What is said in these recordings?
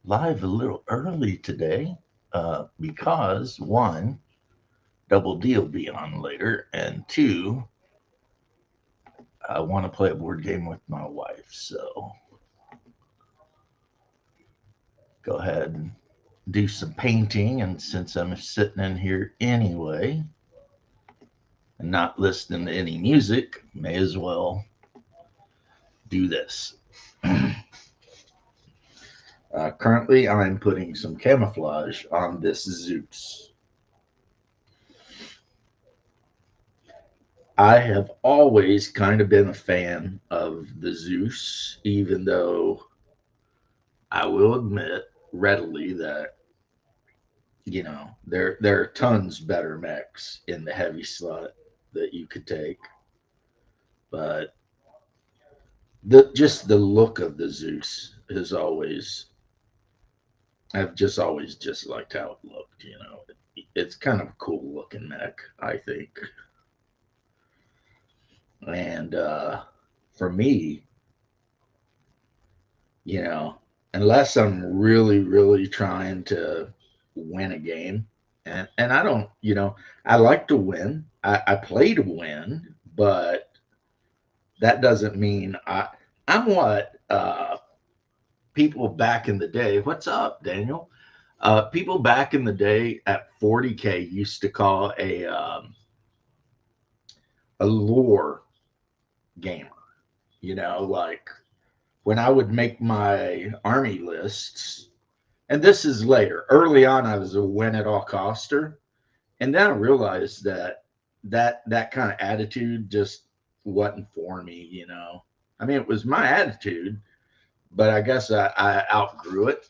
live a little early today because one, Double D will be on later, and two, I want to play a board game with my wife. So go ahead and do some painting. And since I'm sitting in here anyway and not listening to any music, may as well do this. Currently, I'm putting some camouflage on this Zeus. I have always kind of been a fan of the Zeus, even though I will admit readily that there are tons better mechs in the heavy slot that you could take, but the look of the Zeus is always I've just always just liked how it looked. It's kind of a cool looking mech, I think, and for me, you know, unless I'm really, really trying to win a game. And I don't, I like to win. I play to win, but that doesn't mean I'm what people back in the day, what's up, Daniel? People back in the day at 40K used to call a lore gamer, like when I would make my army lists, and this is later. Early on, I was a win at all coster, and then I realized that kind of attitude just wasn't for me. I mean, it was my attitude, but I guess I outgrew it,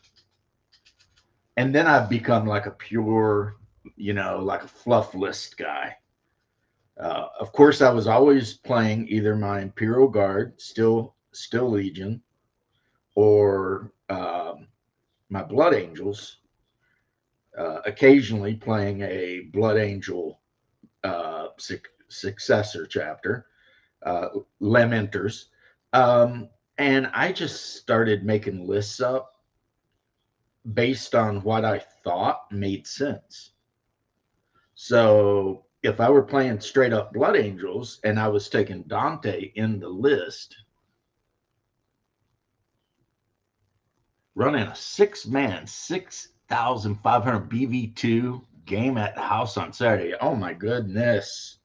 and then I've become like a pure, like a fluff list guy. Of course, I was always playing either my Imperial Guard, still Legion, or my Blood Angels, occasionally playing a Blood Angel successor chapter, Lamenters. Um, and I just started making lists up based on what I thought made sense. So if I were playing straight up Blood Angels and I was taking Dante in the list, running a 6-man, 6,500 BV2 game at the house on Saturday. Oh my goodness.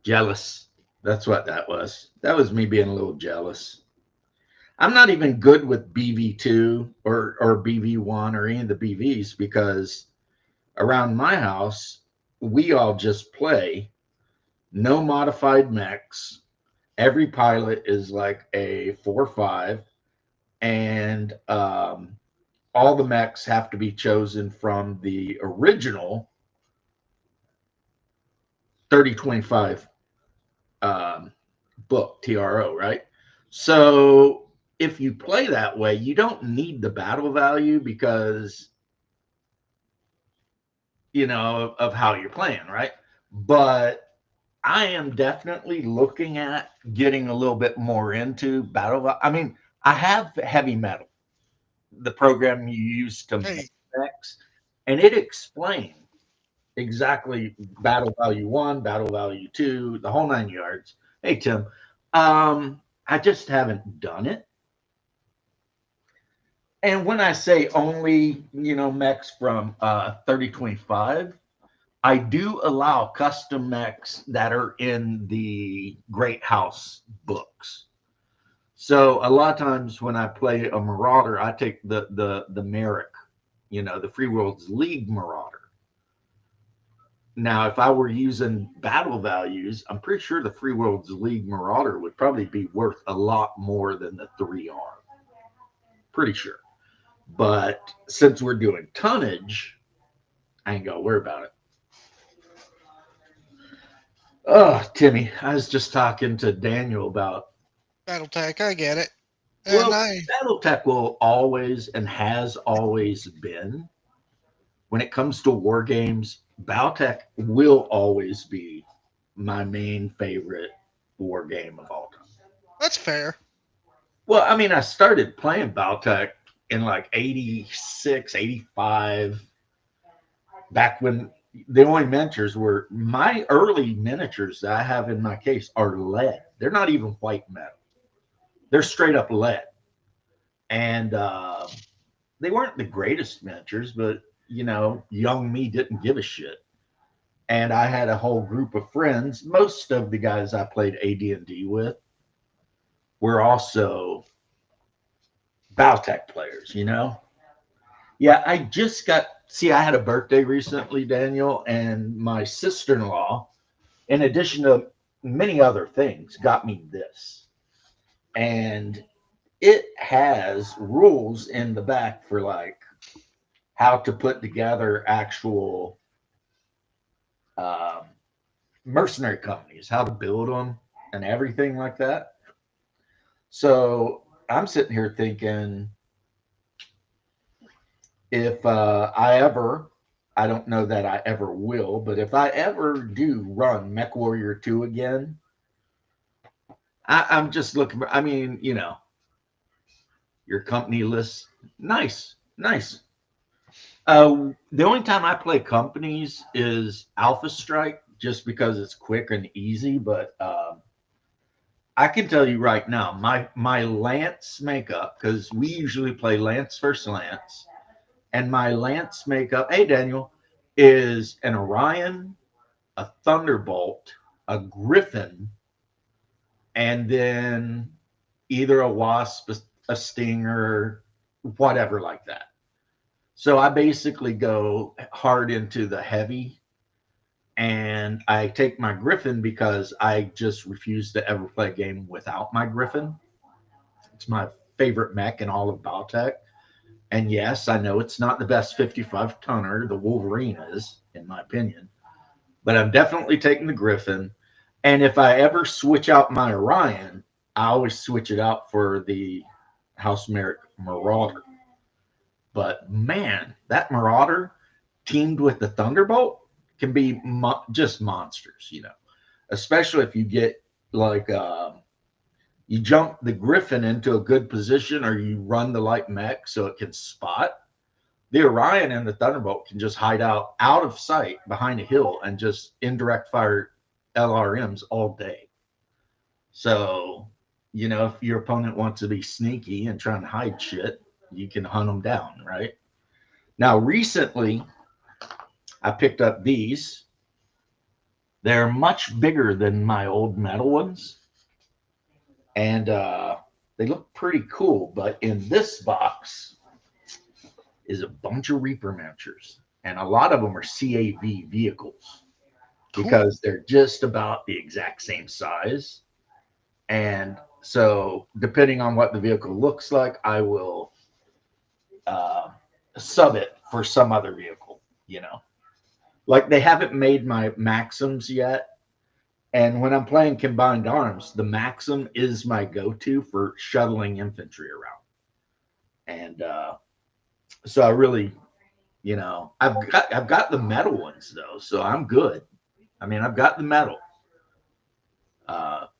Jealous. That's what that was. That was me being a little jealous. I'm not even good with BV2 or BV1 or any of the BVs because around my house, we all just play no modified mechs. Every pilot is like a 4-5, and all the mechs have to be chosen from the original 3025 um, book, TRO, right? So if you play that way, you don't need the battle value because, of how you're playing, right? But I am definitely looking at getting a little bit more into battle. I mean, I have heavy metal, the program you use to make Hey, decks, and it explains exactly battle value one, battle value two, the whole 9 yards. Hey Tim, I just haven't done it. And when I say only, mechs from 3025, I do allow custom mechs that are in the Great House books. So a lot of times when I play a Marauder, I take the Merrick, the Free Worlds League Marauder. Now, if I were using battle values, I'm pretty sure the Free Worlds League Marauder would probably be worth a lot more than the 3R. Pretty sure. But since we're doing tonnage, I ain't got to worry about it. Oh, Timmy, I was just talking to Daniel about, Battletech, I get it. And well, I, Battletech will always and has always been, when it comes to war games, Battletech will always be my main favorite war game of all time. That's fair. Well, I mean, I started playing Battletech in like 86, 85, back when the only miniatures were my early miniatures that I have in my case are lead. They're not even white metal. They're straight up lead. And they weren't the greatest miniatures, but young me didn't give a shit. And I had a whole group of friends. Most of the guys I played AD&D with were also Battletech players. Yeah, I just I had a birthday recently, Daniel, and my sister-in-law, in addition to many other things, got me this. And it has rules in the back for like how to put together actual mercenary companies, how to build them, and everything like that. So I'm sitting here thinking, if I don't know that I ever will, but if I ever do run Mech Warrior 2 again, I'm just looking for, I mean, your company list, nice, nice. The only time I play companies is Alpha Strike, just because it's quick and easy. But I can tell you right now, my Lance makeup, because we usually play Lance versus Lance, and my Lance makeup, hey Daniel, is an Orion, a Thunderbolt, a Griffin, and then either a Wasp, a Stinger, whatever like that. So I basically go hard into the heavy, and I take my Griffin because I just refuse to ever play a game without my Griffin. It's my favorite mech in all of Battletech. And yes, I know it's not the best 55 tonner. The Wolverine is, in my opinion. But I'm definitely taking the Griffin. And if I ever switch out my Orion, I always switch it out for the House Merrick Marauder. But man, that Marauder teamed with the Thunderbolt can be just monsters, especially if you get like you jump the Griffin into a good position, or you run the light mech so it can spot. The Orion and the Thunderbolt can just hide out of sight behind a hill and just indirect fire LRMs all day. So, if your opponent wants to be sneaky and trying to hide shit, you can hunt them down, right? Now, recently, I picked up these. They're much bigger than my old metal ones, and they look pretty cool. But in this box is a bunch of Reaper miniatures, and a lot of them are CAV vehicles because they're just about the exact same size. And so, depending on what the vehicle looks like, I will sub it for some other vehicle, Like they haven't made my Maxims yet. And when I'm playing combined arms, the Maxim is my go-to for shuttling infantry around. And so I really, I've got the metal ones though, so I'm good. I mean, I've got the metal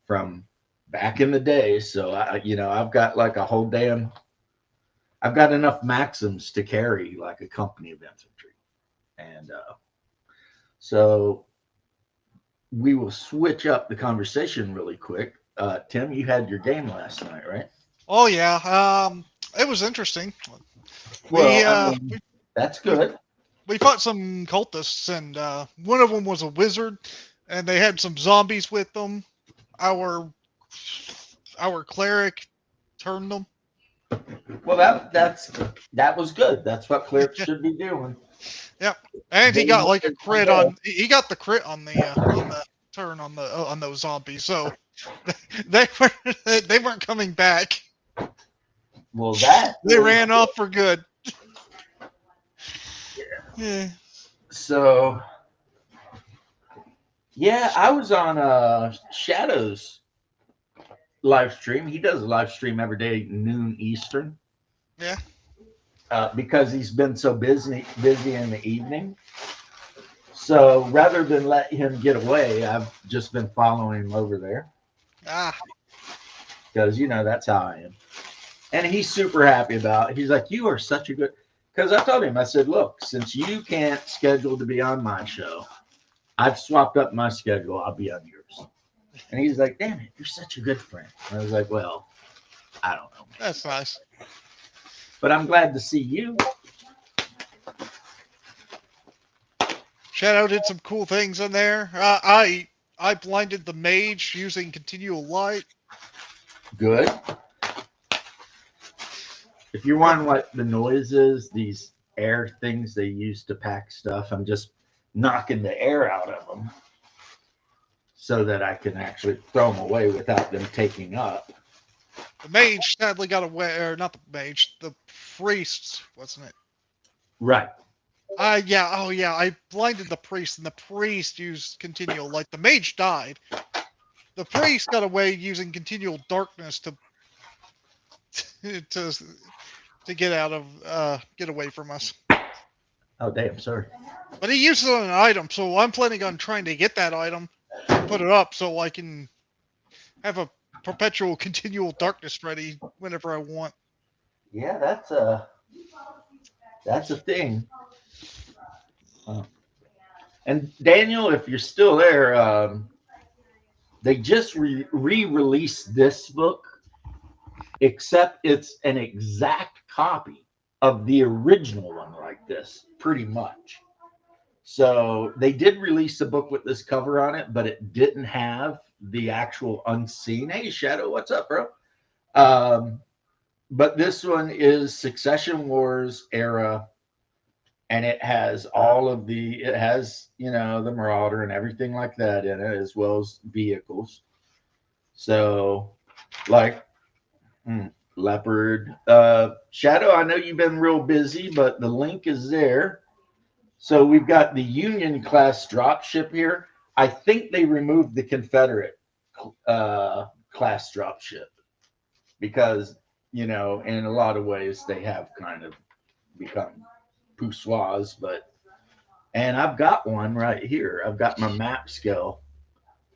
from back in the day, so I've got like a whole damn. I've got enough Maxims to carry like a company of infantry, and so we will switch up the conversation really quick. Tim, you had your game last night, right? Oh yeah. It was interesting. Well, that's good. We fought some cultists, and one of them was a wizard, and they had some zombies with them. Our cleric turned them. Well, that was good. That's what clerics should be doing. Yep, and he got like a crit on. He got the crit on the turn on those zombies. So they weren't coming back. Well, they ran off for good. Yeah. So, yeah, I was on Shadow's live stream. He does a live stream every day, noon Eastern. Yeah. Because he's been so busy in the evening. So rather than let him get away, I've just been following him over there. Ah. because that's how I am. And he's super happy about it. He's like, "You are such a good." Because I told him, I said, "Look, since you can't schedule to be on my show, I've swapped up my schedule. I'll be on yours." And he's like, "Damn it, you're such a good friend." And I was like, "Well, I don't know, man. That's nice. But I'm glad to see you." Shadow did some cool things in there. I blinded the mage using continual light. Good. If you're wondering what the noise is, these air things they use to pack stuff, I'm just knocking the air out of them so that I can actually throw them away without them taking up. The mage sadly got away, or not the mage, the priest, wasn't it? Right. Yeah, oh yeah, I blinded the priest, and the priest used continual light. The mage died. The priest got away using continual darkness to get out of get away from us. Oh, damn, sorry. But he used it on an item, so I'm planning on trying to get that item, put it up, so I can have a perpetual continual darkness ready whenever I want. Yeah, that's a thing. And Daniel, if you're still there, they just re-released this book, except it's an exact copy of the original one like this, pretty much. So they did release a book with this cover on it, but it didn't have the actual unseen. Hey, Shadow, what's up, bro? But this one is Succession Wars era, and it has the Marauder and everything like that in it, as well as vehicles. So, like, Leopard, Shadow, I know you've been real busy, but the link is there. So we've got the Union class dropship here. I think they removed the Confederate class dropship because, in a lot of ways they have kind of become poussoirs, and I've got one right here. I've got my map scale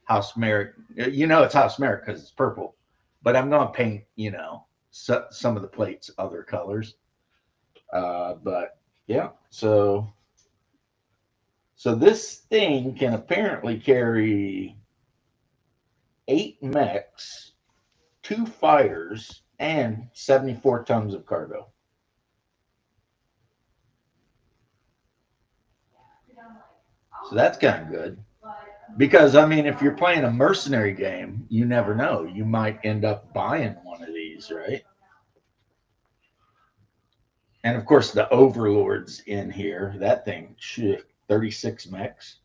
House Merrick. It's House Merrick because it's purple, but I'm going to paint, some of the plates other colors. But yeah, so this thing can apparently carry 8 mechs, 2 fighters, and 74 tons of cargo. So that's kind of good. Because, if you're playing a mercenary game, you never know. You might end up buying one of these, right? And, of course, the Overlord's in here. That thing, shit, 36 mechs.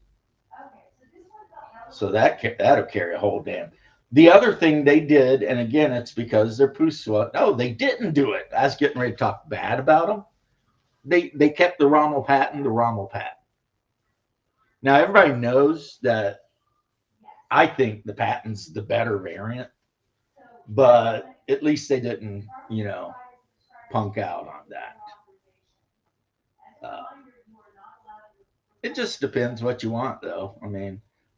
So that'll carry a whole damn. The other thing they did, and again, it's because they're poussoir. No, they didn't do it. I was getting ready to talk bad about them. They kept the Rommel Patton, Now, everybody knows that I think the Patton's the better variant, but at least they didn't, punk out on that. It just depends what you want, though.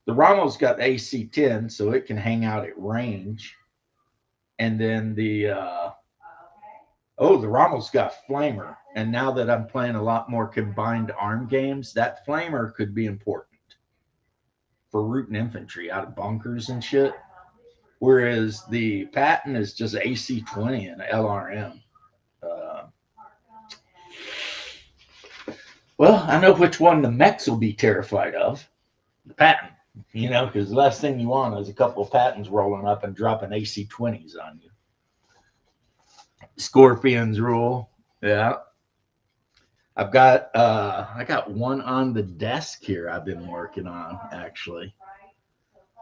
The Rommel's got AC-10, so it can hang out at range. And then the Rommel's got Flamer. And now that I'm playing a lot more combined arm games, that Flamer could be important for rooting infantry out of bunkers and shit. Whereas the Patton is just AC-20 and LRM. Well, I know which one the mechs will be terrified of. The Patton. Because the last thing you want is a couple of Pattons rolling up and dropping AC-20s on you. Scorpions rule. Yeah. I got one on the desk here I've been working on, actually.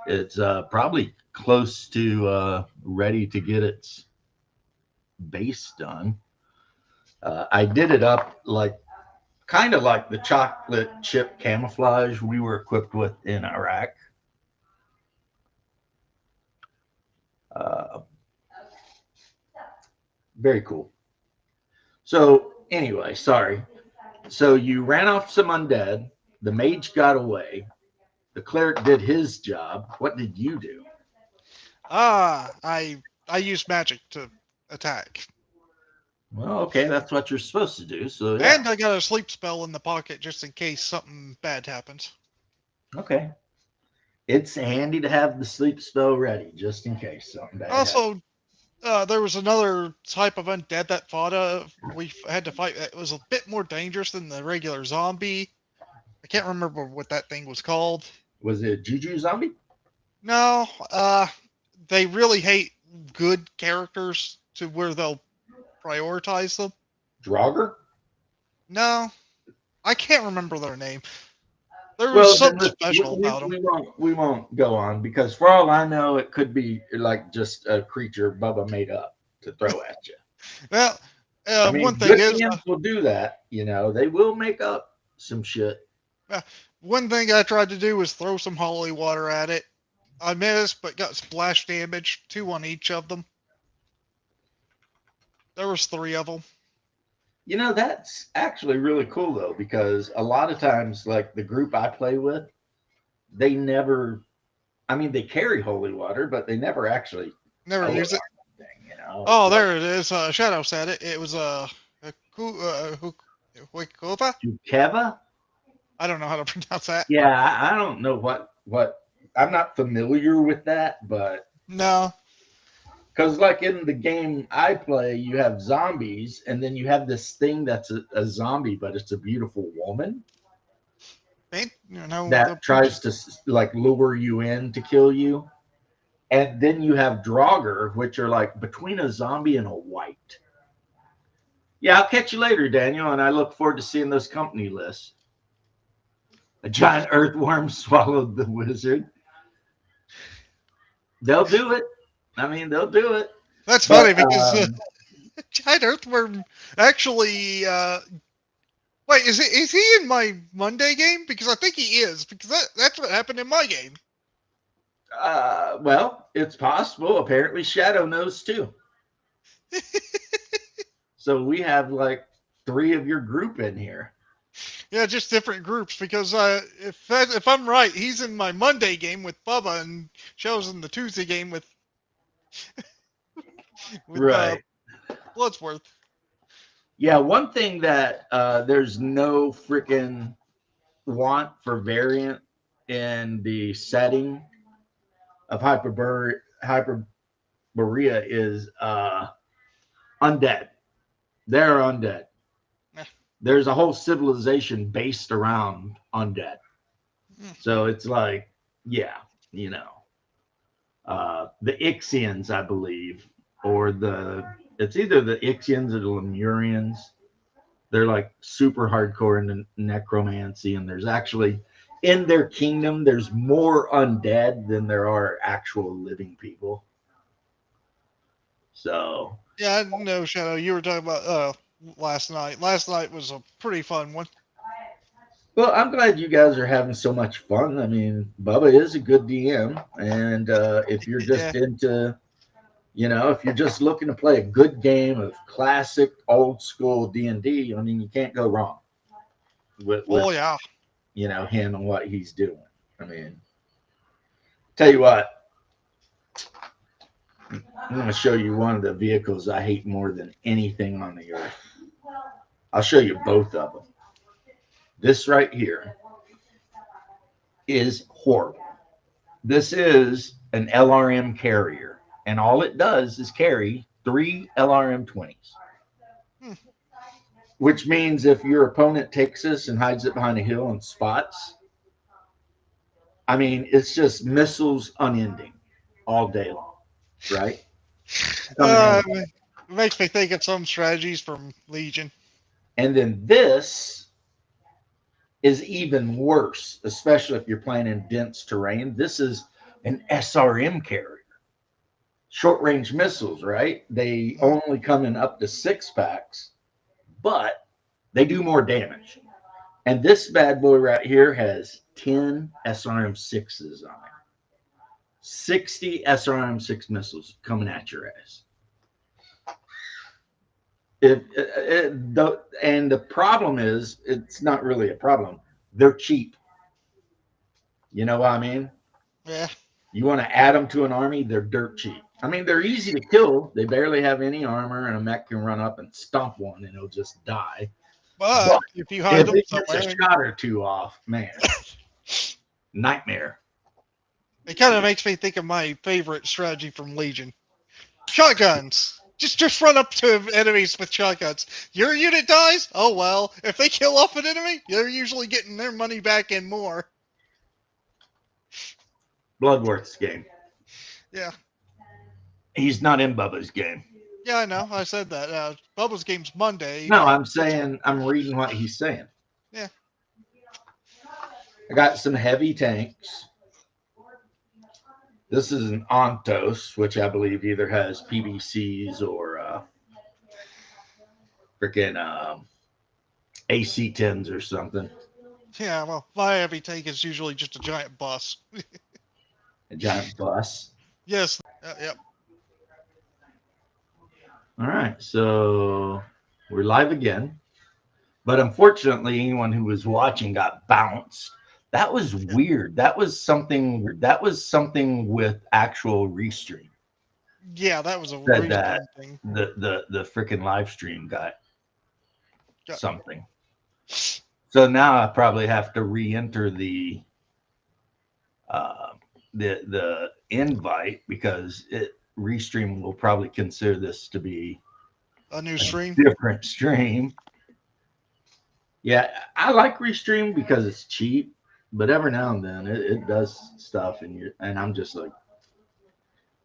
It's probably close to ready to get its base done. I did it up kind of like the chocolate chip camouflage we were equipped with in Iraq. Very cool. So anyway, sorry. So you ran off some undead. The mage got away. The cleric did his job. What did you do? I I use magic to attack. Well, okay, that's what you're supposed to do. So yeah, And I got a sleep spell in the pocket just in case something bad happens. okay. It's handy to have the sleep spell ready just in case something bad happens. Also, there was another type of undead that fought. We had to fight. It was a bit more dangerous than the regular zombie. I can't remember what that thing was called. Was it Juju Zombie? No, they really hate good characters to where they'll prioritize them. Draugr? No, I can't remember their name. There was Well, then something special about them. we won't go on because for all I know, it could be like just a creature Bubba made up to throw at you. Well, I mean, one thing good is, DMs will do that. You know, they will make up some shit. one thing I tried to do was throw some holy water at it. I missed, but got splash damage, 2 on each of them. There was 3 of them. You know, that's actually really cool though, because a lot of times, like the group I play with, they never. I mean, they carry holy water, but they never actually Never use it. Thing, you know? Oh, there it is. Shadow said it. It was a Huikova? Keva? I don't know how to pronounce that. Yeah, I don't know what I'm not familiar with that, but No. because like in the game I play, you have zombies, and then you have this thing that's a zombie, but it's a beautiful woman that tries to like lure you in to kill you. And then you have Draugr, which are like between a zombie and a white. Yeah, I'll catch you later, Daniel, and I look forward to seeing those company lists. A giant earthworm swallowed the wizard. They'll do it. I mean, they'll do it. That's funny because giant earthworm actually. Wait, is he in my Monday game? Because I think he is. Because that's what happened in my game. Well, it's possible. Apparently, Shadow knows too. So we have like 3 of your group in here. Yeah, just different groups. Because if I'm right, he's in my Monday game with Bubba, and Show's in the Tuesday game with Right. Bloodsworth. Yeah, one thing that there's no freaking want for variant in the setting of Hyperborea is undead. They're undead. There's a whole civilization based around undead. So it's like, yeah, you know, the Ixians, I believe, or it's either the Ixians or the Lemurians. They're like super hardcore in necromancy, and there's actually in their kingdom there's more undead than there are actual living people. So yeah, I know, Shadow. You were talking about last night. Last night was a pretty fun one. Well, I'm glad you guys are having so much fun. I mean, Bubba is a good DM, and if you're just into, you know, if you're just looking to play a good game of classic old school D&D, I mean, you can't go wrong with yeah, you know, him and what he's doing. I mean, tell you what, I'm going to show you one of the vehicles I hate more than anything on the earth. I'll show you both of them. This right here is horrible. This is an LRM carrier, and all it does is carry 3 LRM 20s. Which means if your opponent takes this and hides it behind a hill and spots, I mean, it's just missiles unending all day long, right? It makes me think of some strategies from Legion. And then this is even worse, especially if you're playing in dense terrain. This is an SRM carrier. Short range missiles, right? They only come in up to 6 packs, but they do more damage. And this bad boy right here has 10 SRM 6s on it. 60 SRM 6 missiles coming at your ass. And the problem is, it's not really a problem. They're cheap. You know what I mean? Yeah. You want to add them to an army, they're dirt cheap. I mean, they're easy to kill. They barely have any armor, and a mech can run up and stomp one, and it'll just die. But But if you hide if them it gets a somewhere, shot or two off, man, nightmare. it kind of makes me think of my favorite strategy from Legion: shotguns. Just run up to enemies with shotguns. Your unit dies? Oh well. If they kill off an enemy, they're usually getting their money back and more. Bloodworth's game. Yeah. He's not in Bubba's game. Yeah, I know. I said that. Bubba's game's Monday. No, I'm saying I'm reading what he's saying. Yeah. I got some heavy tanks. This is an Ontos, which I believe either has PBCs or freaking AC-10s or something. Yeah, well, my heavy tank is usually just a giant bus. A giant bus. Yes. Yep. All right, so we're live again. But unfortunately, anyone who was watching got bounced. That was weird. That was something with actual restream. Yeah, that was a Said really that thing. the freaking live stream got Got- something. So now I probably have to re-enter the invite because Restream will probably consider this to be A new stream. different stream. Yeah, I like Restream because it's cheap, but every now and then it does stuff, and I'm just like,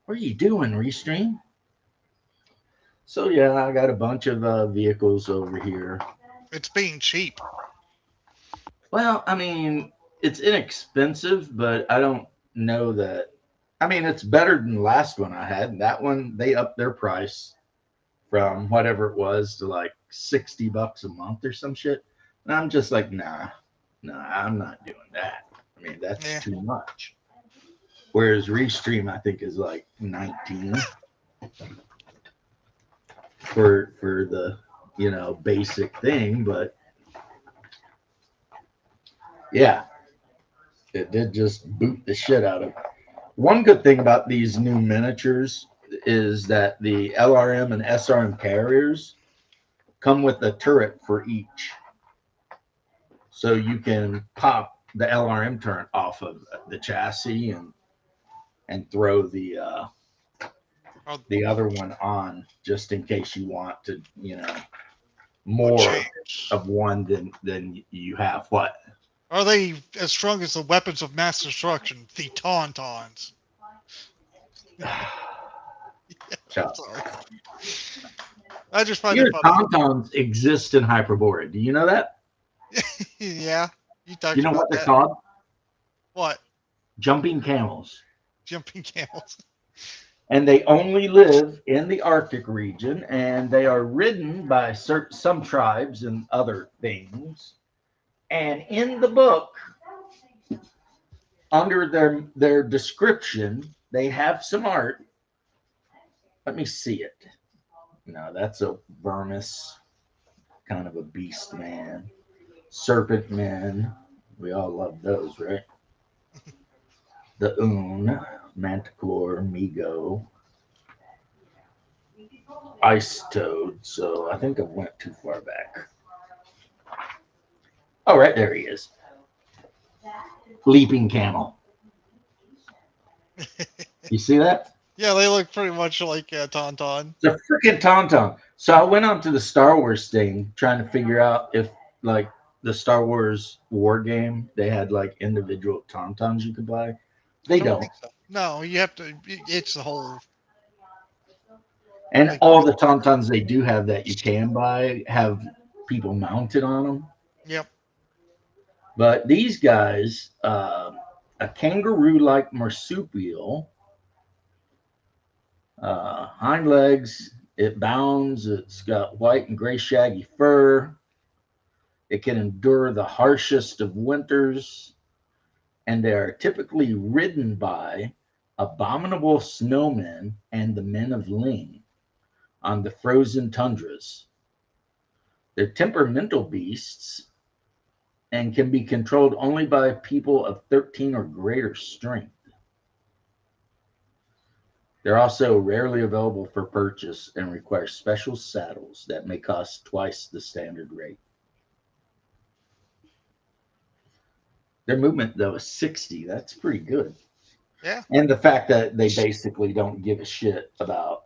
what are you doing, Restream? So yeah, I got a bunch of vehicles over here. It's being cheap. Well, I mean, it's inexpensive, but I don't know that. I mean, it's better than the last one I had. That one, they upped their price from whatever it was to like $60 a month or some shit. And I'm just like, nah, I'm not doing that. I mean, that's too much. Whereas Restream, I think, is like 19 for the basic thing, but yeah, it did just boot the shit out of. One good thing about these new miniatures is that the LRM and SRM carriers come with a turret for each. So you can pop the LRM turret off of the chassis and throw the other one on just in case you want to, more of one than you have. What? Are they as strong as the weapons of mass destruction, the Tauntauns? Sorry. I just find it funny. Tauntauns exist in Hyperborea. Do you know that? Yeah. You know what they're called? What? Jumping camels. Jumping camels. And they only live in the Arctic region, and they are ridden by some tribes and other things. And in the book, under their description, they have some art. Let me see it. No, that's a Vermis, kind of a beast man. Serpent men. We all love those, right? The Oon, Manticore, Migo, Ice Toad. So I think I went too far back. Oh, right there he is. Leaping camel. You see that? Yeah, they look pretty much like Tauntaun. It's a freaking Tauntaun. So I went on to the Star Wars thing, trying to figure out if, like, the Star Wars war game, they had, like, individual Tauntauns you could buy. They don't. So. No, you have to. It's the whole. And all the Tauntauns they do have that you can buy have people mounted on them. Yep. But these guys, a kangaroo-like marsupial, hind legs, it bounds, it's got white and gray shaggy fur. It can endure the harshest of winters, and they are typically ridden by abominable snowmen and the men of Ling on the frozen tundras. They're temperamental beasts and can be controlled only by people of 13 or greater strength. They're also rarely available for purchase and require special saddles that may cost twice the standard rate. Their movement, though, is 60. That's pretty good. Yeah, And the fact that they basically don't give a shit about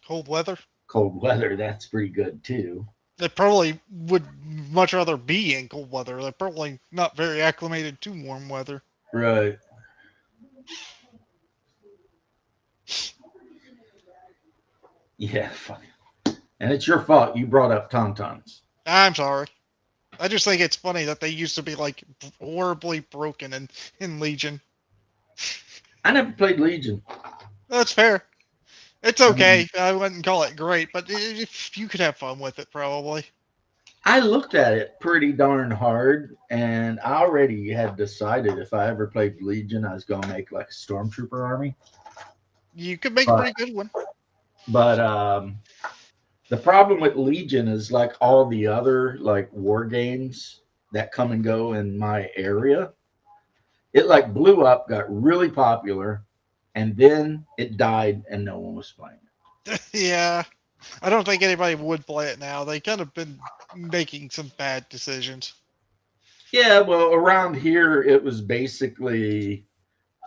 cold weather. cold weather, that's pretty good too. They probably would much rather be in cold weather. They're probably not very acclimated to warm weather. Right. Yeah, fuck. And it's your fault you brought up tauntauns. I'm sorry. I just think it's funny that they used to be like horribly broken in Legion. I never played Legion. That's fair. It's I mean, okay. I wouldn't call it great, but if you could have fun with it, probably. I looked at it pretty darn hard, and I already had decided if I ever played Legion, I was gonna make like a stormtrooper army. You could make a But pretty good one. but the problem with Legion is like all the other like war games that come and go in my area. It like blew up, got really popular, and then it died, and no one was playing it. Yeah. I don't think anybody would play it now. They kind of been making some bad decisions. Yeah, well, around here it was basically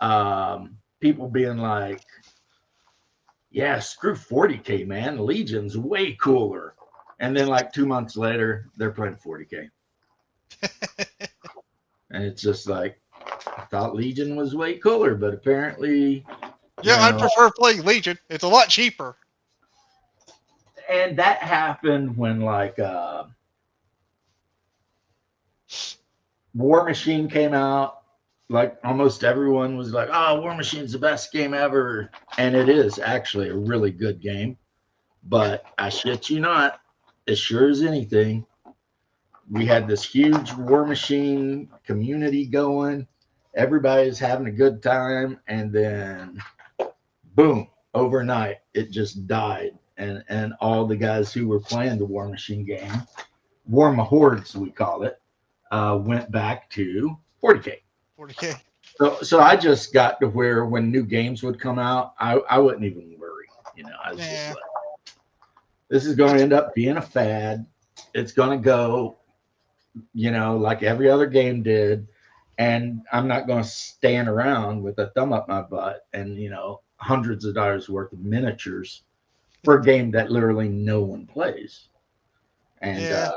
people being like, "Yeah, screw 40K, man. Legion's way cooler." And then like 2 months later, they're playing 40K, and it's just like I thought Legion was way cooler, but apparently, you Yeah, I'd know. prefer playing Legion. It's a lot cheaper. And that happened when like War Machine came out. Like almost everyone was like, "Oh, War Machine's the best game ever," and it is actually a really good game. But I shit you not, as sure as anything, we had this huge War Machine community going. Everybody's having a good time, and then boom, overnight it just died, and all the guys who were playing the War Machine game, War Mahords we call it, went back to 40K. 40K. So I just got to where when new games would come out, I wouldn't even worry. I was just Yeah. like, this is going to end up being a fad. It's going to go, like every other game did. And I'm not going to stand around with a thumb up my butt and, hundreds of dollars worth of miniatures for a game that literally no one plays. And, Yeah.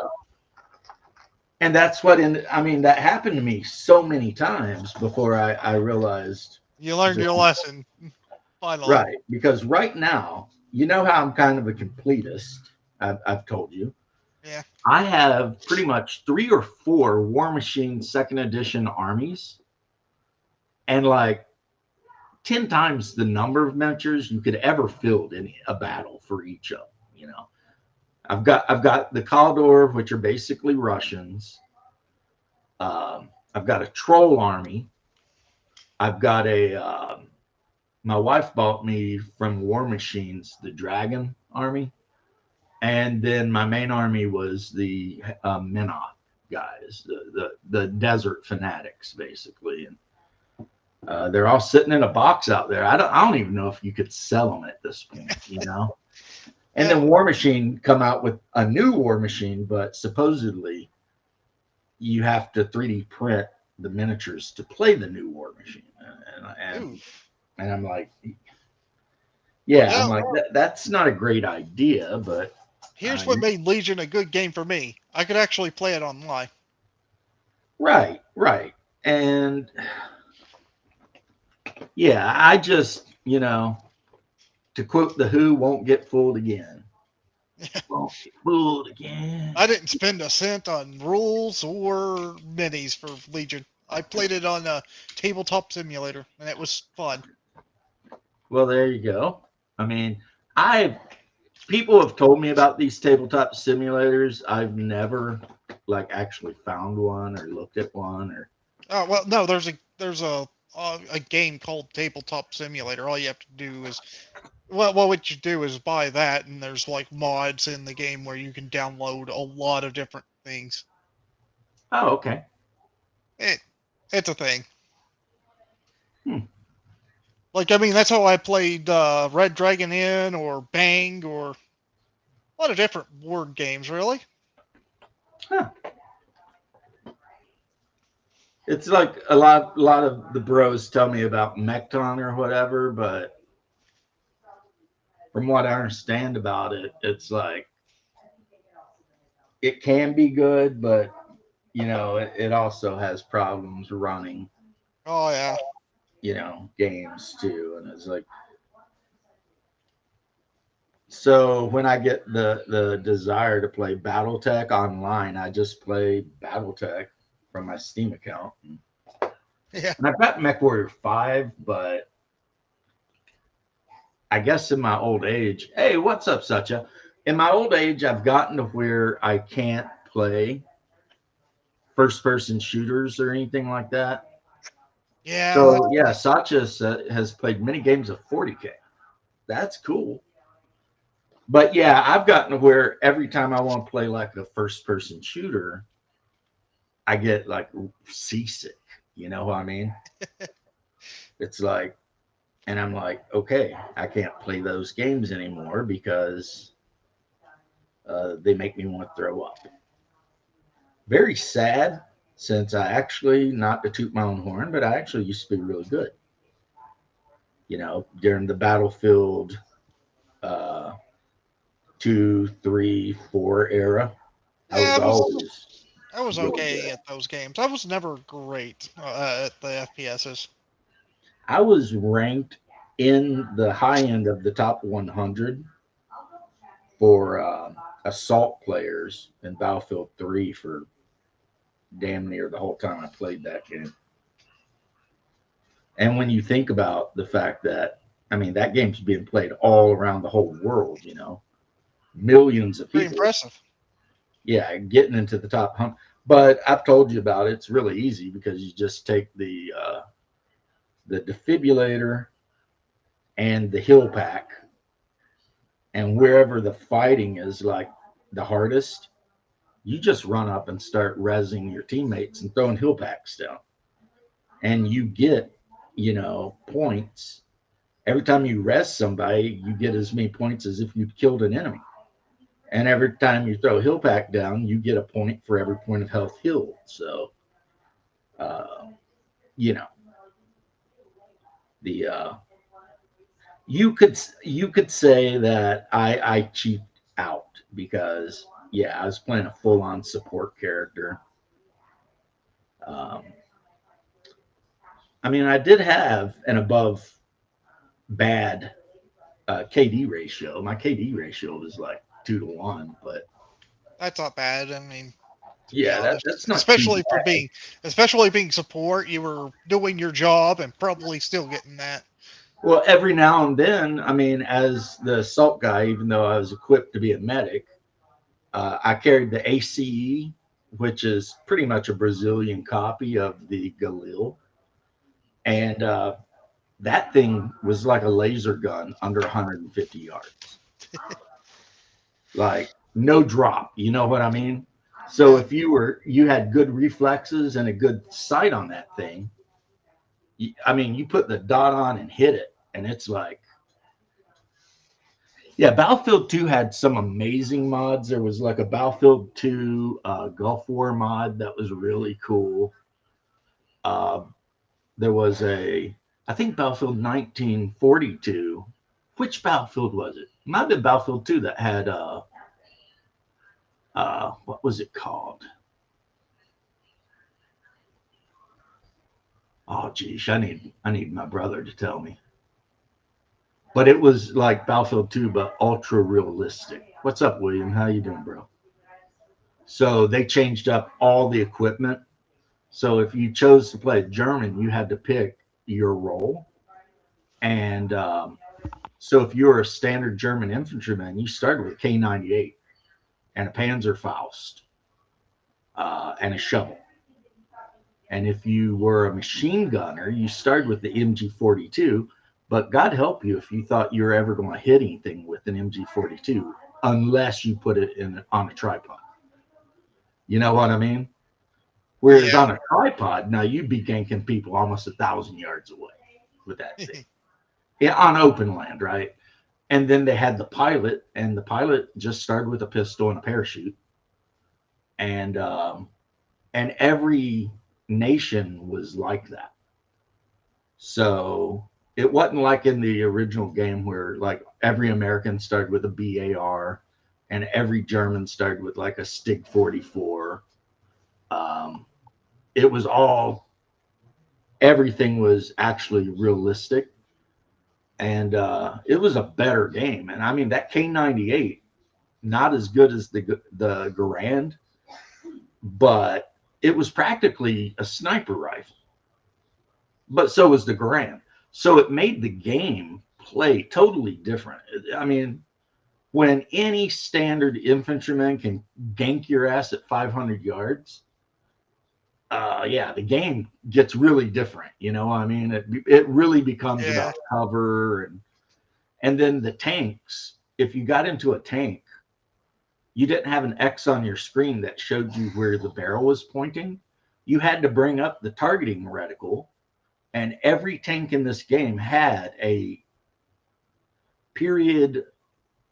and that's what, that happened to me so many times before I realized. You learned your lesson. Finally. Right. Because right now, you know how I'm kind of a completist. I've told you. Yeah. I have pretty much 3 or 4 War Machine second edition armies and like 10 times the number of miniatures you could ever field in a battle for each of them. I've got the Kaldor, which are basically Russians. I've got a troll army. I've got my wife bought me from War Machines the Dragon army, and then my main army was the Menoth guys, the desert fanatics, basically, and they're all sitting in a box out there. I don't even know if you could sell them at this point. And then War Machine come out with a new War Machine, but supposedly you have to 3D print the miniatures to play the new War Machine, and I'm like, I'm like that's not a great idea, but here's what made Legion a good game for me. I could actually play it online. Right. And yeah, I just, to quote The Who, won't get fooled again. Won't get fooled again. I didn't spend a cent on rules or minis for Legion. I played it on a tabletop simulator, and it was fun. Well, there you go. People have told me about these tabletop simulators. I've never actually found one or looked at one or. Oh well, no. There's a game called Tabletop Simulator. All you have to do is, what you do is buy that, and there's mods in the game where you can download a lot of different things. Oh, okay. It's a thing. Like, I mean, that's how I played Red Dragon Inn or Bang or a lot of different board games, really. Huh. It's like a lot of the bros tell me about Mecton or whatever, but from what I understand about it, it's like it can be good, but it also has problems running, Oh, yeah. games too. And it's like, so when I get the desire to play BattleTech online, I just play BattleTech from my Steam account. Yeah. And I've got MechWarrior 5, but I guess in my old age, hey, what's up, Satya? In my old age, I've gotten to where I can't play first person shooters or anything like that. Yeah, So, yeah, Satya has played many games of 40K. That's cool. But yeah, I've gotten to where every time I want to play like a first person shooter, I get like seasick. You know what I mean? It's like, and I'm like, okay, I can't play those games anymore because they make me want to throw up. Very sad, since I actually, not to toot my own horn, but I actually used to be really good. During the Battlefield uh, 2, 3, 4 era, I yeah, was always I was really okay good. at those games. I was never great at the FPSs. I was ranked in the high end of the top 100 for assault players in Battlefield 3 for damn near the whole time I played that game. And when you think about the fact that, I mean, that game's being played all around the whole world, millions of Pretty people. impressive. Yeah, getting into the top 100. But I've told you about it. It's really easy because you just take the defibrillator and the hill pack, and wherever the fighting is like the hardest, you just run up and start rezzing your teammates and throwing hill packs down. And you get, points. Every time you res somebody, you get as many points as if you'd killed an enemy. And every time you throw a hill pack down, you get a point for every point of health healed. So, uh, you know, the you could say that I cheat out because yeah, I was playing a full on support character. Um, I mean, I did have an above bad KD ratio. My KD ratio was like 2 to 1, but That's not bad. I mean, to be yeah, honest, that's not too bad. especially being support, you were doing your job and probably still getting that. Well, every now and then, I mean, as the assault guy, even though I was equipped to be a medic, I carried the ACE, which is pretty much a Brazilian copy of the Galil. And that thing was like a laser gun under 150 yards. Like no drop. You know what I mean? So Yeah, if you had good reflexes and a good sight on that thing, I mean, you put the dot on and hit it, and it's like, yeah, Battlefield 2 had some amazing mods. There was like a Battlefield 2 Gulf War mod that was really cool. Uh, there was I think Battlefield 1942. Which Battlefield was it? It might have been Battlefield 2 that had, what was it called? Oh, geez, I need my brother to tell me. But it was like Battlefield 2, but ultra realistic. What's up, William? How you doing, bro? So they changed up all the equipment. So if you chose to play German, you had to pick your role. And so if you were a standard German infantryman, you started with K98 and a Panzerfaust and a shovel. And if you were a machine gunner, you started with the MG42. But God help you if you thought you were ever going to hit anything with an MG42 unless you put it on a tripod. You know what I mean? Whereas yeah. on a tripod, now you'd be ganking people almost 1,000 yards away with that thing. Yeah, on open land, right? And then they had the pilot, and the pilot just started with a pistol and a parachute, and every nation was like that. So it wasn't like in the original game where like every American started with a BAR, and every German started with like a Stig 44. Um, it was all everything was actually realistic, and it was a better game. And I mean that K98, not as good as the Garand, but it was practically a sniper rifle. But so was the Garand. So it made the game play totally different. I mean, when any standard infantryman can gank your ass at 500 yards, yeah, the game gets really different. You know, I mean, it really becomes Yeah. about cover and then the tanks. If you got into a tank, you didn't have an X on your screen that showed you where the barrel was pointing. You had to bring up the targeting reticle, and every tank in this game had a period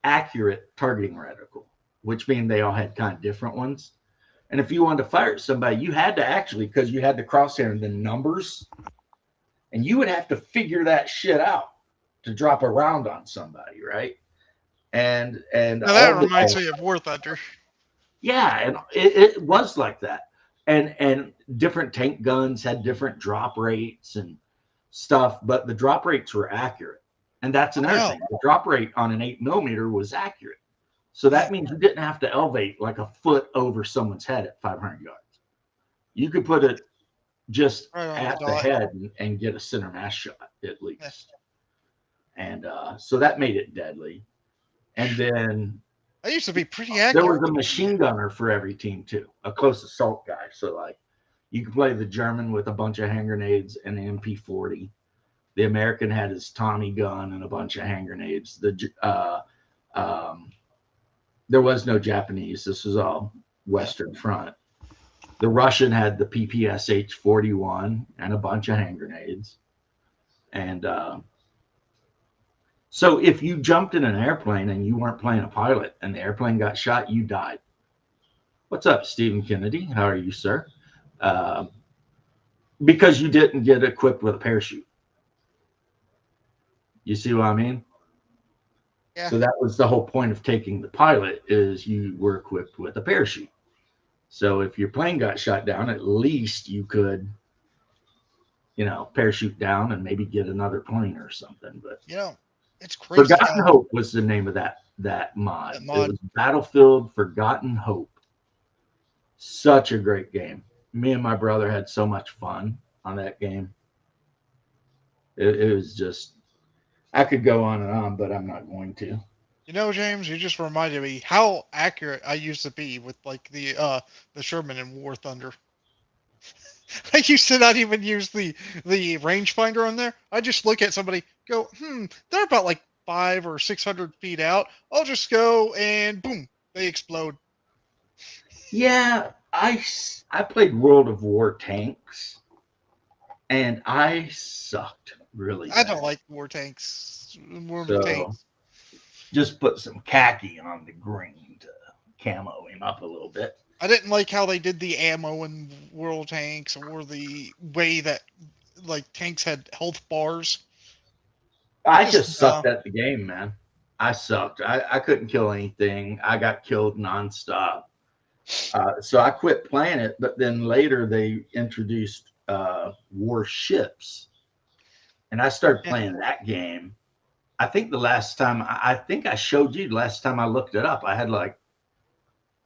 accurate targeting reticle, which means they all had kind of different ones. And if you wanted to fire at somebody, you had to actually, because you had the crosshair and the numbers, and you would have to figure that shit out to drop a round on somebody, right? And Now that all the reminds me of War Thunder. yeah, and it was like that. And different tank guns had different drop rates and stuff, but the drop rates were accurate. And that's another Wow. thing. The drop rate on an 8 millimeter was accurate. So that means you didn't have to elevate like a foot over someone's head at 500 yards. You could put it just Right on at the the dot. head and get a center mass shot at least. And so that made it deadly. And then I used to be pretty there accurate. was a machine gunner for every team too, a close assault guy. So like you could play the German with a bunch of hand grenades and an MP40. The American had his Tommy gun and a bunch of hand grenades. There was no Japanese. This was all Western Front. The Russian had the PPSH 41 and a bunch of hand grenades. And so if you jumped in an airplane and you weren't playing a pilot and the airplane got shot, you died. What's up, Stephen Kennedy? How are you, sir? Uh, because you didn't get equipped with a parachute. You see what I mean? Yeah. So that was the whole point of taking the pilot is you were equipped with a parachute. So if your plane got shot down, at least you could, parachute down and maybe get another plane or something. But it's crazy. Forgotten Hope was the name of that mod. That mod. It was Battlefield Forgotten Hope. Such a great game. Me and my brother had so much fun on that game. It was just, I could go on and on, but I'm not going to. James, you just reminded me how accurate I used to be with like the Sherman and War Thunder. I used to not even use the rangefinder on there. I just look at somebody, go, they're about like 500 or 600 feet out. I'll just go and boom, they explode. Yeah, I played World of War tanks, and I sucked really I bad. don't like war tanks. So just put some khaki on the green to camo him up a little bit. I didn't like how they did the ammo in World Tanks or the way that like tanks had health bars. I just sucked at the game, man. I sucked. I couldn't kill anything. I got killed nonstop. So I quit playing it, but then later they introduced warships, and I started playing that game. I think the last time I think I showed you last time I looked it up, I had like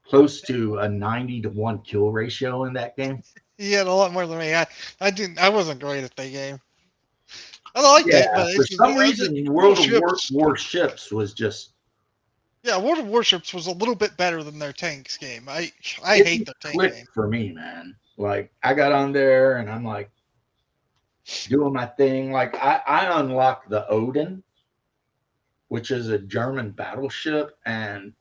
close to a 90-to-1 kill ratio in that game. You had a lot more than me. I wasn't great at the game. I liked it, but for some reason, World of Warships was just. Yeah, World of Warships was a little bit better than their tanks game. I hate their tank game. For me, man. Like I got on there and I'm like doing my thing. Like I unlocked the Odin, which is a German battleship, and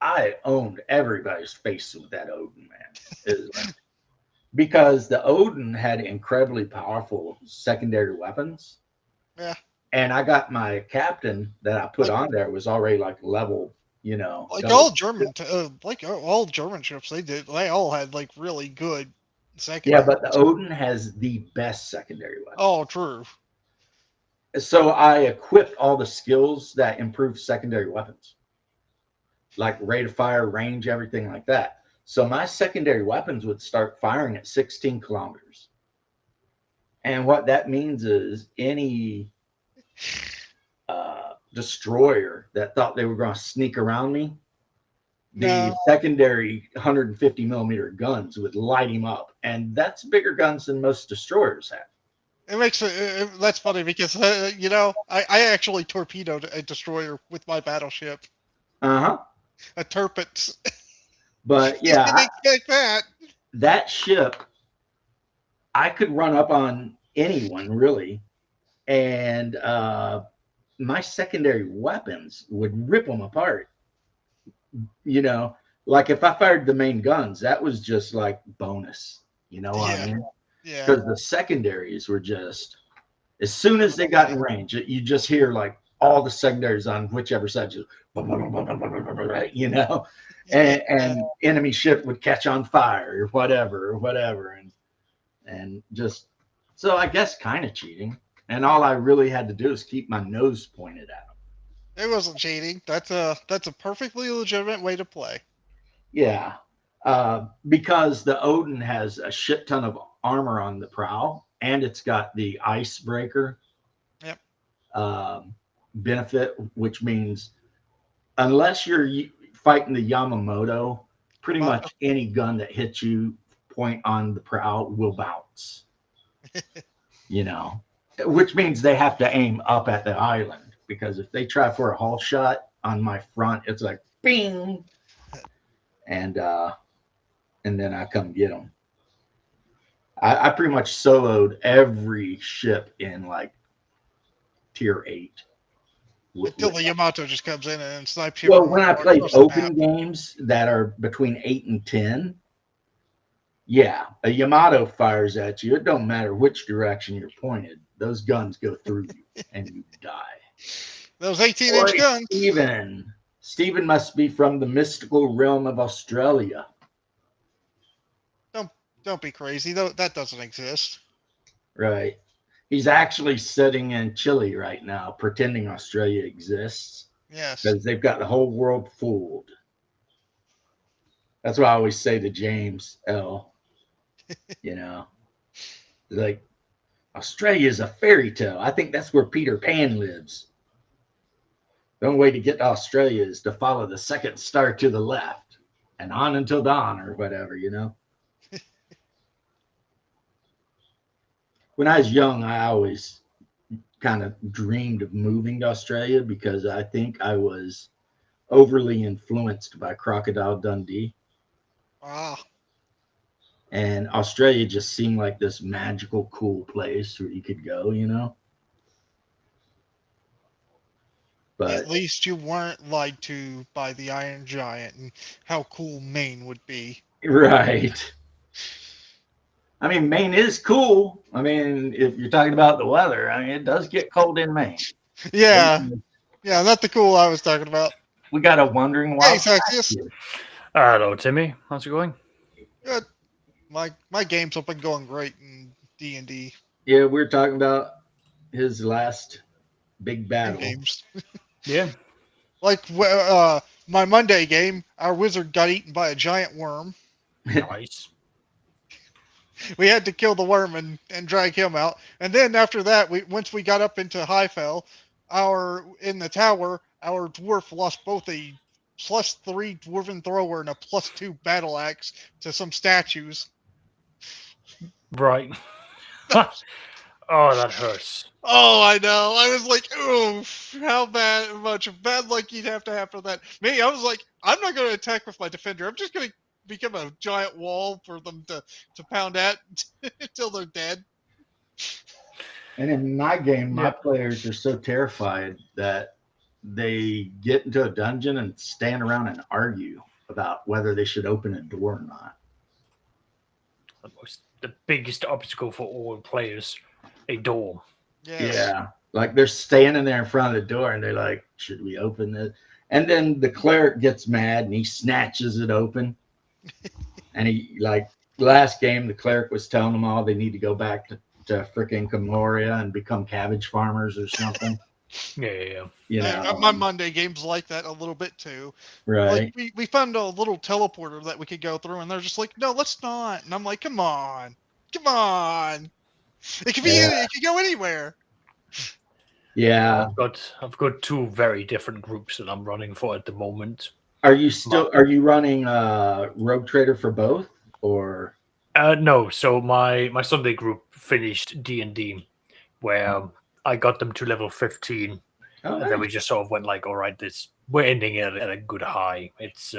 I owned everybody's face with that Odin, man. Because the Odin had incredibly powerful secondary weapons. Yeah. And I got my captain that I put on there was already like level, you know, Like double. all German, all German ships, they all had like really good Yeah, secondary. but the Odin has the best secondary weapon. Oh, true. So I equipped all the skills that improve secondary weapons, like rate of fire, range, everything like that. So my secondary weapons would start firing at 16 kilometers. And what that means is any destroyer that thought they were going to sneak around me, the No, secondary 150 millimeter guns would light him up. And that's bigger guns than most destroyers have. it makes that's funny because I actually torpedoed a destroyer with my battleship, Uh huh. a Tirpitz. But You yeah, didn't expect that. that ship, I could run up on anyone really. And my secondary weapons would rip them apart. You know, like if I fired the main guns, that was just like bonus. You know what I Yeah, mean? yeah. Because the secondaries were just, as soon as they got in range, you just hear like all the secondaries on whichever side, just, you know, and enemy ship would catch on fire or whatever. And just, so I guess kind of cheating. And all I really had to do is keep my nose pointed at them. It wasn't cheating. That's a perfectly legitimate way to play. Yeah. Because the Odin has a shit ton of armor on the prow and it's got the icebreaker Yep. benefit, which means unless you're fighting the Yamamoto, pretty much any gun that hits you point on the prow will bounce. You know, which means they have to aim up at the island because if they try for a hull shot on my front, it's like bing, and then I come get them. I pretty much soloed every ship in like tier 8. Until the Yamato just comes in and snipes you. Well, From when I played across the open map. games that are between 8 and 10, yeah, a Yamato fires at you. It don't matter which direction you're pointed; those guns go through you and you die. Those 18-inch Boy, guns. Stephen must be from the mystical realm of Australia, Don't be crazy. Though that doesn't exist. right? He's actually sitting in Chile right now, pretending Australia exists Yes. because they've got the whole world fooled. That's what I always say to James L. You know, like Australia is a fairy tale. I think that's where Peter Pan lives. The only way to get to Australia is to follow the second star to the left and on until dawn or whatever, you know. When I was young, I always kind of dreamed of moving to Australia because I think I was overly influenced by Crocodile Dundee. Ah, And Australia just seemed like this magical, cool place where you could go, you know. But at least you weren't lied to by the Iron Giant and how cool Maine would be. right. I mean, Maine is cool. I mean, if you're talking about the weather, I mean, it does get cold in Maine. Yeah, yeah, not the cool I was talking about. We got a wandering Hey, wild. Sexius. Hello, Timmy. How's it going? Good. My games have been going great in D&D Yeah, we're talking about his last big battle. games. Yeah. Like my Monday game, our wizard got eaten by a giant worm. Nice. We had to kill the worm and drag him out. And then after that, once we got up into Highfell, in the tower, our dwarf lost both a +3 dwarven thrower and a +2 battle axe to some statues. Right. Oh, that hurts. Oh, I know. I was like, oof, how much bad luck you'd have to have for that. Me, I was like, I'm not going to attack with my defender. I'm just going to become a giant wall for them to pound at until they're dead. And in my game, my Yeah. players are so terrified that they get into a dungeon and stand around and argue about whether they should open a door or not. The biggest obstacle for all players, a door. Yes. Yeah. Like they're standing there in front of the door and they're like, should we open this? And then the cleric gets mad and he snatches it open. And he, like, last game, the cleric was telling them all they need to go back to freaking Camoria and become cabbage farmers or something. Yeah. You know, My Monday game's like that a little bit too. right? Like we found a little teleporter that we could go through, and they're just like, no, let's not. And I'm like, come on. It could be it could go anywhere. Yeah. I've got two very different groups that I'm running for at the moment. Are you running Rogue Trader for both, or? No, so my Sunday group finished D&D, where I got them to level 15, Oh, and then we just sort of went like, all right, we're ending it at a good high. It's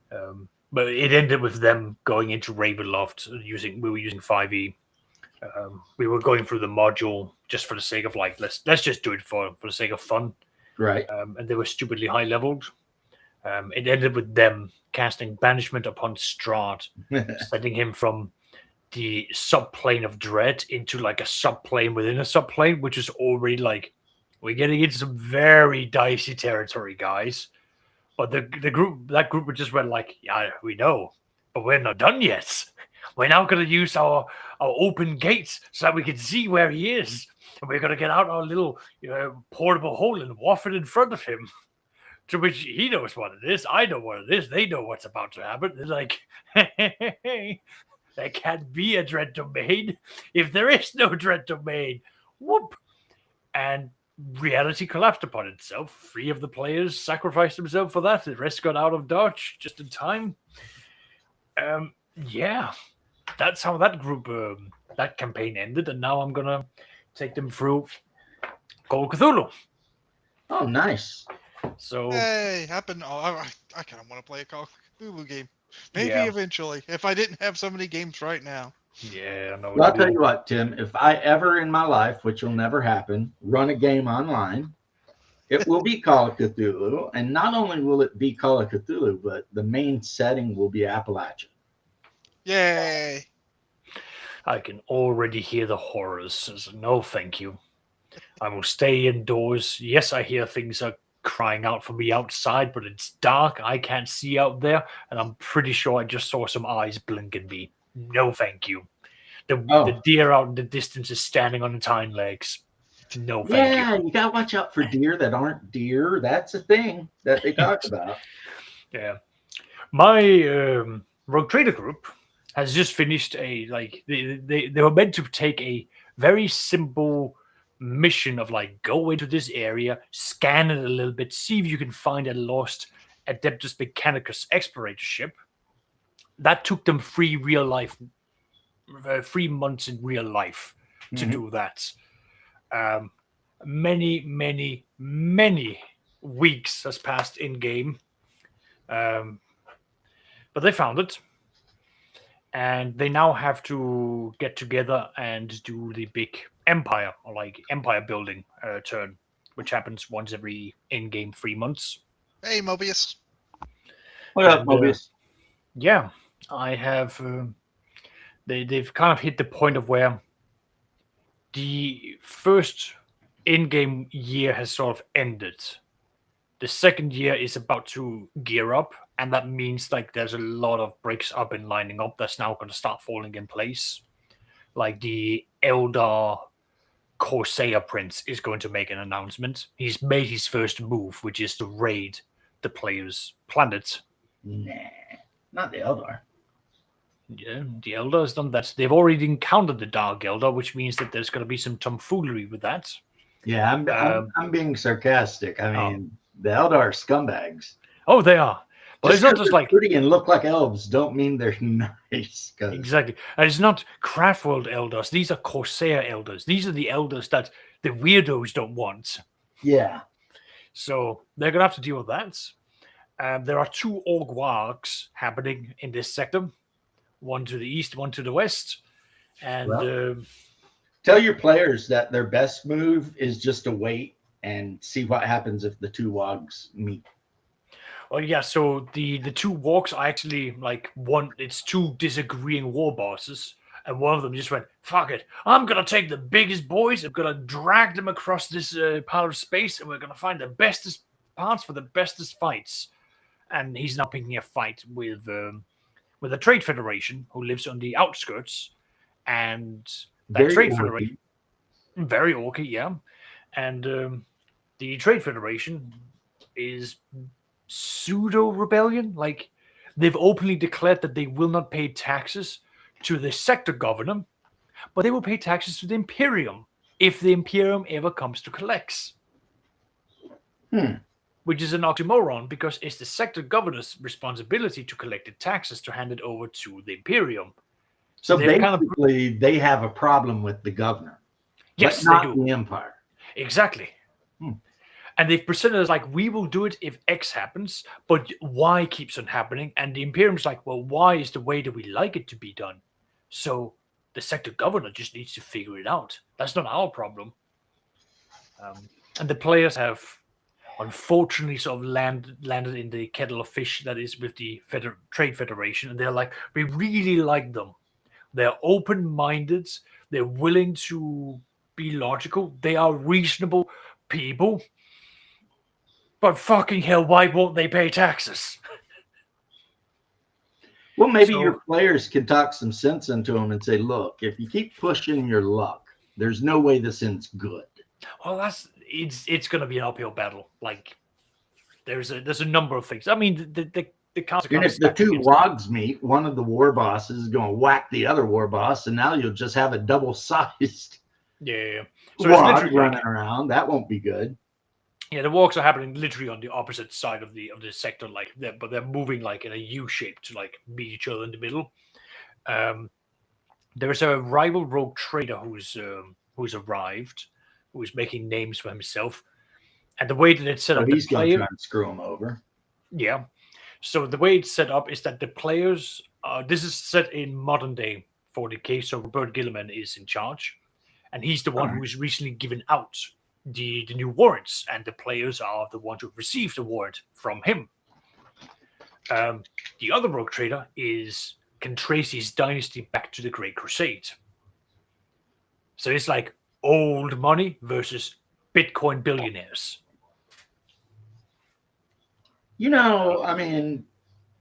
but it ended with them going into Ravenloft we were using 5e. We were going through the module just for the sake of like let's just do it for the sake of fun. right. And they were stupidly high leveled. It ended with them casting Banishment upon Strahd, sending him from the subplane of dread into like a subplane within a subplane, which is already like we're getting into some very dicey territory, guys. But that group just went like, yeah, we know, but we're not done yet. We're now going to use our open gates so that we can see where he is, and we're going to get out our little portable hole and waft it in front of him. To which he knows what it is. I know what it is. They know what's about to happen. They're like, hey, there can't be a dread domain if there is no dread domain. Whoop. And reality collapsed upon itself. 3 of the players sacrificed themselves for that. The rest got out of dodge just in time. Yeah, that's how that group, that campaign ended. And now I'm going to take them through Call of Cthulhu. Oh, nice. So Hey, I kind of want to play a Call of Cthulhu game. Maybe Yeah. eventually, if I didn't have so many games right now. yeah, I know. Well, I'll tell you what, Tim, if I ever in my life, which will never happen, run a game online, it will be Call of Cthulhu. And not only will it be Call of Cthulhu, but the main setting will be Appalachia. Yay! I can already hear the horrors. So no, thank you. I will stay indoors. Yes, I hear things are crying out for me outside, but it's dark. I can't see out there, and I'm pretty sure I just saw some eyes blink at me. No, thank you. The deer out in the distance is standing on its hind legs. No, thank you. You gotta watch out for deer that aren't deer. That's a thing that they talk about. Yeah. My Rogue Trader group has just finished they were meant to take a very simple mission of like go into this area, scan it a little bit, see if you can find a lost Adeptus Mechanicus explorator ship. That took them 3 months in real life to do that. Many weeks has passed in game, but they found it. And they now have to get together and do the big empire building turn, which happens once every in-game 3 months. Hey, Mobius. What up, Mobius? Yeah, I have. They've kind of hit the point of where the first in-game year has sort of ended. The second year is about to gear up, and that means like there's a lot of bricks up and lining up that's now going to start falling in place. Like the Eldar Corsair Prince is going to make an announcement. He's made his first move, which is to raid the player's planet. Nah, not the Eldar. Yeah, the Eldar has done that. They've already encountered the Dark Eldar, which means that there's going to be some tomfoolery with that. Yeah, I'm being sarcastic. I mean, the Eldar are scumbags. Oh, they are. But it's not just like pretty and look like elves don't mean they're nice. Exactly. And it's not Craftworld Eldars. These are Corsair Eldars. These are the Eldars that the weirdos don't want. Yeah. So they're going to have to deal with that. There are 2 Orc Wargs happening in this sector. One to the east, one to the west. And tell your players that their best move is just to wait and see what happens if the 2 Wogs meet. Oh yeah, so the 2 walks are actually like it's 2 disagreeing war bosses. And one of them just went, fuck it. I'm going to take the biggest boys. I'm going to drag them across this pile of space. And we're going to find the bestest parts for the bestest fights. And he's now picking a fight with the Trade Federation, who lives on the outskirts. And that Very Trade orky. Federation... Very orky, yeah. And the Trade Federation is pseudo-rebellion. Like, they've openly declared that they will not pay taxes to the sector governor, but they will pay taxes to the Imperium if the Imperium ever comes to collect. Which is an oxymoron, because it's the sector governor's responsibility to collect the taxes to hand it over to the Imperium. So they've basically, they have a problem with the governor. Yes, but not they do. the empire. Exactly. And they've presented as like, we will do it if X happens, but Y keeps on happening. And the Imperium's like, well, Y is the way that we like it to be done. So the sector governor just needs to figure it out. That's not our problem. And the players have unfortunately sort of landed in the kettle of fish that is with the Trade Federation. And they're like, we really like them. They're open-minded. They're willing to be logical. They are reasonable people. But fucking hell, why won't they pay taxes? Well, maybe your players can talk some sense into them and say, look, if you keep pushing your luck, there's no way this ends good. Well, it's going to be an uphill battle. Like, there's a number of things. I mean, the consequences. And if the two wogs meet, one of the war bosses is going to whack the other war boss, and now you'll just have a double-sized wog running around. That won't be good. Yeah, the walks are happening literally on the opposite side of the sector, like but they're moving like in a U shape to like meet each other in the middle. There's a rival rogue trader who's arrived, who's making names for himself, and the way that it's set up, he's going to try and screw him over. Yeah, so the way it's set up is that the players, this is set in modern day 40k, so Robert Gilliman is in charge, and he's the one who's recently given out the new warrants, and the players are the ones who received the warrant from him. The other rogue trader can trace his dynasty back to the Great Crusade. So it's like old money versus Bitcoin billionaires. You know, I mean,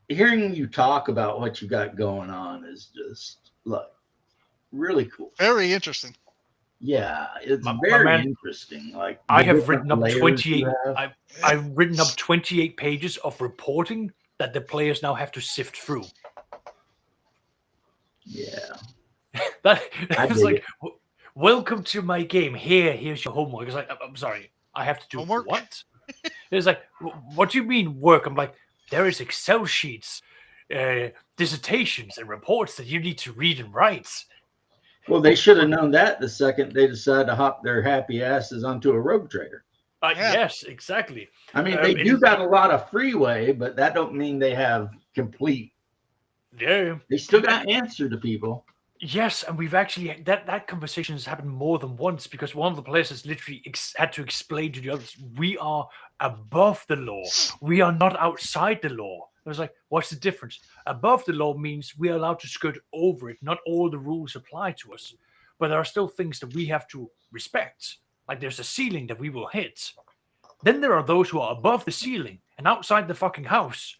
hearing you talk about what you got going on is just like really cool. Very interesting. Yeah, it's very interesting. Like I have written up 28. I've written up 28 pages of reporting that the players now have to sift through. Yeah, that's like, welcome to my game. Here's your homework. It's like, I'm sorry, I have to do homework? What? It's like, what do you mean work? I'm like, there is Excel sheets, dissertations, and reports that you need to read and write. Well, they should have known that the second they decided to hop their happy asses onto a rogue trader. Yes, exactly. I mean, they do got a lot of freeway, but that don't mean they have complete. Yeah. They still got answer to people. Yes, and we've actually that conversation has happened more than once, because one of the players has literally had to explain to the others, we are above the law. We are not outside the law. I was like, what's the difference? Above the law means we are allowed to skirt over it. Not all the rules apply to us, but there are still things that we have to respect. Like there's a ceiling that we will hit. Then there are those who are above the ceiling and outside the fucking house.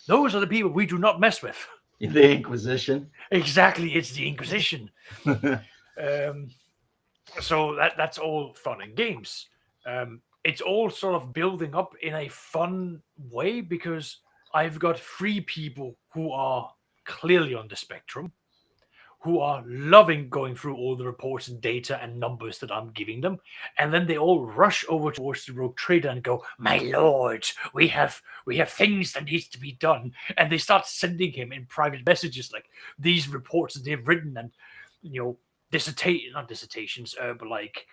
Those are the people we do not mess with. The Inquisition. Exactly, it's the Inquisition. So that's all fun and games. It's all sort of building up in a fun way, because I've got 3 people who are clearly on the spectrum, who are loving going through all the reports and data and numbers that I'm giving them. And then they all rush over towards the rogue trader and go, my lord, we have things that needs to be done. And they start sending him in private messages like these reports that they've written, and, not dissertations, but like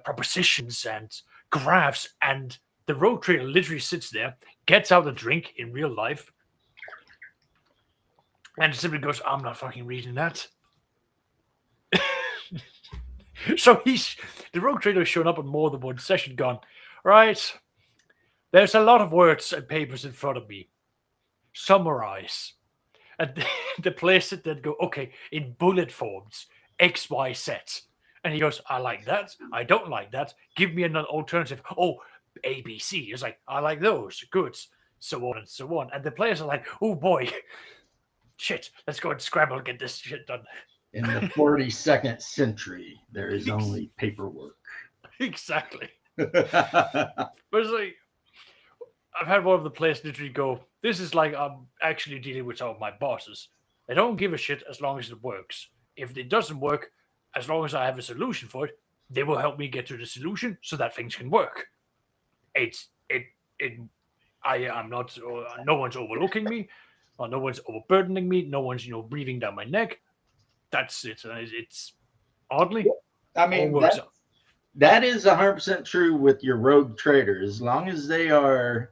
propositions and graphs. And the rogue trader literally sits there, gets out a drink in real life, and simply goes, I'm not fucking reading that. So the rogue trader has shown up on more than one session, gone, right, there's a lot of words and papers in front of me. Summarize. And the players sit there and go, okay, in bullet forms, X, Y, Z. And he goes, I like that. I don't like that. Give me another alternative. Oh, A, B, C. He's like, I like those. Good. So on and so on. And the players are like, oh boy, shit, let's go and scramble and get this shit done. In the 42nd century, there is only paperwork. Exactly. But it's like, I've had one of the players literally go, this is like I'm actually dealing with some of my bosses. They don't give a shit as long as it works. If it doesn't work, as long as I have a solution for it, they will help me get to the solution so that things can work. I'm not, no one's overlooking me, or no one's overburdening me, no one's, breathing down my neck. That's it. It's oddly, I mean, all works out. that is 100% true with your rogue trader. As long as they are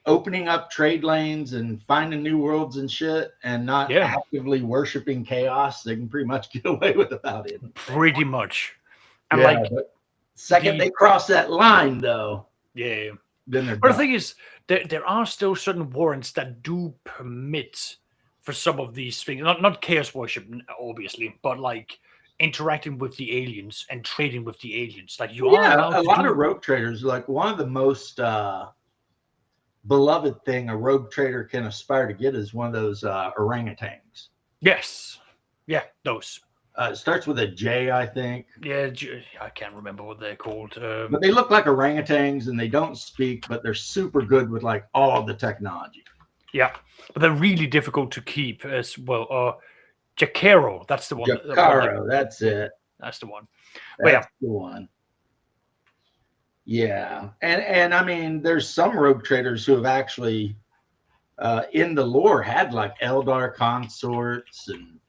opening up trade lanes and finding new worlds and shit and not actively worshiping chaos, they can pretty much get away with about it. Pretty much. And yeah, but second they cross that line, though. Yeah. Then they're but done. the thing is, there are still certain warrants that do permit for some of these things. Not chaos worship, obviously, but like interacting with the aliens and trading with the aliens. Like you are allowed a lot of rogue traders, like one of the most beloved thing a rogue trader can aspire to get is one of those orangutans. Yes. Yeah, those. It starts with a J, I think. Yeah, I can't remember what they're called. But they look like orangutans and they don't speak, but they're super good with like all the technology. Yeah, but they're really difficult to keep as well. Jacaro, that's the one. Jacaro, that's it. That's the one. That's the one. Yeah, and I mean, there's some rogue traders who have actually, in the lore, had like Eldar consorts and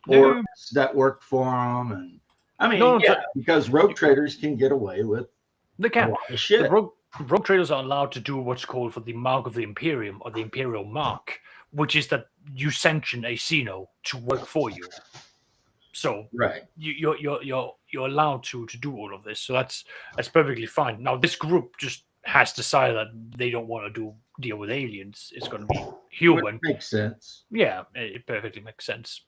orcs that worked for them, and I mean, because rogue traders can get away with a lot of shit. The rogue traders are allowed to do what's called for the Mark of the Imperium, or the Imperial Mark, which is that you sanction a Xeno to work for you. So you're allowed to do all of this. So that's perfectly fine. Now this group just has decided that they don't want to deal with aliens. It's going to be human. Which makes sense. Yeah, it perfectly makes sense.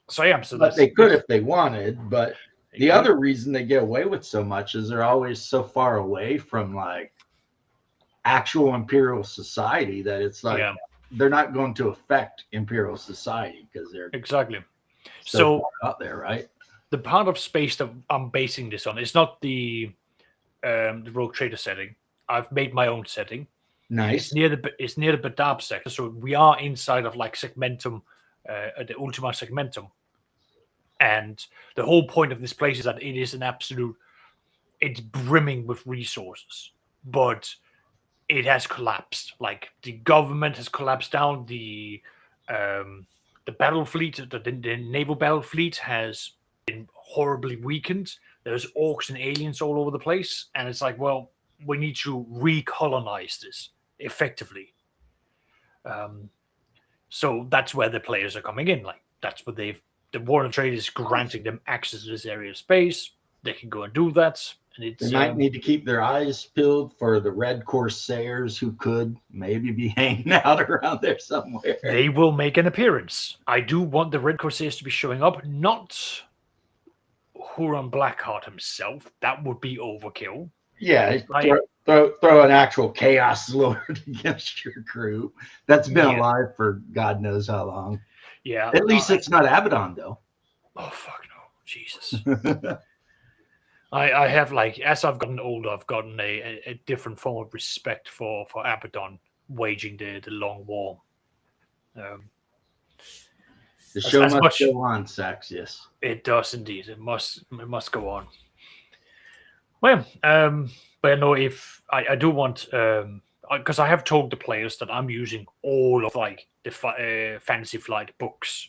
So yeah, but they could if they wanted. But the other reason they get away with so much is they're always so far away from like actual imperial society that it's like they're not going to affect imperial society because they're exactly so far out there, right? The part of space that I'm basing this on is not the rogue trader setting. I've made my own setting. Nice. It's near the Badab sector, so we are inside of like Segmentum, the Ultima Segmentum. And the whole point of this place is that it is it's brimming with resources, but it has collapsed. Like the government has collapsed down. The battle fleet, the naval battle fleet has been horribly weakened. There's orcs and aliens all over the place. And it's like, well, we need to recolonize this effectively. So that's where the players are coming in. Like that's what the War of Trade is granting them access to this area of space. They can go and do that. And they might need to keep their eyes peeled for the Red Corsairs who could maybe be hanging out around there somewhere. They will make an appearance. I do want the Red Corsairs to be showing up, not Huron Blackheart himself. That would be overkill. Yeah, throw an actual Chaos Lord against your crew. That's been alive for God knows how long. Yeah. At least it's not Abaddon, though. Oh, fuck no. Jesus. I have, like, as I've gotten older, I've gotten a different form of respect for Abaddon waging the long war. The show must go on, Saxius. It does indeed. It must go on. Well, but I know if I do want, because I have told the players that I'm using all of like the Fantasy Flight books.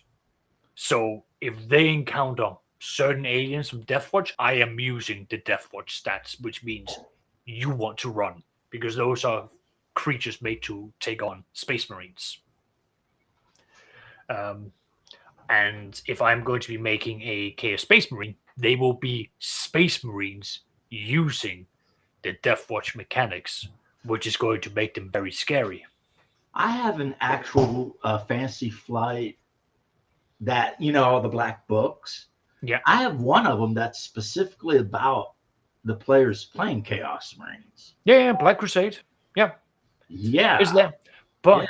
So if they encounter certain aliens from Deathwatch, I am using the Deathwatch stats, which means you want to run because those are creatures made to take on Space Marines. And if I'm going to be making a Chaos Space Marine, they will be Space Marines using the Deathwatch mechanics, which is going to make them very scary. I have an actual Fantasy Flight that, all the black books. Yeah. I have one of them that's specifically about the players playing Chaos Marines. Yeah, Black Crusade. Yeah. Yeah. Is there? But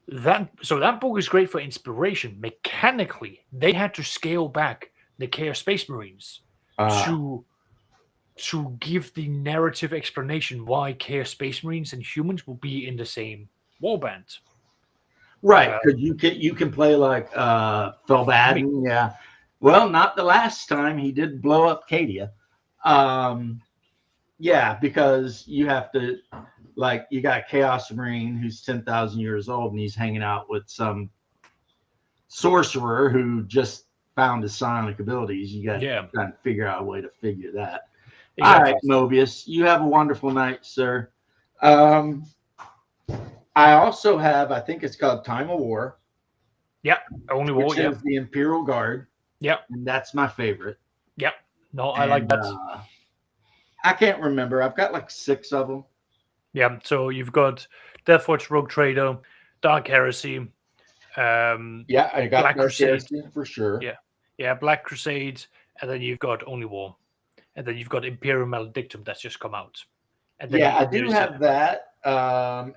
that book is great for inspiration. Mechanically, they had to scale back the Chaos Space Marines to give the narrative explanation why Chaos Space Marines and humans will be in the same warband. Right, because you can play like Felbaden, yeah. Well, not the last time he did blow up Cadia. Yeah, because you have to, like, you got Chaos Marine who's 10,000 years old and he's hanging out with some sorcerer who just found his psionic abilities. You got to try and figure out a way to figure that. Exactly. All right, Mobius, you have a wonderful night, sir. I also have, I think it's called Time of War. Yeah, Only War. Which is the Imperial Guard. Yep. And that's my favorite. Yep. No, I like that. I can't remember. I've got like 6 of them. Yeah. So you've got Deathwatch, Rogue Trader, Dark Heresy. Yeah, I got Black Crusade Heresy for sure. Yeah. Yeah, Black Crusade, and then you've got Only War. And then you've got Imperial Maledictum that's just come out. And then I do have that.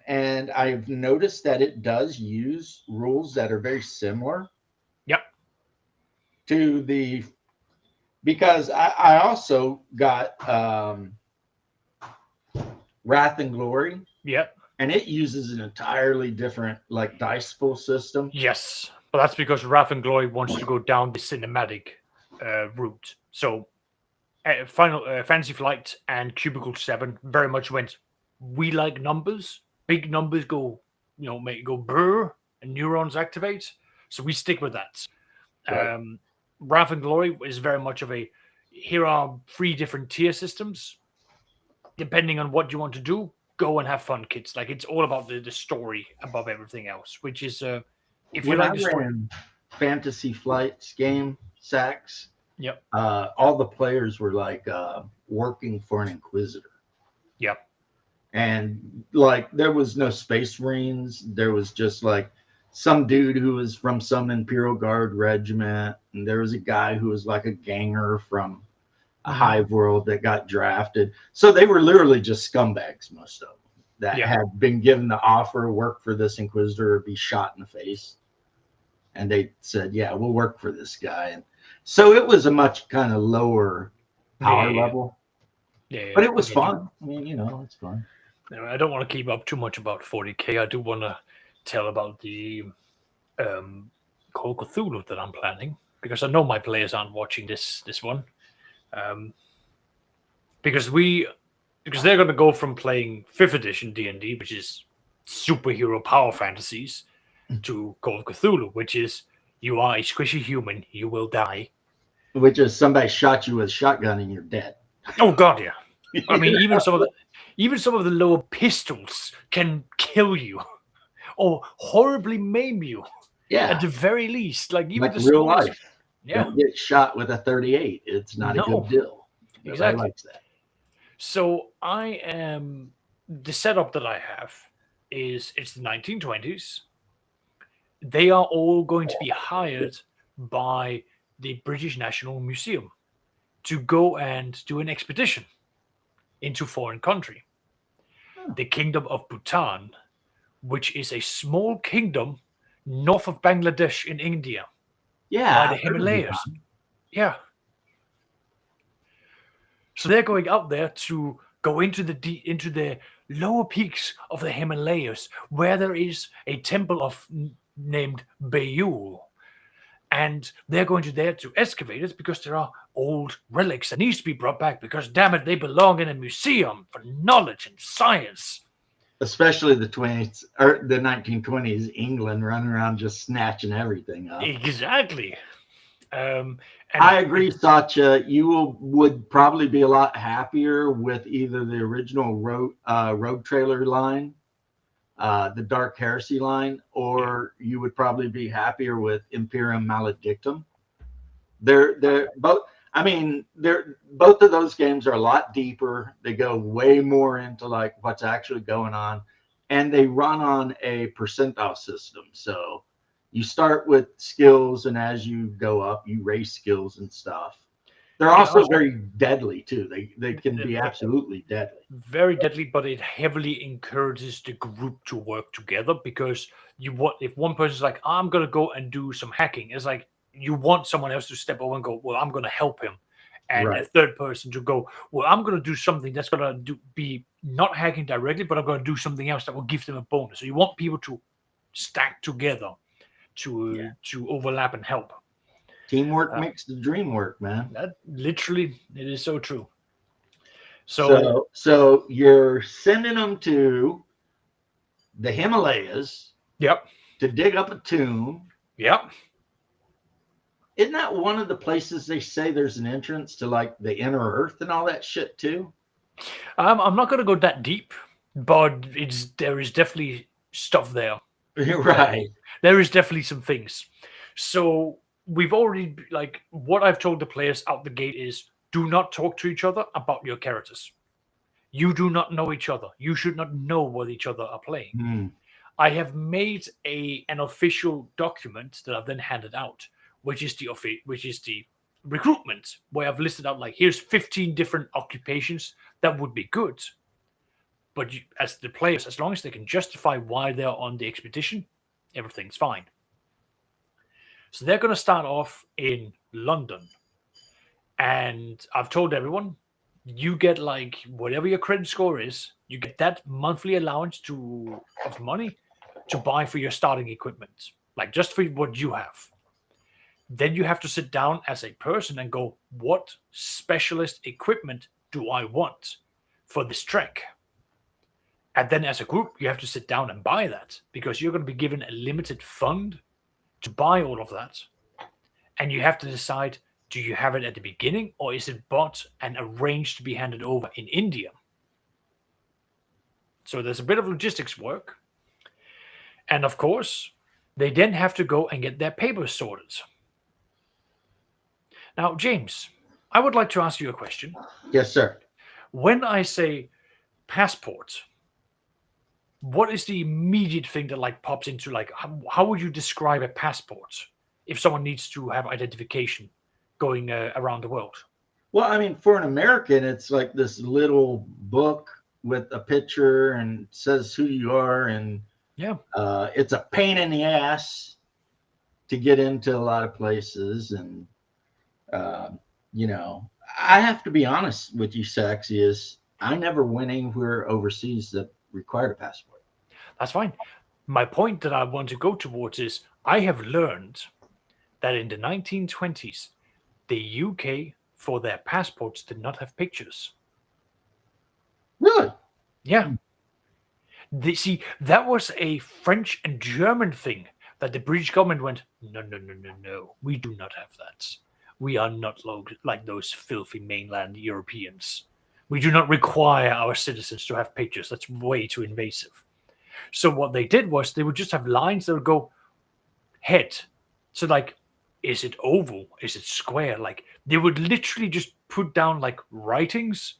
And I've noticed that it does use rules that are very similar. Yep. To the, because I also got Wrath and Glory. Yep. And it uses an entirely different like dice pool system. Yes. But that's because Wrath and Glory wants to go down the cinematic route. So Final Fantasy Flight and Cubicle 7 very much went, we like numbers. Big numbers go, make it go brr, and neurons activate. So we stick with that. Right. Wrath and Glory is very much of here are 3 different tier systems. Depending on what you want to do, go and have fun, kids. Like, it's all about the story above everything else, which is, if you like the story. Fantasy Flight's game, Sachs. Yep. All the players were like working for an Inquisitor. Yep. And like there was no Space Marines. There was just like some dude who was from some Imperial Guard regiment, and there was a guy who was like a ganger from a hive world that got drafted. So they were literally just scumbags, most of them, that had been given the offer to work for this Inquisitor or be shot in the face. And they said, yeah, we'll work for this guy. And so it was a much kind of lower power level. Yeah, but it was fun. I mean, it's fun. I don't want to keep up too much about 40K. I do want to tell about the Call of Cthulhu that I'm planning, because I know my players aren't watching this one. Because they're going to go from playing 5th edition D&D, which is superhero power fantasies, to Call of Cthulhu, which is you are a squishy human, you will die. Which is somebody shot you with a shotgun and you're dead. Oh God, yeah. I mean, even some of the lower pistols can kill you or horribly maim you. Yeah. At the very least, like even like the real life. Yeah. Don't get shot with a 38. It's not a good deal. Exactly. Likes that. So the setup that I have is it's the 1920s. They are all going to be hired by the British National Museum to go and do an expedition into foreign country. The Kingdom of Bhutan, which is a small kingdom north of Bangladesh in India. Yeah. By the Himalayas. Yeah. So they're going up there to go into the lower peaks of the Himalayas, where there is a temple named Bayul. And they're going to there to excavate it because there are old relics that needs to be brought back, because damn it, they belong in a museum for knowledge and science. Especially the 20s or the 1920s, England running around just snatching everything up. Exactly. And I agree, Satya. You would probably be a lot happier with either the original Rogue Trailer line, the Dark Heresy line, or you would probably be happier with Imperium Maledictum. They're both. I mean, both of those games are a lot deeper. They go way more into like what's actually going on, and they run on a percentile system. So you start with skills, and as you go up, you raise skills and stuff. They're also very deadly too. They can be absolutely deadly. Very deadly, but it heavily encourages the group to work together, because if one person's like, I'm gonna go and do some hacking, it's like you want someone else to step over and go, well, I'm gonna help him. And a third person to go, well, I'm going to do something that's going to be not hacking directly, but I'm going to do something else that will give them a bonus. So you want people to stack together to overlap and help. Teamwork makes the dream work, man. That literally, it is so true. So you're sending them to the Himalayas. Yep. To dig up a tomb. Yep. Isn't that one of the places they say there's an entrance to like the inner earth and all that shit too? I'm not going to go that deep, but there is definitely stuff there. Right. There is definitely some things. So we've already, like, what I've told the players out the gate is, do not talk to each other about your characters. You do not know each other. You should not know what each other are playing. I have made an official document that I've then handed out, which is the recruitment, where I've listed out, like, here's 15 different occupations that would be good. But as the players, as long as they can justify why they're on the expedition, everything's fine. So they're going to start off in London. And I've told everyone, you get, like, whatever your credit score is, you get that monthly allowance of money to buy for your starting equipment, like just for what you have. Then you have to sit down as a person and go, what specialist equipment do I want for this trek? And then as a group, you have to sit down and buy that, because you're going to be given a limited fund to buy all of that. And you have to decide, do you have it at the beginning, or is it bought and arranged to be handed over in India? So there's a bit of logistics work. And of course, they then have to go and get their papers sorted. Now, James, I would like to ask you a question. Yes, sir. When I say passport, what is the immediate thing that, like, pops into, like, how would you describe a passport if someone needs to have identification going around the world? Well, I mean, for an American, it's like this little book with a picture and says who you are, and it's a pain in the ass to get into a lot of places. And I have to be honest with you, Saxy, is I never went anywhere overseas that required a passport. That's fine. My point that I want to go towards is, I have learned that in the 1920s, the UK, for their passports, did not have pictures. Really? Yeah. See, that was a French and German thing that the British government went, no, we do not have that. We are not like those filthy mainland Europeans. We do not require our citizens to have pictures. That's way too invasive. So what they did was they would just have lines that would go head. So, like, is it oval? Is it square? Like, they would literally just put down, like, writings,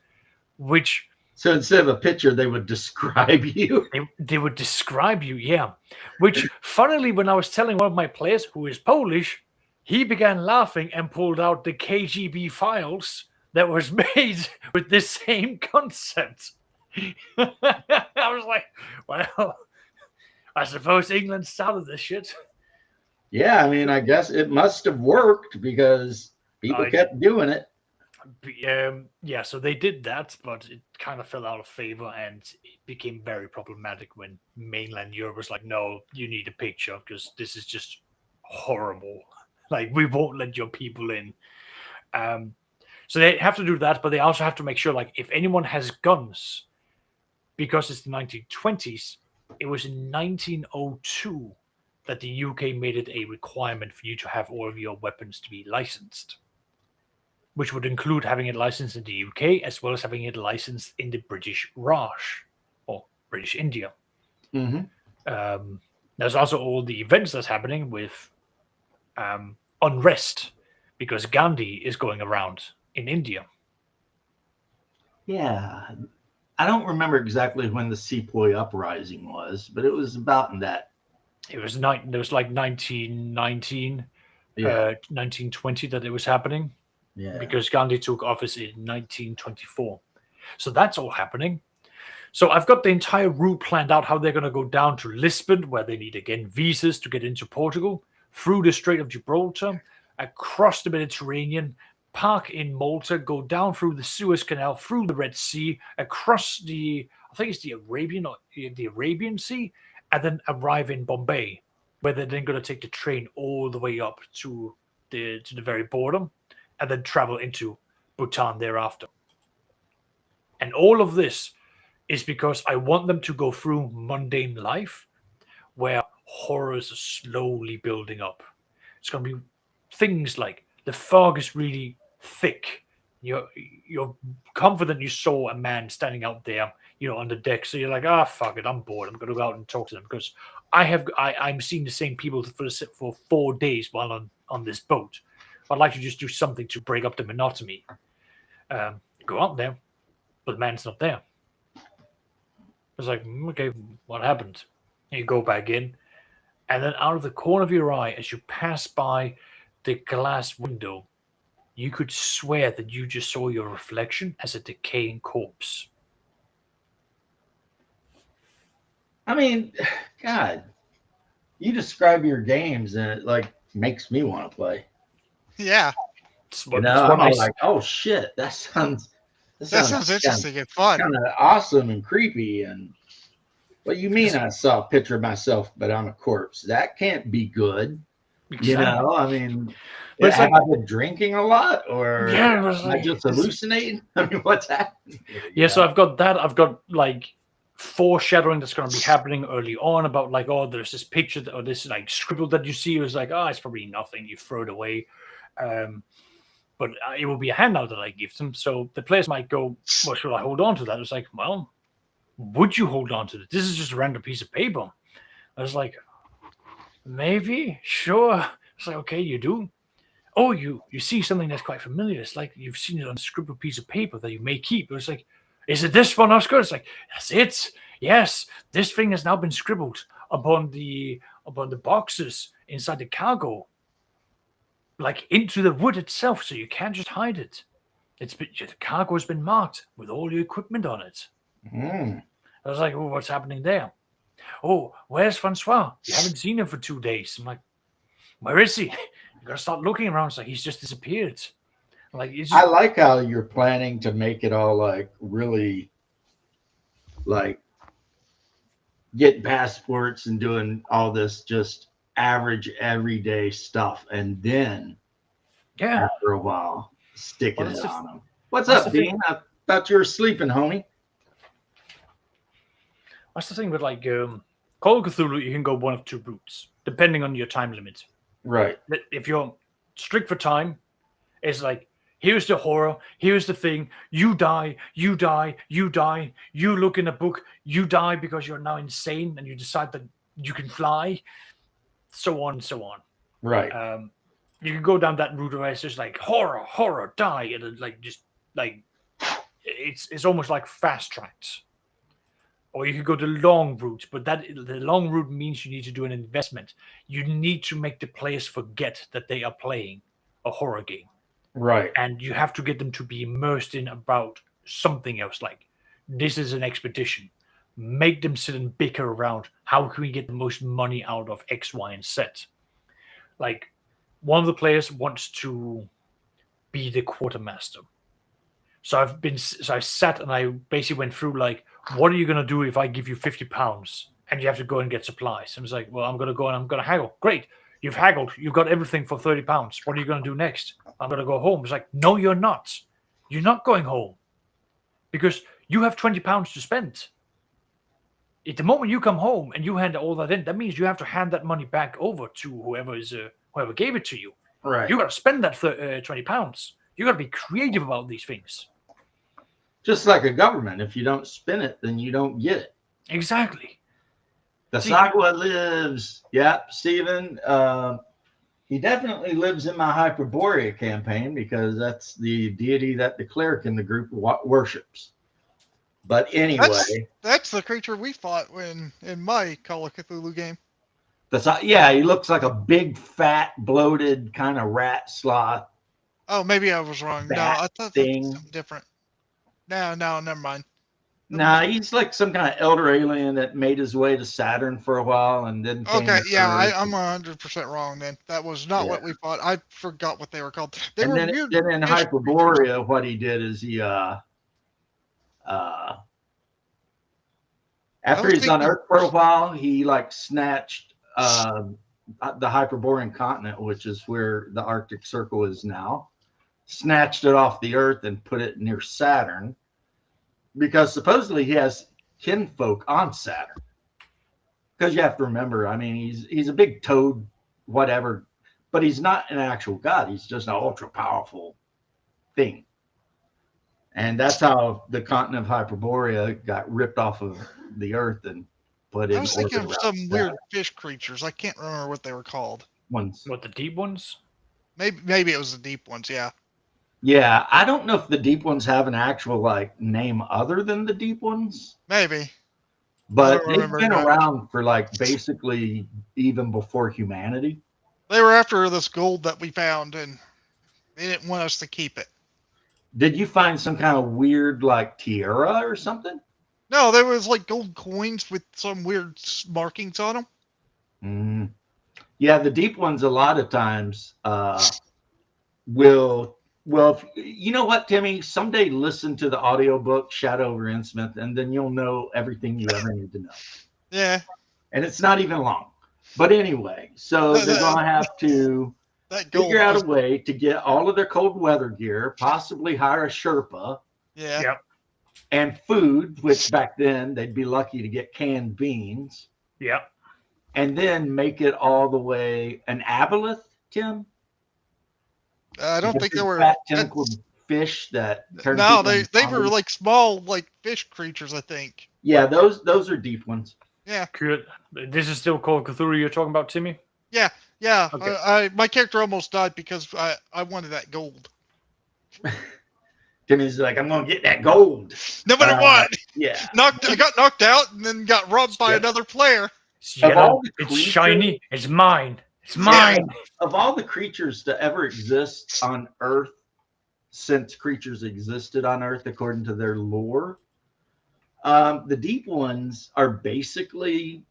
which... So instead of a picture, they would describe you. They would describe you, yeah. Which, funnily, when I was telling one of my players, who is Polish, he began laughing and pulled out the KGB files that was made with this same concept. I was like, well, I suppose England started this shit. Yeah, I mean, I guess it must have worked, because people kept doing it. Yeah, so they did that, but it kind of fell out of favor, and it became very problematic when mainland Europe was like, no, you need a picture, because this is just horrible. Like, we won't let your people in. So they have to do that, but they also have to make sure, like, if anyone has guns, because it's the 1920s, it was in 1902 that the UK made it a requirement for you to have all of your weapons to be licensed, which would include having it licensed in the UK as well as having it licensed in the British Raj, or British India. Mm-hmm. There's also all the events that's happening with unrest, because Gandhi is going around in India. Yeah. I don't remember exactly when the Sepoy uprising was, but it was about in that. It was there was like 1919, Yeah, 1920 that it was happening yeah. because Gandhi took office in 1924. So that's all happening. So I've got the entire route planned out how they're going to go down to Lisbon, where they need again visas to get into Portugal, through the Strait of Gibraltar, across the Mediterranean, park in Malta, go down through the Suez Canal, through the Red Sea, across I think it's the Arabian Sea, and then arrive in Bombay, where they're then going to take the train all the way up to the very border, and then travel into Bhutan thereafter. And all of this is because I want them to go through mundane life where horrors are slowly building up. It's going to be things like the fog is really thick. You're confident you saw a man standing out there, on the deck. So you're like, fuck it, I'm bored. I'm going to go out and talk to them because I'm seeing the same people for 4 days while on this boat. I'd like to just do something to break up the monotony. Go out there, but the man's not there. It's like, okay, what happened? And you go back in, and then out of the corner of your eye, as you pass by the glass window, you could swear that you just saw your reflection as a decaying corpse. I mean, God, you describe your games and it like makes me want to play. Yeah, I'm all like, oh shit, that sounds interesting and fun. Kind of awesome and creepy. And what you mean? I saw a picture of myself, but I'm a corpse. That can't be good. Exactly. I mean, have I been drinking a lot, or am I just hallucinating? I mean, what's happening? Yeah, so I've got that. I've got like foreshadowing that's going to be happening early on about like, oh, there's this picture or this like scribble that you see. It was like, oh, it's probably nothing. You throw it away. But it will be a handout that I give them. So the players might go, well, should I hold on to that? It's like, well, would you hold on to it? This is just a random piece of paper. I was like, maybe, sure. It's like, okay, you do. Oh, you see something that's quite familiar. It's like you've seen it on a scribbled piece of paper that you may keep. It was like, is it this one, Oscar? It's like, that's it. Yes, this thing has now been scribbled upon the boxes inside the cargo, like into the wood itself, so you can't just hide it. The cargo has been marked with all your equipment on it. I was like, oh, what's happening there? Oh, where's Francois? You haven't seen him for 2 days. I'm like, where is he? You gotta start looking around. It's like he's just disappeared. Like I like how you're planning to make it all like really like getting passports and doing all this just average everyday stuff, and then after a while sticking it on them. What's up, Dean? I thought you were sleeping, homie. That's the thing with like Call of Cthulhu, you can go one of two routes depending on your time limit. Right. If you're strict for time, it's like, here's the horror, here's the thing, you die, you die, you die, you look in a book, you die because you're now insane and you decide that you can fly, so on and so on. Right. You can go down that route where it's just like horror, die, and it like just like it's almost like fast tracks. Or you could go the long route, but the long route means you need to do an investment. You need to make the players forget that they are playing a horror game. Right. And you have to get them to be immersed in about something else, like this is an expedition. Make them sit and bicker around how can we get the most money out of X, Y, and Z. Like one of the players wants to be the quartermaster. So I sat and I basically went through like, what are you going to do if I give you £50 and you have to go and get supplies? I was like, well, I'm going to go and I'm going to haggle. Great. You've haggled. You've got everything for £30. What are you going to do next? I'm going to go home. It's like, no, you're not. You're not going home because you have £20 to spend. At the moment you come home and you hand all that in, that means you have to hand that money back over to whoever gave it to you. Right. You got to spend that £20. You got to be creative about these things. Just like a government. If you don't spin it, then you don't get it. Exactly. The Sagwa lives. Yep, Stephen. He definitely lives in my Hyperborea campaign because that's the deity that the cleric in the group worships. But anyway, That's the creature we fought in my Call of Cthulhu game. yeah, he looks like a big, fat, bloated kind of rat sloth Oh, maybe I was wrong. No, bat I thought that thing. was something different. No, never mind. Nah, he's like some kind of elder alien that made his way to Saturn for a while and then came Okay, to yeah, Earth. I'm 100% wrong then. That was not what we fought. I forgot what they were called. They And were then, weird. then in fish Hyperborea, what he did is he after was he's on thinking- Earth for a while, he like snatched the Hyperborean continent, which is where the Arctic Circle is now, snatched it off the Earth and put it near Saturn, because supposedly he has kinfolk on Saturn. Because you have to remember, I mean, he's a big toad, whatever, but he's not an actual god. He's just an ultra powerful thing. And that's how the continent of Hyperborea got ripped off of the Earth and put in I was thinking orbit of around some Saturn. weird fish creatures. I can't remember what they were called. Ones. What, the deep ones? Maybe it was the deep ones. Yeah. Yeah, I don't know if the deep ones have an actual like name other than the deep ones, Maybe. but don't they've remember been that. around for like basically even before humanity. They were after this gold that we found, and they didn't want us to keep it. Did you find some kind of weird like tiara or something? No, there was like gold coins with some weird markings on them. Mm. Yeah, the deep ones a lot of times will. Well, you know what, Timmy? Someday listen to the audiobook Shadow over Innsmouth, and then you'll know everything you ever need to know. Yeah. And it's not even long. But anyway, so they're going to have to That gold figure out was- a way to get all of their cold weather gear, possibly hire a Sherpa, Yeah. Yep. and food, which back then they'd be lucky to get canned beans, Yep. and then make it all the way an aboleth, Tim? I don't The think big they were. fat tentacled fish that turn No, people they into were zombies. like small, like fish creatures. I think. Yeah, those are deep ones. Yeah. Good. This is still Call of Cthulhu you're talking about, Timmy? Yeah. Okay. I my character almost died because I wanted that gold. Timmy's like, I'm gonna get that gold. No matter what, Yeah. I got knocked out and then got robbed by Yeah. another player. It's Of yellow. all the It's creatures- shiny. It's mine. It's mine. Of all the creatures to ever exist on Earth, since creatures existed on Earth according to their lore, the deep ones are basically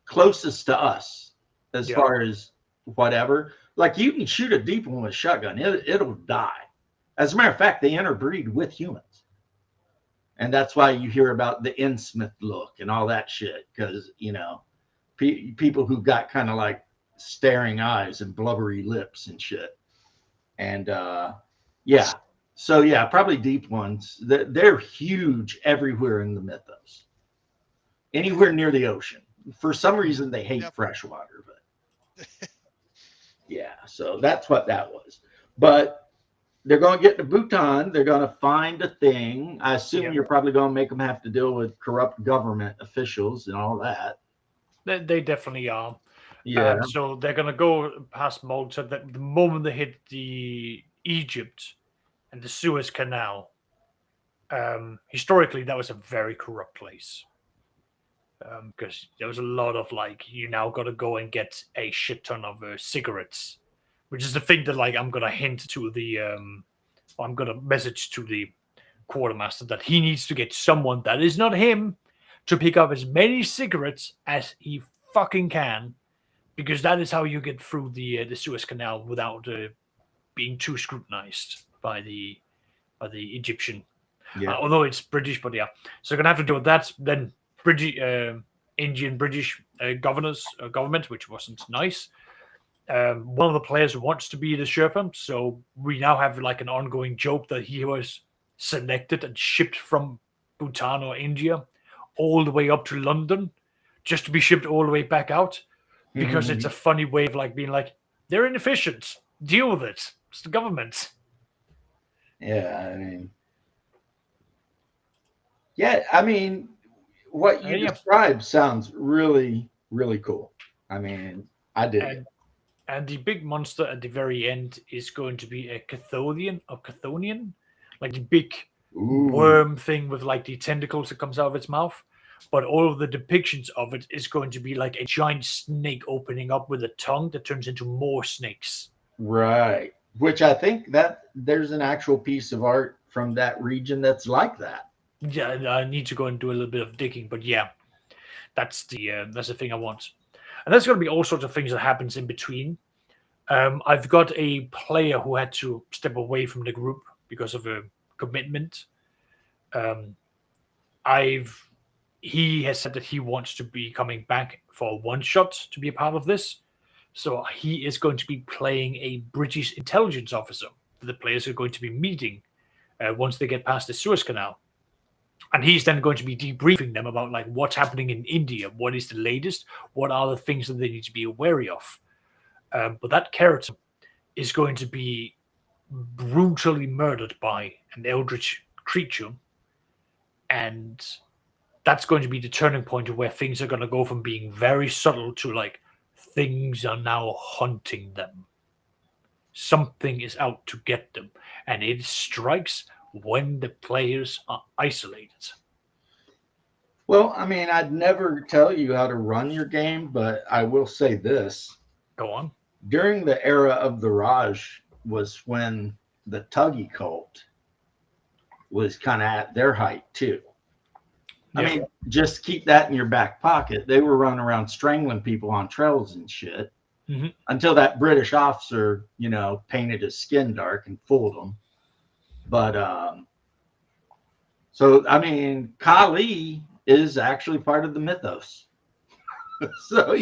closest to us as Yeah. far as whatever. Like you can shoot a deep one with a shotgun, it'll die. As a matter of fact, they interbreed with humans. And that's why you hear about the Innsmouth look and all that shit. Because, you know, people who got kind of like staring eyes and blubbery lips and shit. And yeah. So, yeah, probably deep ones. They're huge everywhere in the mythos. Anywhere near the ocean. For some reason, they hate Yep. fresh water. But yeah, so that's what that was. But they're going to get to Bhutan. They're going to find a thing. I assume Yeah. you're probably going to make them have to deal with corrupt government officials and all that. They definitely are. Yeah. So they're going to go past Malta. The moment they hit the Egypt and the Suez Canal, historically, that was a very corrupt place. Because there was a lot of like, you now got to go and get a shit ton of cigarettes, which is the thing that like I'm going to hint to the, I'm going to message to the quartermaster that he needs to get someone that is not him to pick up as many cigarettes as he fucking can, because that is how you get through the Suez Canal without being too scrutinized by the Egyptian. Yeah. Although it's British, but yeah. So they're gonna have to deal with that. Then British, Indian British government, which wasn't nice. One of the players wants to be the Sherpa, so we now have like an ongoing joke that he was selected and shipped from Bhutan or India all the way up to London, just to be shipped all the way back out, because it's a funny way of like being like, they're inefficient. Deal with it. It's the government. Yeah, I mean, what you Yeah. described sounds really, really cool. I mean, I did it. And the big monster at the very end is going to be a Chthonian, like the big Ooh. worm thing with like the tentacles that comes out of its mouth. But all of the depictions of it is going to be like a giant snake opening up with a tongue that turns into more snakes. Right. Which I think that there's an actual piece of art from that region that's like that. Yeah, I need to go and do a little bit of digging, but yeah, that's the thing I want. And there's going to be all sorts of things that happens in between. I've got a player who had to step away from the group because of a commitment. He has said that he wants to be coming back for a one shot to be a part of this. So he is going to be playing a British intelligence officer that the players are going to be meeting once they get past the Suez Canal. And he's then going to be debriefing them about like what's happening in India, what is the latest, what are the things that they need to be wary of. But that character is going to be brutally murdered by an eldritch creature, and that's going to be the turning point of where things are going to go from being very subtle to like things are now hunting them. Something is out to get them, and it strikes when the players are isolated. Well, I mean, I'd never tell you how to run your game, but I will say this. Go on. During the era of the Raj was when the Tuggy cult was kind of at their height too. I mean, just keep that in your back pocket. They were running around strangling people on trails and shit until that British officer, painted his skin dark and fooled them. But so I mean, Kali is actually part of the mythos. So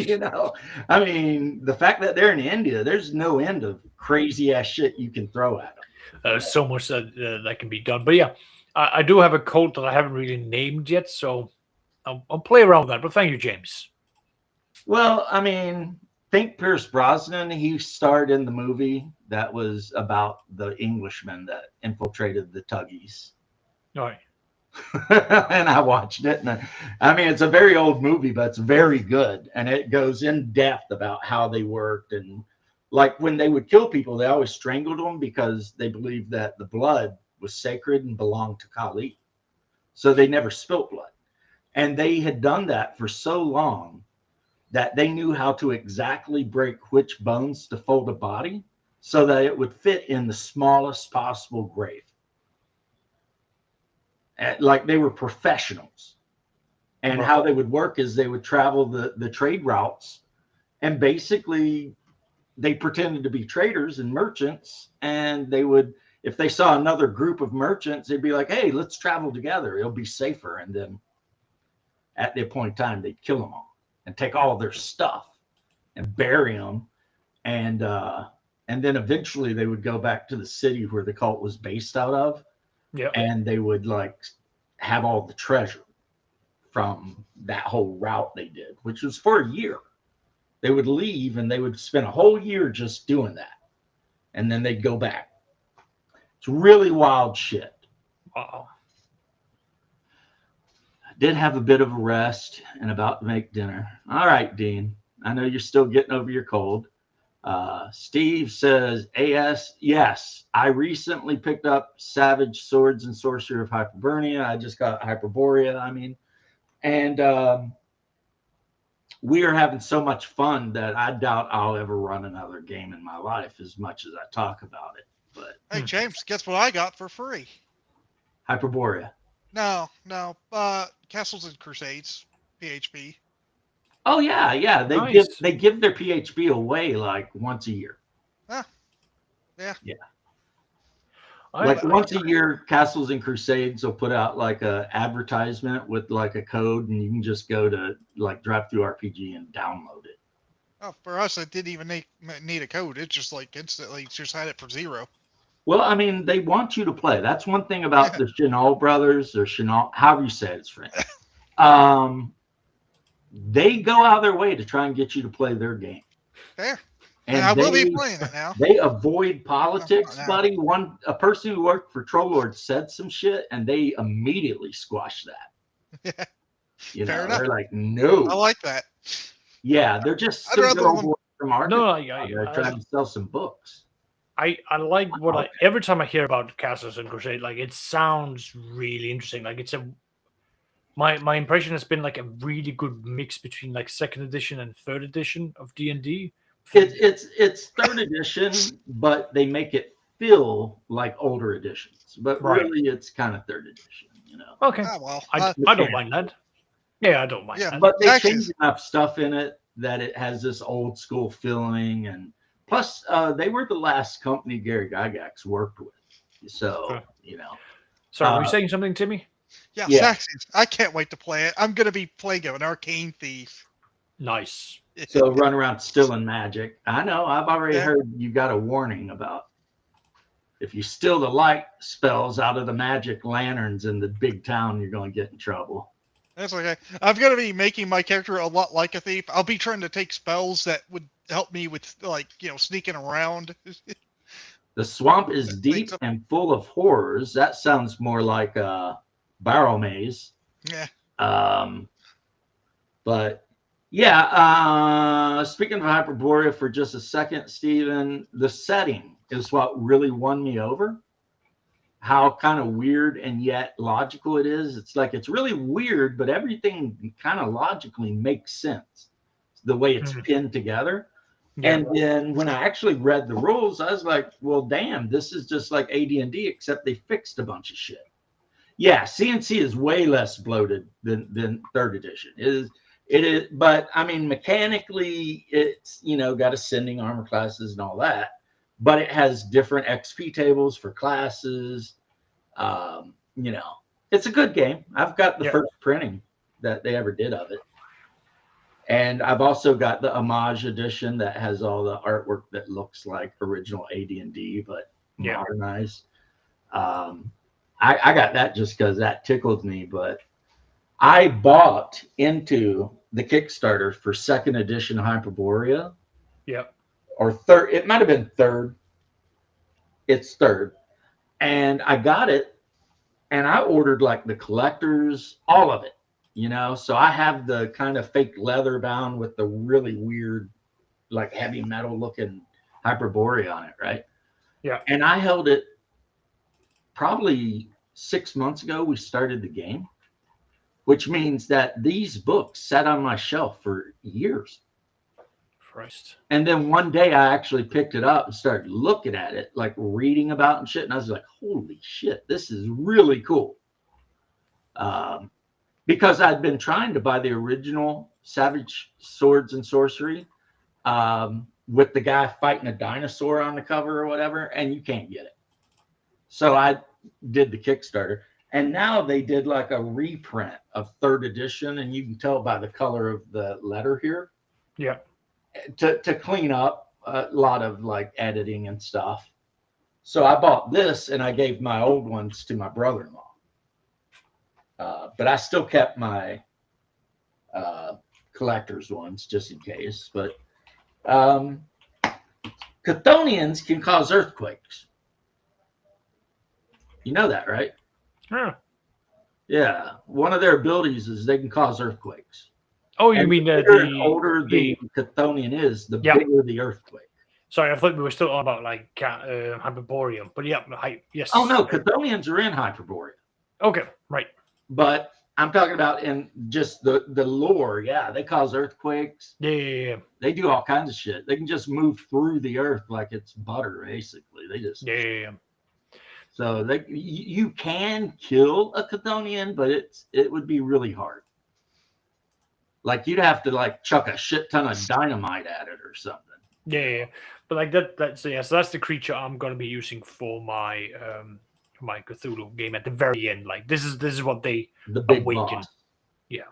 I mean, the fact that they're in India, there's no end of crazy ass shit you can throw at them. So much that can be done. But yeah, I do have a cult that I haven't really named yet, so I'll play around with that. But thank you, James. Well, I mean, think Pierce Brosnan. He starred in the movie that was about the Englishmen that infiltrated the Tuggies. All right. And I watched it. And I mean, it's a very old movie, but it's very good. And it goes in depth about how they worked. And like when they would kill people, they always strangled them because they believed that the blood was sacred and belonged to Kali. So they never spilt blood. And they had done that for so long that they knew how to exactly break which bones to fold a body so that it would fit in the smallest possible grave. Like they were professionals. And how they would work is they would travel the trade routes, and basically they pretended to be traders and merchants, and they would, if they saw another group of merchants, they'd be like, hey, let's travel together, it'll be safer. And then at the appointed time, they'd kill them all and take all of their stuff and bury them, and then eventually they would go back to the city where the cult was based out of. Yeah. And they would like have all the treasure from that whole route they did, which was for a year. They would leave and they would spend a whole year just doing that. And then they'd go back. It's really wild shit. Uh-oh. I did have a bit of a rest and about to make dinner. All right, Dean. I know you're still getting over your cold. Steve says, AS, yes, I recently picked up Savage Swords and Sorcery of Hyperborea. I just got Hyperborea, and we are having so much fun that I doubt I'll ever run another game in my life as much as I talk about it. But hey, James, guess what I got for free? Hyperborea. No, Castles and Crusades, PHP. Oh yeah. They give their PHP away like once a year. Yeah. Like once a year, Castles and Crusades will put out like a advertisement with like a code, and you can just go to like DriveThruRPG and download it. Oh, for us, it didn't even need a code. It just like instantly just had it for $0. Well, I mean, they want you to play. That's one thing about the Chenal brothers, or Chenal, however you say it, it's French. They go out of their way to try and get you to play their game. Fair. And I will be playing it now. They avoid politics, buddy. A person who worked for Troll Lord said some shit, and they immediately squashed that. Yeah. Fair enough. They're like, no. I like that. Yeah, they're just some good old boys from Arkansas. No, They're trying to sell some books. I like every time I hear about Castles and Crusade, like it sounds really interesting. Like it's my impression has been like a really good mix between like second edition and third edition of D&D. It's third edition, but they make it feel like older editions. But Right. really, it's kind of third edition. Okay, Ah, well, I don't mind that. Yeah, I don't mind Yeah, that. But they Actually- changed enough stuff in it that it has this old school feeling, and plus, they were the last company Gary Gygax worked with. So Okay. Sorry, were you uh, saying something, Timmy? yeah, yeah. Saxons. I can't wait to play it. I'm gonna be playing an arcane thief. Nice. So run around stealing magic. I know. I've already Yeah. heard you got a warning about if you steal the light spells out of the magic lanterns in the big town, you're going to get in trouble. That's okay. I'm gonna be making my character a lot like a thief. I'll be trying to take spells that would help me with, like, sneaking around. The swamp is deep so. and full of horrors. That sounds more like a barrel maze. Yeah. But yeah, speaking of Hyperborea for just a second, Stephen, the setting is what really won me over. How kind of weird and yet logical it is. It's like it's really weird, but everything kind of logically makes sense. The way it's pinned together. Yeah. And then when I actually read the rules, I was like, well, damn, this is just like AD&D, except they fixed a bunch of shit. Yeah, CNC is way less bloated than third edition. It is, but I mean, mechanically, it's, got ascending armor classes and all that, but it has different XP tables for classes. It's a good game. I've got the first printing that they ever did of it. And I've also got the homage edition that has all the artwork that looks like original AD&D, but modernized. I got that just because that tickled me, but I bought into the Kickstarter for second edition Hyperborea. Yep. Or third. It might have been third. It's third. And I got it, and I ordered like the collectors, all of it. So I have the kind of fake leather bound with the really weird, like heavy metal looking Hyperborea on it, right? Yeah. And I held it probably 6 months ago. We started the game, which means that these books sat on my shelf for years. Christ. And then one day I actually picked it up and started looking at it, like reading about it and shit. And I was like, holy shit, this is really cool. Because I'd been trying to buy the original Savage Swords and Sorcery with the guy fighting a dinosaur on the cover or whatever, and you can't get it. So I did the Kickstarter, and now they did like a reprint of third edition, and you can tell by the color of the letter here. Yeah. To clean up a lot of like editing and stuff. So I bought this, and I gave my old ones to my brother-in-law. But I still kept my collector's ones just in case. But Chthonians can cause earthquakes. You know that, right? Yeah. Yeah. One of their abilities is they can cause earthquakes. Oh, you And mean the bigger and older the Chthonian is, the bigger the earthquake. Sorry, I thought we were still on about like Hyperborean, but yes. Oh no, Chthonians are in Hyperborea. Okay, right. But I'm talking about in just the lore. Yeah, they cause earthquakes. Yeah. They do all kinds of shit. They can just move through the earth like it's butter, basically. They just So you can kill a Chthonian, but it would be really hard. Like you'd have to like chuck a shit ton of dynamite at it or something. Yeah. But like that's so that's the creature I'm gonna be using for my my Cthulhu game at the very end. Like this is what they the big awaken. Boss. Yeah.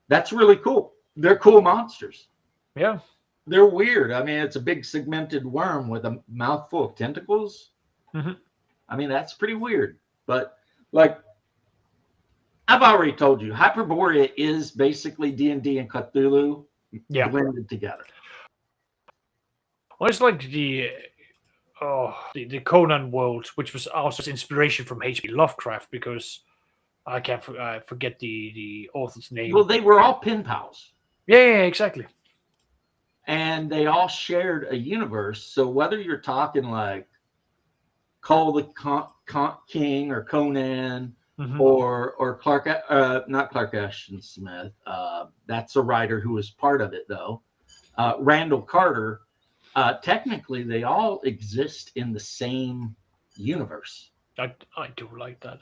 That's really cool. They're cool monsters. Yeah. They're weird. I mean, it's a big segmented worm with a mouthful of tentacles. Mm-hmm. I mean, that's pretty weird. But like I've already told you, Hyperborea is basically D&D and Cthulhu blended together. Well, it's like the Conan world, which was also inspiration from H.P. Lovecraft, because I can't forget the author's name. Well, they were all pen pals. Yeah, exactly. and they all shared a universe. So whether you're talking like Call the King or Conan or Clark, not Clark Ashton Smith. That's a writer who was part of it though. Randall Carter. Technically, they all exist in the same universe. I do like that.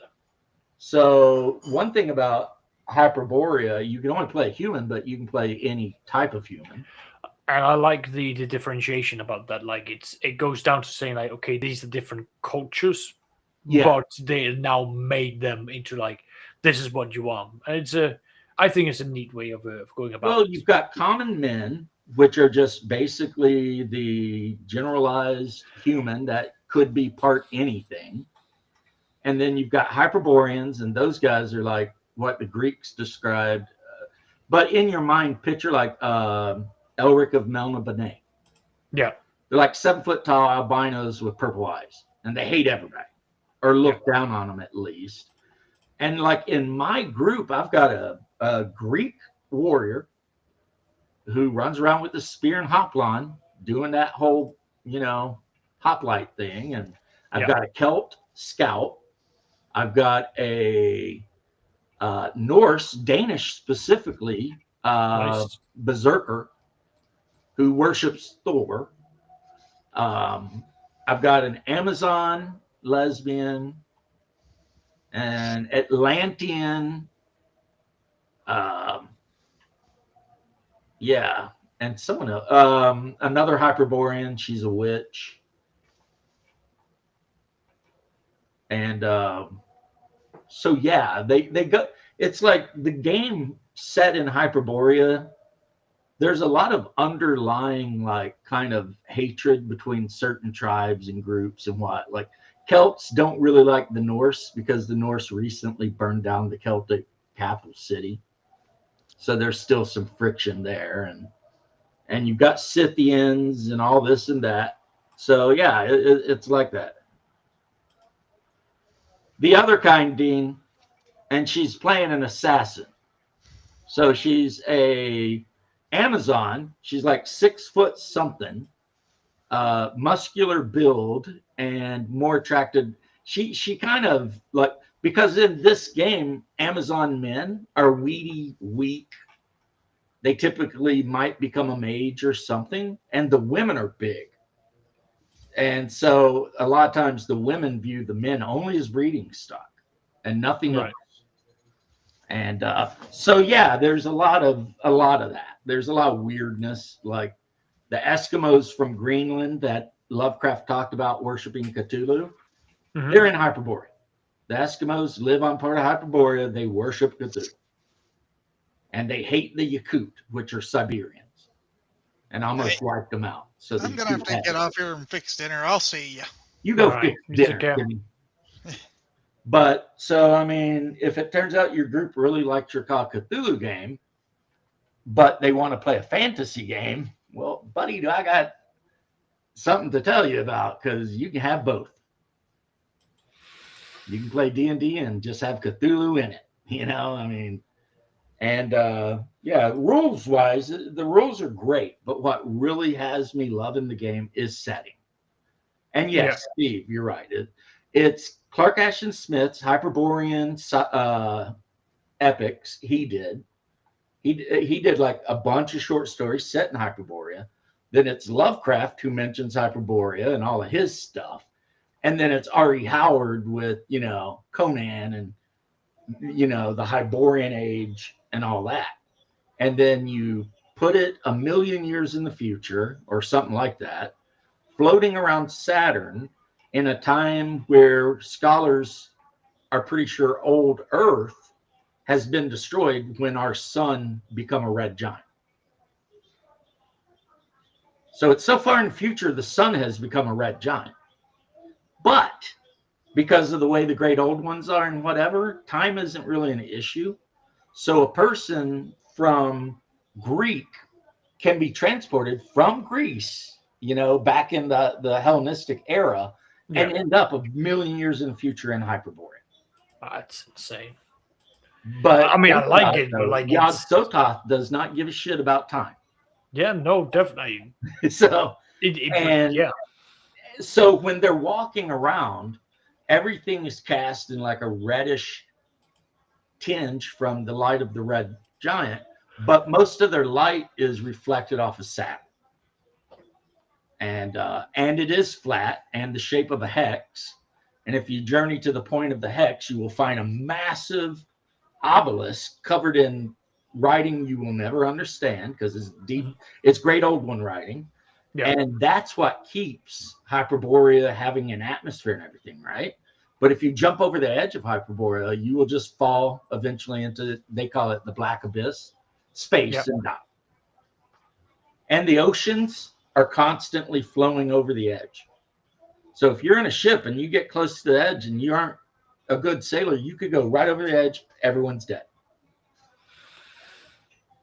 So one thing about Hyperborea, you can only play a human, but you can play any type of human. And I like the differentiation about that. Like it goes down to saying like, okay, these are different cultures, but they now made them into like, this is what you are. And I think it's a neat way of going about. Well, you've got common men, which are just basically the generalized human that could be part anything. And then you've got Hyperboreans, and those guys are like what the Greeks described. But in your mind, picture like Elric of Melniboné. Yeah. They're like 7 foot tall albinos with purple eyes, and they hate everybody or look down on them at least. And like in my group, I've got a Greek warrior who runs around with the spear and hoplon doing that whole, hoplite thing. And I've got a Celt scout. I've got a Norse, Danish specifically, berserker who worships Thor. I've got an Amazon lesbian, an Atlantean, and someone else, another Hyperborean. She's a witch, and so they go. It's like the game set in Hyperborea. There's a lot of underlying like kind of hatred between certain tribes and groups and what. Like Celts don't really like the Norse because the Norse recently burned down the Celtic capital city. So there's still some friction there, and you've got Scythians and all this and that. So yeah, it's like that. The other kind, Dean, and she's playing an assassin. So she's a Amazon. She's like 6 foot something, muscular build, and more attracted. She kind of like, because in this game, Amazon men are weedy, weak. They typically might become a mage or something, and the women are big. And so a lot of times the women view the men only as breeding stock and nothing else. And there's a lot of that. There's a lot of weirdness, like the Eskimos from Greenland that Lovecraft talked about worshiping Cthulhu. They're in Hyperborea. The Eskimos live on part of Hyperborea. They worship Cthulhu. And they hate the Yakut, which are Siberians. And almost wiped them out. So I'm going to have to get off here and fix dinner. I'll see you. You go fix dinner. But, so, I mean, if it turns out your group really liked your Call of Cthulhu game, but they want to play a fantasy game, well, buddy, I got something to tell you about, because you can have both. You can play D&D and just have Cthulhu in it, and rules wise, the rules are great, but what really has me loving the game is setting. And yes, Steve, you're right. It's Clark Ashton Smith's Hyperborean epics. He did like a bunch of short stories set in Hyperborea. Then it's Lovecraft who mentions Hyperborea and all of his stuff. And then it's R.E. Howard with, Conan and, the Hyborian Age and all that. And then you put it 1 million years in the future or something like that, floating around Saturn in a time where scholars are pretty sure old Earth has been destroyed when our sun become a red giant. So it's so far in the future, the sun has become a red giant. But because of the way the great old ones are and whatever, time isn't really an issue. So a person from Greek can be transported from Greece, back in the Hellenistic era, and end up 1 million years in the future in Hyperborea. That's insane. But I mean, I like it. Yog-Sothoth does not give a shit about time. Yeah, no, definitely. So, But and yeah, so when they're walking around, everything is cast in like a reddish tinge from the light of the red giant, but most of their light is reflected off of Saturn. And it is flat and the shape of a hex. And if you journey to the point of the hex, you will find a massive obelisk covered in writing you will never understand because it's deep. Mhm. It's great old one writing. Yeah. And that's what keeps Hyperborea having an atmosphere and everything, right? But if you jump over the edge of Hyperborea, you will just fall eventually into, they call it the black abyss, space, Yep. and die. And the oceans are constantly flowing over the edge. So if you're in a ship and you get close to the edge and you aren't a good sailor, you could go right over the edge, everyone's dead.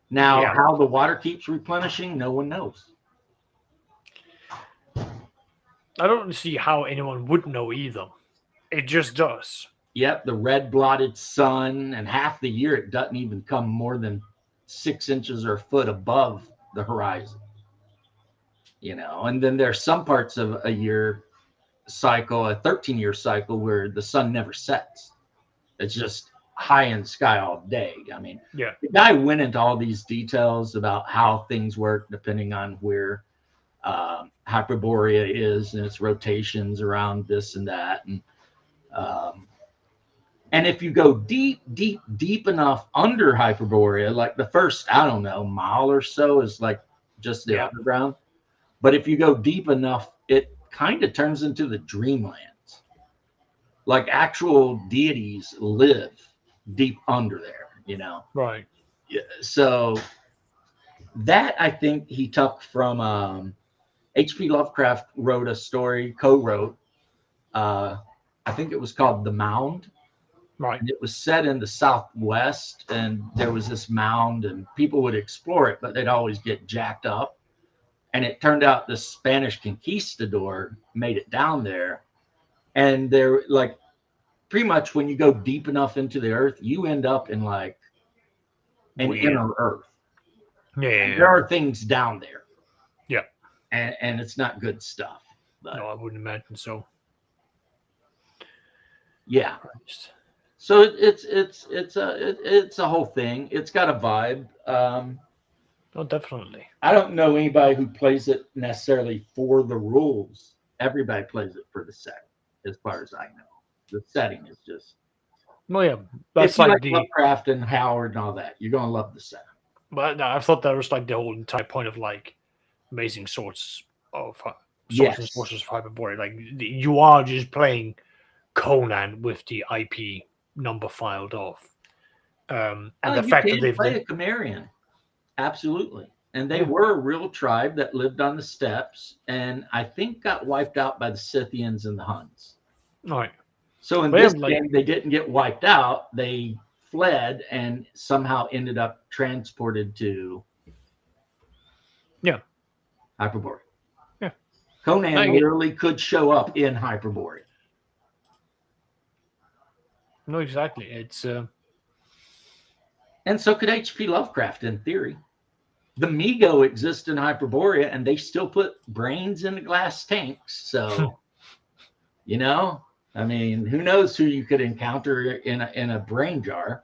Now, Yeah. how the water keeps replenishing, no one knows. I don't see how anyone would know either. It just does. Yep, the red blotted sun, and half the year it doesn't even come more than 6 inches or a foot above the horizon. And then there's some parts of a year cycle, a 13-year cycle, where the sun never sets. It's just high in the sky all day. I mean, Yeah. the guy went into all these details about how things work depending on where Hyperborea is and its rotations around this and that. And if you go deep, deep, deep enough under Hyperborea, like the first, I don't know, mile or so is like just the underground. But if you go deep enough, it kind of turns into the dreamlands. Like actual deities live deep under there. Right. Yeah, so that I think he took from H.P. Lovecraft wrote a story, co-wrote. I think it was called The Mound. Right. And it was set in the Southwest, and there was this mound, and people would explore it, but they'd always get jacked up. And it turned out the Spanish conquistador made it down there, and they're like, pretty much when you go deep enough into the earth, you end up in like an Weird. inner earth. Yeah. There are things down there. Yeah. And it's not good stuff. But No, I wouldn't imagine so. yeah. Christ. So it's a whole thing. It's got a vibe. Oh, definitely. I don't know anybody who plays it necessarily for the rules. Everybody plays it for the setting, as far as I know. The setting is just. Well, yeah, If that's you like like the. Lovecraft and Howard and all that, you're gonna love the setting. But no, I thought that was like the whole entire point of like amazing sorts of and Yes. sources of Hyperborea. Like you are just playing Conan with the IP number filed off, and the You fact that can they've play a Cimmerian. Absolutely. And they Yeah. were a real tribe that lived on the steppes, and I think got wiped out by the Scythians and the Huns. all right. So in But this yeah, like- game, they didn't get wiped out. They fled and somehow ended up transported to Hyperborea. Yeah. Conan Like- literally could show up in Hyperborea. No, exactly. It's And so could H.P. Lovecraft in theory. The Migo exist in Hyperborea, and they still put brains in the glass tanks. So, I mean, who knows who you could encounter in a brain jar?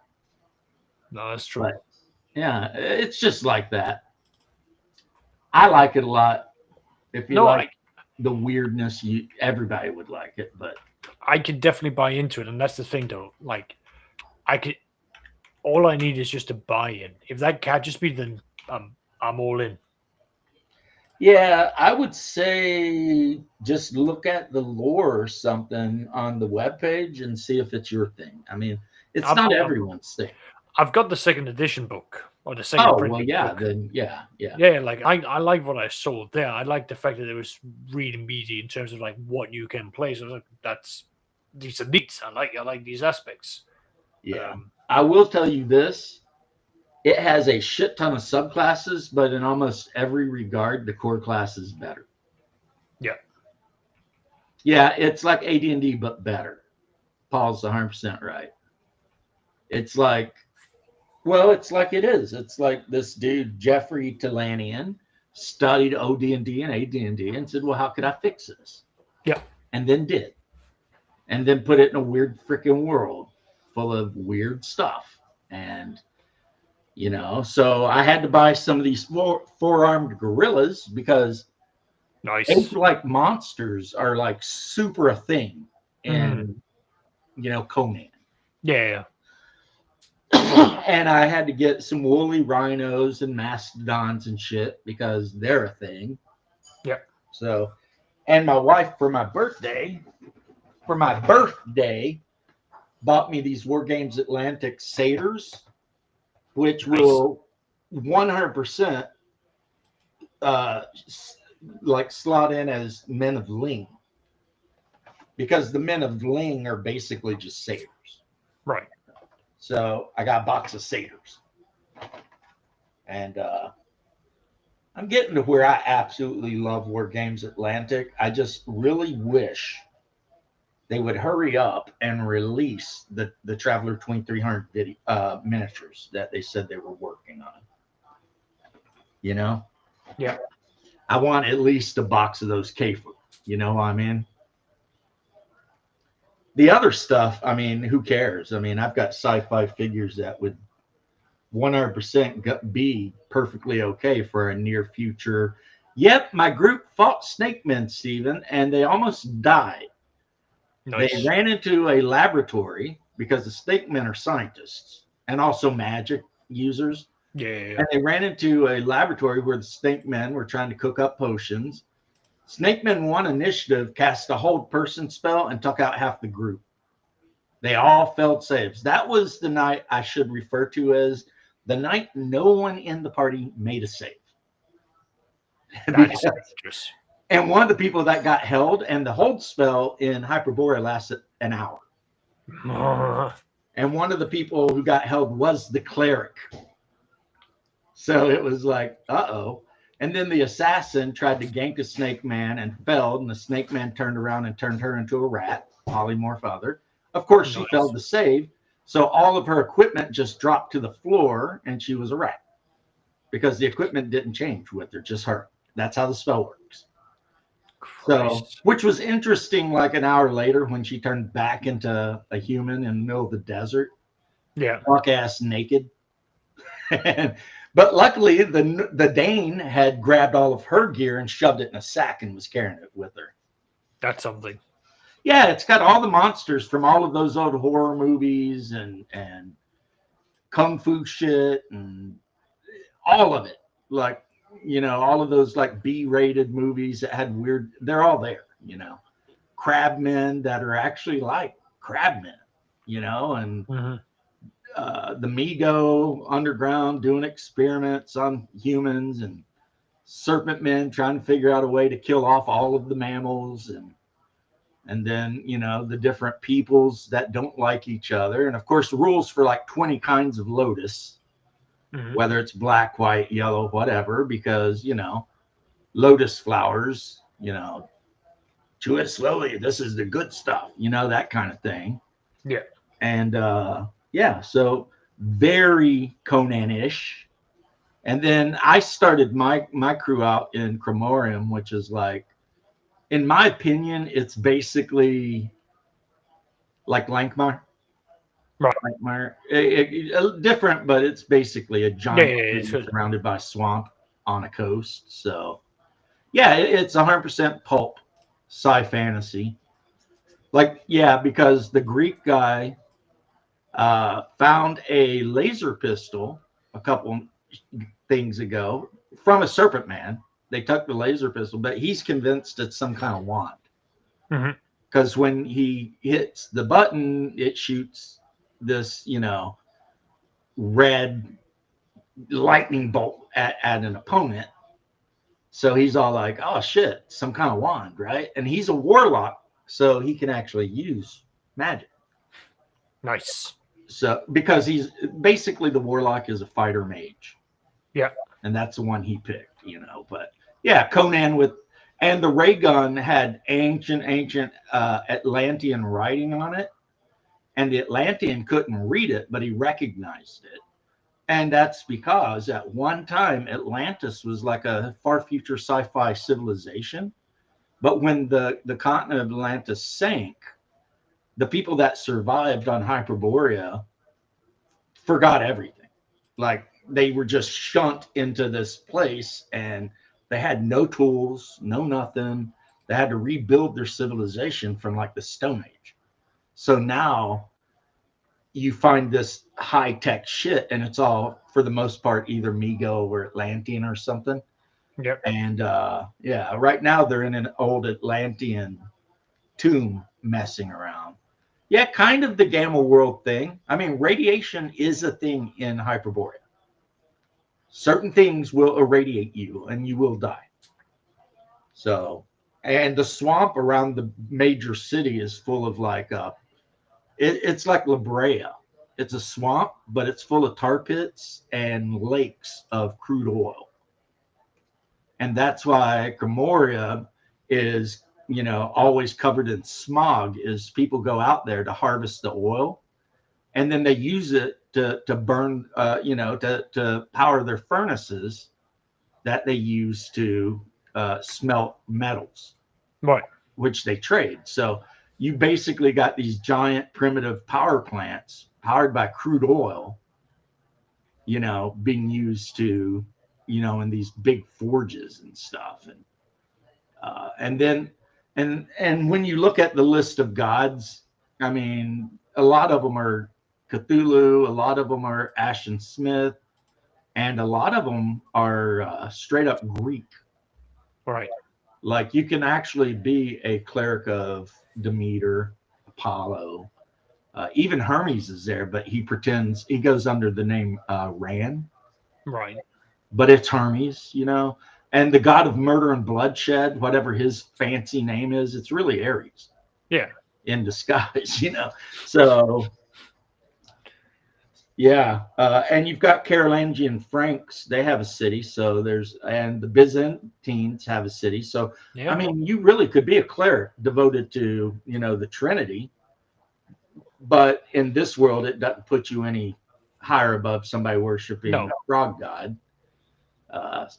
no, that's true. But yeah, it's just like that. I like it a lot. If you No, like the weirdness, everybody would like it. But I could definitely buy into it, and that's the thing, though. Like, I could. All I need is just a buy-in. If that catches me, then I'm all in. yeah, I would say just look at the lore or something on the webpage and see if it's your thing. I mean, it's I'm- not I'm- everyone's thing. I've got the second edition book or the second Oh, printing well, yeah, book. then yeah. Yeah, like I like what I saw there. I like the fact that it was really meaty in terms of like what you can play. So I was like, these are neat. I like these aspects. Yeah. I will tell you this. It has a shit ton of subclasses, but in almost every regard, the core class is better. Yeah. Yeah, it's like AD&D, but better. Paul's 100% right. It's like, well, it's like it is. It's like this dude, Jeffrey Talanian, studied OD&D and AD&D and said, well, how could I fix this? Yeah. And then did. And then put it in a weird freaking world full of weird stuff. And, you know, so I had to buy some of these four-armed gorillas because Nice. ape-like monsters are like super a thing in, you know, Conan. Yeah. And I had to get some woolly rhinos and mastodons and shit because they're a thing. Yeah. So, and my wife for my birthday, bought me these War Games Atlantic satyrs, which will 100% like slot in as Men of Ling, because the Men of Ling are basically just satyrs. Right. So I got a box of satyrs, and I'm getting to where I absolutely love War Games Atlantic. I just really wish they would hurry up and release the Traveler 2300 video miniatures that they said they were working on. You know? Yeah. I want at least a box of those Kfir. You know what I mean? The other stuff, I mean, who cares? I mean, I've got sci-fi figures that would 100% be perfectly okay for a near future. Yep, my group fought snake men, Stephen, and they almost died. Nice. They ran into a laboratory because the snake men are scientists and also magic users. Yeah. And they ran into a laboratory where the snake men were trying to cook up potions. Snake Men 1 initiative cast a hold person spell and took out half the group. They all failed saves. That was the night I should refer to as the night no one in the party made a save. That's dangerous. And one of the people that got held, and the hold spell in Hyperborea lasted an hour. And one of the people who got held was the cleric. So it was like, uh-oh. And then the assassin tried to gank a snake man and failed, and the snake man turned around and turned her into a rat, polymorph other. Of course, she failed to save, so all of her equipment just dropped to the floor, and she was a rat because the equipment didn't change with her, just her. That's how the spell works. So, which was interesting, like an hour later when she turned back into a human in the middle of the desert. Yeah. Fuck ass naked. But luckily, the Dane had grabbed all of her gear and shoved it in a sack and was carrying it with her. That's something. Yeah, it's got all the monsters from all of those old horror movies and kung fu shit and all of it. Like, you know, all of those like B-rated movies that had weird, they're all there, you know. Crabmen that are actually like crabmen, you know, and the Migo underground doing experiments on humans, and serpent men trying to figure out a way to kill off all of the mammals, and then, you know, the different peoples that don't like each other, and of course the rules for like 20 kinds of lotus, whether it's black, white, yellow, whatever, because, you know, lotus flowers, you know, chew it slowly, this is the good stuff, you know, that kind of thing. Yeah. And yeah, so very Conan-ish. And then I started my crew out in Cremorium, which is like, in my opinion, it's basically like Lankmar. Right. Lankmar. Different, but it's basically a giant thing surrounded by swamp on a coast. So yeah, it's 100% pulp sci-fantasy. Like, yeah, because the Greek guy found a laser pistol a couple things ago from a serpent man. They took the laser pistol, but he's convinced it's some kind of wand. Because when he hits the button, it shoots this, you know, red lightning bolt at an opponent. So he's all like, oh shit, some kind of wand, right? And he's a warlock, so he can actually use magic. Nice. So because he's basically, the warlock is a fighter mage. Yeah. And that's the one he picked, you know. But yeah, Conan with, and the ray gun had ancient Atlantean writing on it. And the Atlantean couldn't read it, but he recognized it. And that's because at one time Atlantis was like a far future sci-fi civilization. But when the continent of Atlantis sank, the people that survived on Hyperborea forgot everything. Like they were just shunt into this place and they had no tools, no nothing. They had to rebuild their civilization from like the Stone Age. So now you find this high tech shit and it's all for the most part either Mego or Atlantean or something. Yep. And yeah, right now they're in an old Atlantean tomb messing around. Yeah, kind of the Gamma World thing. I mean, radiation is a thing in Hyperborea. Certain things will irradiate you and you will die. So, and the swamp around the major city is full of like, it's like La Brea. It's a swamp, but it's full of tar pits and lakes of crude oil. And that's why Gamoria is, you know, always covered in smog, is people go out there to harvest the oil and then they use it to burn, you know, to power their furnaces that they use to smelt metals, Right. which they trade. So you basically got these giant primitive power plants powered by crude oil, you know, being used to, you know, in these big forges and stuff. And then, and when you look at the list of gods, I mean, a lot of them are Cthulhu, a lot of them are Ashton Smith, and a lot of them are straight up Greek. Right. Like you can actually be a cleric of Demeter, Apollo, even Hermes is there, but he pretends he goes under the name Ran, Right. but it's Hermes, you know. And the god of murder and bloodshed, whatever his fancy name is, it's really Ares. Yeah. In disguise, you know. So yeah, and you've got Carolingian Franks. They have a city, so there's, and the Byzantines have a city. So Yeah. I mean, you really could be a cleric devoted to, you know, the Trinity. But in this world, it doesn't put you any higher above somebody worshiping a frog god.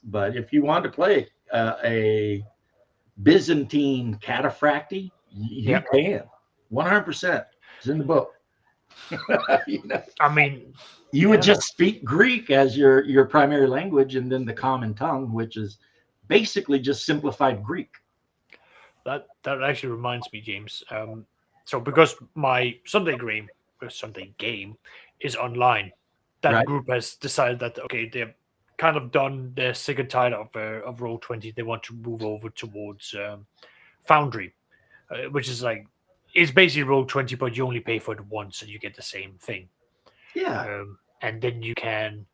But if you want to play a Byzantine cataphracty, you can. 100%. It's in the book. You know? I mean, you would just speak Greek as your primary language, and then the common tongue, which is basically just simplified Greek. That actually reminds me, James. So because my Sunday game is online, that group has decided that okay, they're kind of done. They're sick and tired of Roll20. They want to move over towards Foundry, which is like, it's basically Roll20, but you only pay for it once and you get the same thing. Yeah. And then you can,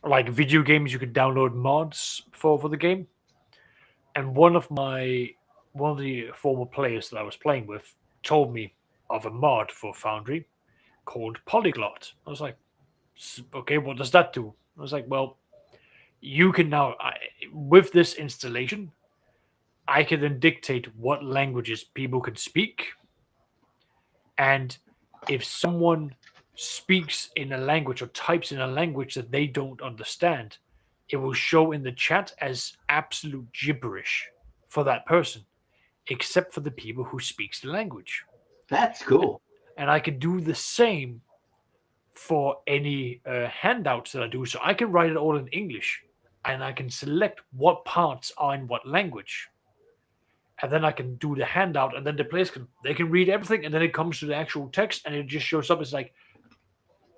like video games, you can download mods for the game. And one of the former players that I was playing with told me of a mod for Foundry called Polyglot. I was like, okay, what does that do? I was like, well, you can now, with this installation, I can then dictate what languages people can speak. And if someone speaks in a language or types in a language that they don't understand, it will show in the chat as absolute gibberish for that person, except for the people who speaks the language. That's cool. And I can do the same for any handouts that I do. So I can write it all in English, and I can select what parts are in what language. And then I can do the handout, and then the players can read everything, and then it comes to the actual text, and it just shows up as like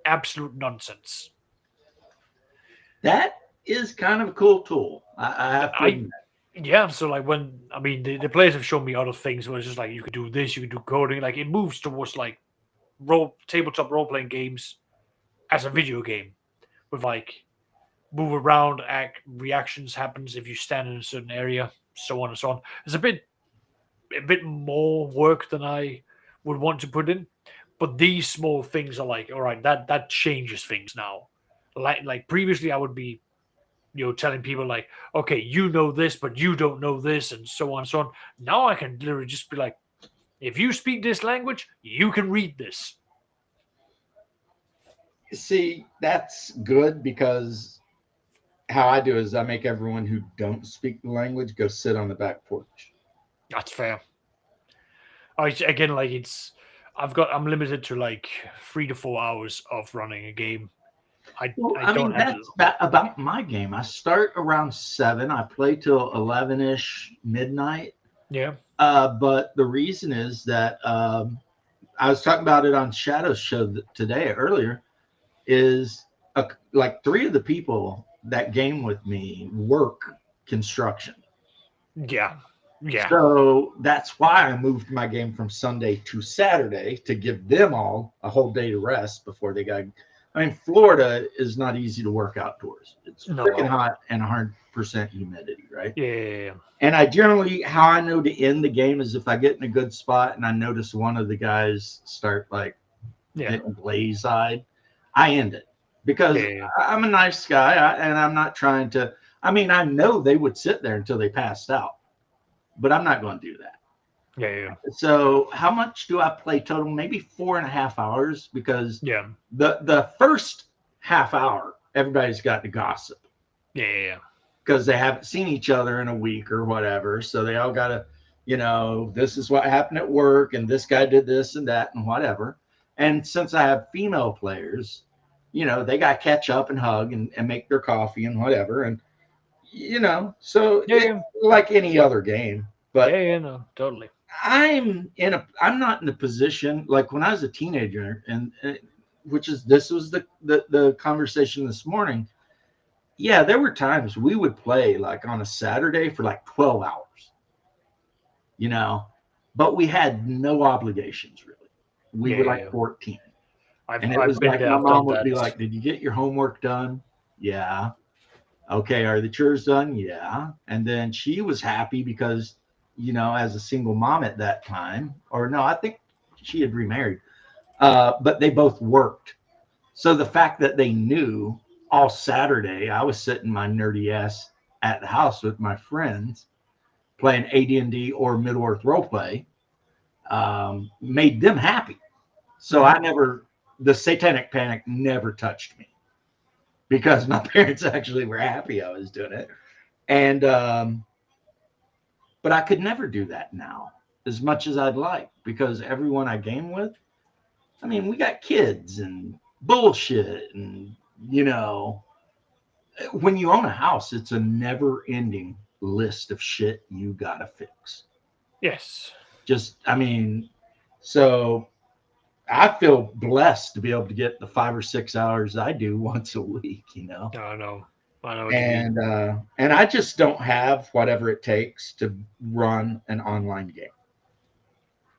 absolute nonsense. That is kind of a cool tool. I have to admit. Yeah, so like when, I mean, the players have shown me other things where it's just like, you could do this, you could do coding, like it moves towards like tabletop role-playing games as a video game with like move around, reactions happens if you stand in a certain area, so on and so on. It's a bit more work than I would want to put in, but these small things are like, all right, that changes things now. Like previously I would be, you know, telling people like, okay, you know this, but you don't know this, and so on and so on. Now I can literally just be like, if you speak this language, you can read this. See, that's good because how I do is I make everyone who don't speak the language go sit on the back porch. That's fair. Again, like I'm limited to like 3 to 4 hours of running a game. Well, I I don't mean, have that's about my game. I start around 7. I play till 11-ish midnight. yeah. But the reason is that I was talking about it on Shadow's show today earlier. Is like 3 of the people that game with me work construction. Yeah. Yeah. So that's why I moved my game from Sunday to Saturday to give them all a whole day to rest before they got. I mean, Florida is not easy to work outdoors. It's No. freaking hot and 100% humidity, right? Yeah. And I generally, how I know to end the game is if I get in a good spot and I notice one of the guys start like Yeah. getting glaze-eyed, I end it because Yeah. I'm a nice guy and I'm not trying to. I mean, I know they would sit there until they passed out, but I'm not going to do that. Yeah. So how much do I play total? Maybe 4.5 hours because Yeah. the first half hour, everybody's got to gossip Yeah. because they haven't seen each other in a week or whatever. So they all got to, this is what happened at work and this guy did this and that and whatever. And since I have female players, they got to catch up and hug and make their coffee and whatever. And, so Yeah. like any other game. But Yeah. No, totally. I'm not in a position like when I was a teenager, and this was the conversation this morning. Yeah, there were times we would play like on a Saturday for like 12 hours, but we had no obligations really. We were like 14. And it was like my mom would be like, "Did you get your homework done?" Yeah. Okay, are the chores done? Yeah. And then she was happy because as a single mom at that time, or no, I think she had remarried, but they both worked. So the fact that they knew all Saturday, I was sitting my nerdy ass at the house with my friends playing AD&D or Middle Earth roleplay, made them happy. So the satanic panic never touched me because my parents actually were happy I was doing it. And, but I could never do that now as much as I'd like because everyone I game with, I mean, we got kids and bullshit. And, when you own a house, it's a never ending list of shit you got to fix. Yes. So I feel blessed to be able to get the 5 or 6 hours I do once a week, I know. I know. And I just don't have whatever it takes to run an online game.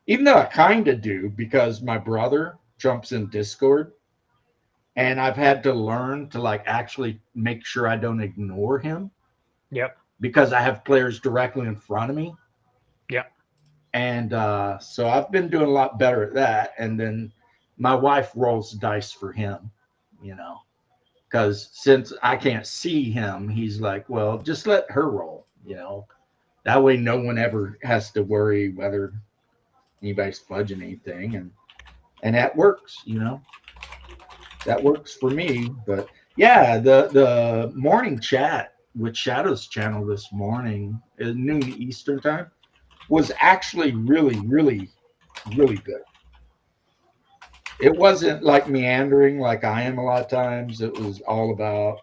Even though I kind of do because my brother jumps in Discord and I've had to learn to like actually make sure I don't ignore him. Yep. Because I have players directly in front of me. Yep. And so I've been doing a lot better at that. And then my wife rolls dice for him, because since I can't see him, he's like, well, just let her roll, that way no one ever has to worry whether anybody's fudging anything. And that works, that works for me. But yeah, the morning chat with Shadow's channel this morning at noon Eastern time was actually really, really, really good. It wasn't like meandering like I am a lot of times. It was all about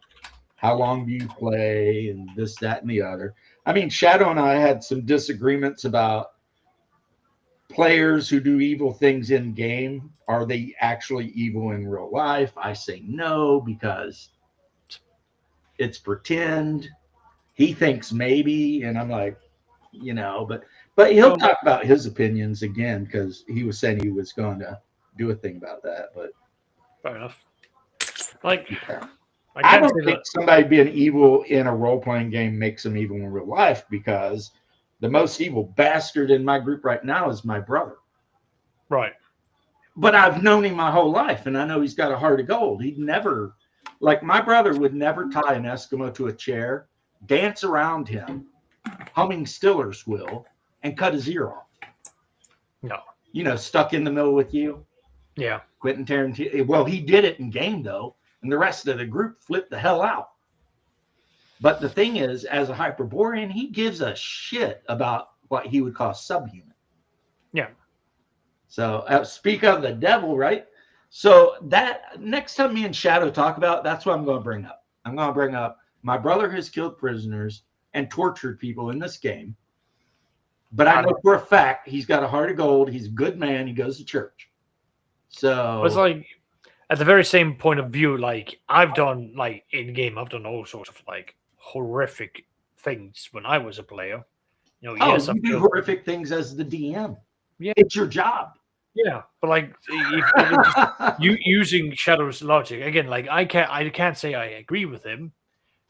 how long do you play and this, that, and the other. I mean, Shadow and I had some disagreements about players who do evil things in game. Are they actually evil in real life? I say no because it's pretend. He thinks maybe, and I'm like, but he'll talk about his opinions again because he was saying he was going to do a thing about that. But fair enough. Like, yeah. I don't think somebody being evil in a role-playing game makes them evil in real life because the most evil bastard in my group right now is my brother. Right. But I've known him my whole life, and I know he's got a heart of gold. He'd never, like my brother would never tie an Eskimo to a chair, dance around him, humming Stiller's Will, and cut his ear off. No. Stuck in the middle with you. Yeah. Quentin Tarantino. Well, he did it in game though, and the rest of the group flipped the hell out. But the thing is, as a Hyperborean, he gives a shit about what he would call subhuman. Yeah. So speak of the devil, right? So that next time me and Shadow talk about, that's what I'm going to bring up. I'm going to bring up my brother has killed prisoners and tortured people in this game. But I know for a fact he's got a heart of gold. He's a good man. He goes to church. So it's like at the very same point of view, like I've done like in game, I've done all sorts of like horrific things when I was a player. You know, yes, you do horrific things as the DM. Yeah, it's your job. Yeah, but like you using Shadow's logic again, like I can't say I agree with him.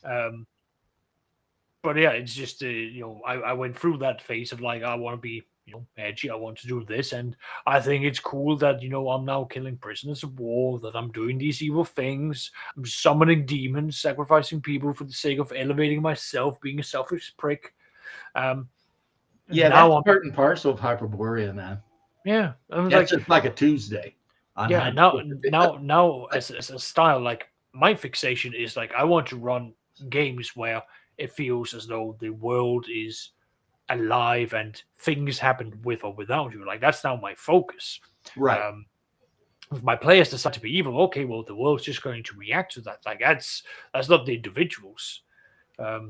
But yeah, it's just you know, I went through that phase of like I want to be, you know, edgy. I want to do this, and I think it's cool that, you know, I'm now killing prisoners of war. That I'm doing these evil things. I'm summoning demons, sacrificing people for the sake of elevating myself, being a selfish prick. Yeah, now that's part and parcel of Hyperborea, man. Yeah, that's just like a Tuesday. Yeah, now as a style, like my fixation is like I want to run games where it feels as though the world is alive and things happen with or without you. Like that's now my focus. Right. If my players decide to be evil, okay, well the world's just going to react to that. Like that's not the individuals. I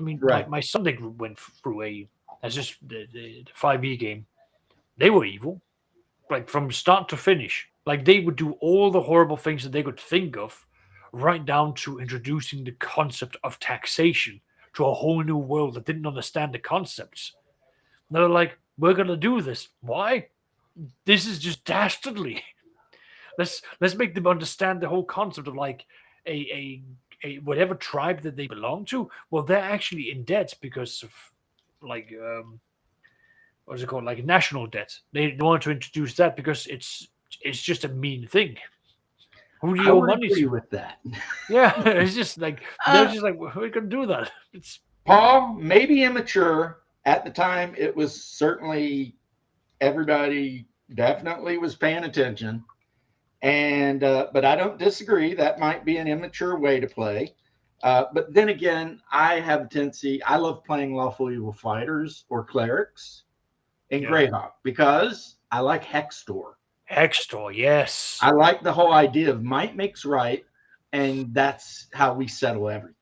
mean, right. my Sunday group went through the 5e game. They were evil, like from start to finish. Like they would do all the horrible things that they could think of, right down to introducing the concept of taxation to a whole new world that didn't understand the concepts. They're like, we're gonna do this. Why? This is just dastardly. Let's make them understand the whole concept of like a whatever tribe that they belong to. Well, they're actually in debt because of like what's it called? Like national debt. They want to introduce that because it's just a mean thing. Who do you owe money to? With that? Yeah, it's just like they're just like we're gonna do that. It's Paul, maybe immature at the time. It was certainly everybody definitely was paying attention, and but I don't disagree. That might be an immature way to play. But then again, I have a tendency. I love playing lawful evil fighters or clerics in Greyhawk because I like Hextor. Hextor, yes. I like the whole idea of might makes right, and that's how we settle everything.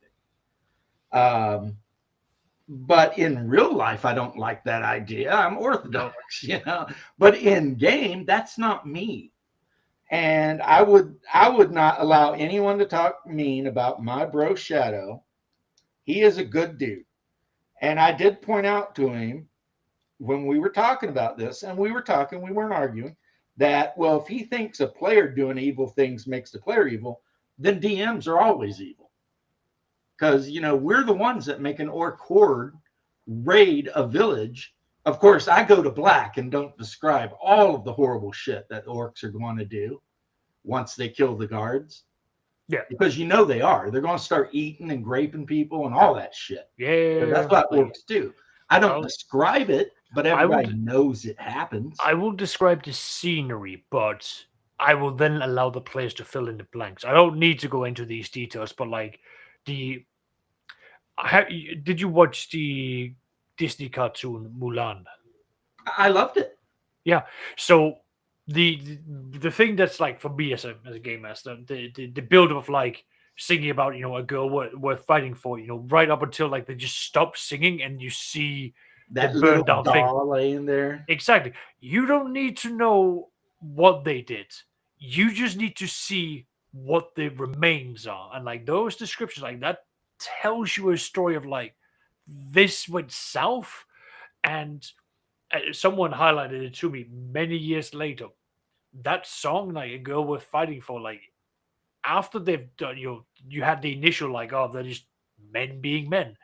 But in real life, I don't like that idea. I'm orthodox, you know. But in game, that's not me. And I would not allow anyone to talk mean about my bro Shadow. He is a good dude. And I did point out to him when we were talking about this, and we weren't arguing, that, well, if he thinks a player doing evil things makes the player evil, then DMs are always evil. Because, you know, we're the ones that make an orc horde raid a village. Of course, I go to black and don't describe all of the horrible shit that orcs are going to do once they kill the guards. Yeah. Because you know they are. They're going to start eating and raping people and all that shit. Yeah. That's what orcs do. I don't describe it, but everybody knows it happens. I will describe the scenery, but I will then allow the players to fill in the blanks. I don't need to go into these details, but like did you watch the Disney cartoon Mulan? I loved it. Yeah. So the thing that's like for me as a game master, the build of like singing about, you know, a girl worth fighting for, you know, right up until like they just stop singing and you see that little down doll laying there. Exactly. You don't need to know what they did. You just need to see what the remains are, and like those descriptions, like that tells you a story of like this went south, and someone highlighted it to me many years later. That song, like a girl worth fighting for, like after they've done, you had the initial like, oh, they're just men being men.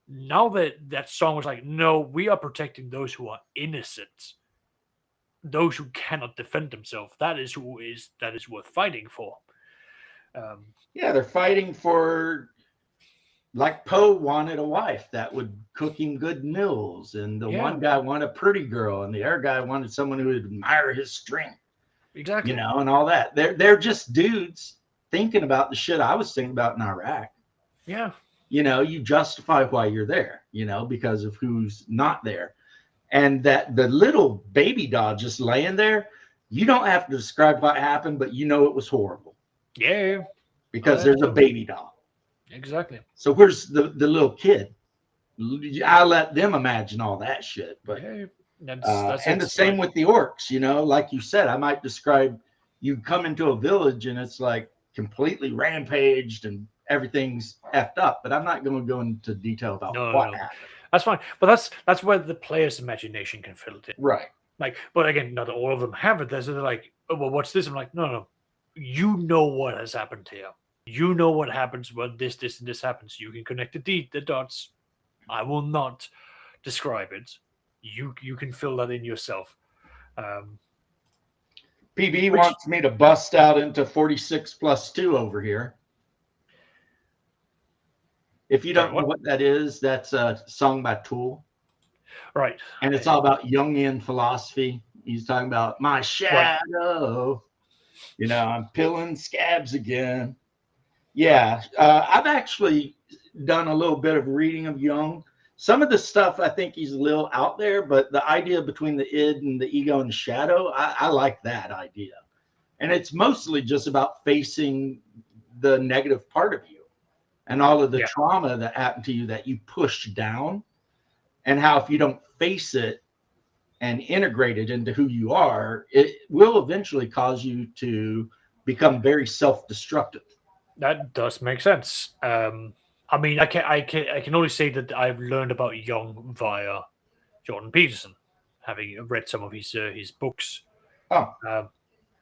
Now that song was like, no, we are protecting those who are innocent, those who cannot defend themselves. That is worth fighting for. Yeah, they're fighting for, like Poe wanted a wife that would cook him good meals, and the one guy wanted a pretty girl, and the other guy wanted someone who would admire his strength. Exactly. you know, and all that. They're just dudes thinking about the shit I was thinking about in Iraq. Yeah. You know, you justify why you're there, you know, because of who's not there. And that the little baby doll just laying there, you don't have to describe what happened, but you know it was horrible Yeah. because there's a baby doll. Exactly. So where's the little kid? I let them imagine all that shit. But Yeah. That's and the it. same with the orcs, you know, like you said, I might describe you come into a village and it's like completely rampaged and everything's effed up, but I'm not going to go into detail about No, what no. happened. That's fine. But that's where the player's imagination can fill it in. Right. Like, but again, not all of them have it. They're like, oh, well, what's this? I'm like, no. You know what has happened here. You know what happens when this, and this happens. You can connect the dots. I will not describe it. You can fill that in yourself. PB wants me to bust out into 46+2 over here. If you don't know what that is, that's a song by Tool. Right. And it's all about Jungian philosophy. He's talking about my shadow. Right. You know, I'm peeling scabs again. Yeah. I've actually done a little bit of reading of Jung. Some of the stuff, I think he's a little out there, but the idea between the id and the ego and the shadow, I like that idea. And it's mostly just about facing the negative part of you and all of the trauma that happened to you that you pushed down, and how if you don't face it and integrate it into who you are, it will eventually cause you to become very self-destructive. That does make sense. I mean, I can only say that I've learned about Jung via Jordan Peterson, having read some of his books. Oh,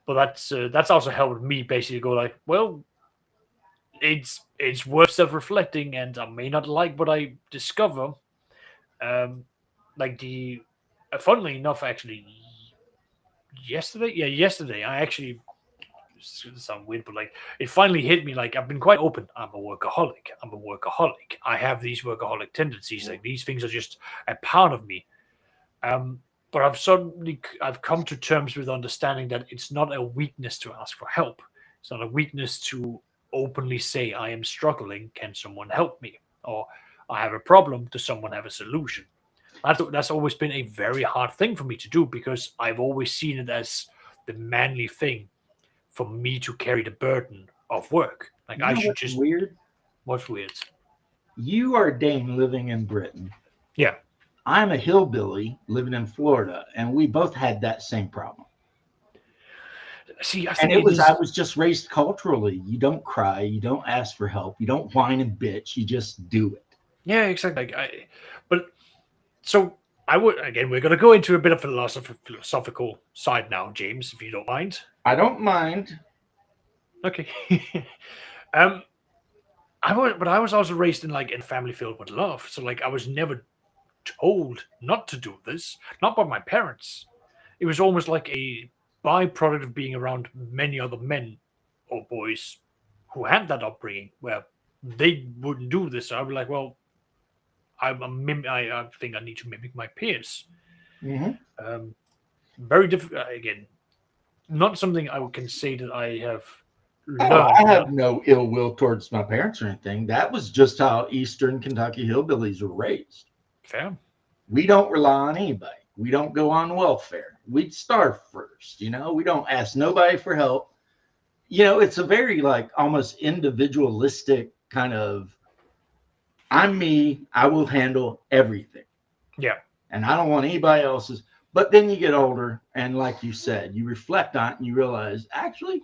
but that's also helped me basically go like, well, it's worth self-reflecting, and I may not like what I discover. Funnily enough, actually, yesterday, I actually. Sound weird, but like it finally hit me. Like I've been quite open. I'm a workaholic. I have these workaholic tendencies. Like these things are just a part of me. But I've come to terms with understanding that it's not a weakness to ask for help. It's not a weakness to openly say I am struggling. Can someone help me? Or I have a problem. Does someone have a solution? That's always been a very hard thing for me to do, because I've always seen it as the manly thing for me to carry the burden of work. Like I should just. Weird. What's weird? You are Dane living in Britain. Yeah. I'm a hillbilly living in Florida, and we both had that same problem. See, I was just raised culturally. You don't cry, you don't ask for help, you don't whine and bitch, you just do it. Yeah, exactly. We're going to go into a bit of philosophical side now, James, if you don't mind. I don't mind. Okay. I was also raised in a family filled with love. So I was never told not to do this, not by my parents. It was almost like a byproduct of being around many other men or boys who had that upbringing where they wouldn't do this. So I'd be like, well, I think I need to mimic my peers. Mm-hmm. Very difficult. Again, not something I can say that I have learned. I have no ill will towards my parents or anything. That was just how Eastern Kentucky hillbillies were raised. Fair. We don't rely on anybody. We don't go on welfare. We'd starve first. You know, we don't ask nobody for help. You know, it's a very almost individualistic kind of, I'm me, I will handle everything. Yeah. And I don't want anybody else's. But then you get older, and like you said, you reflect on it and you realize actually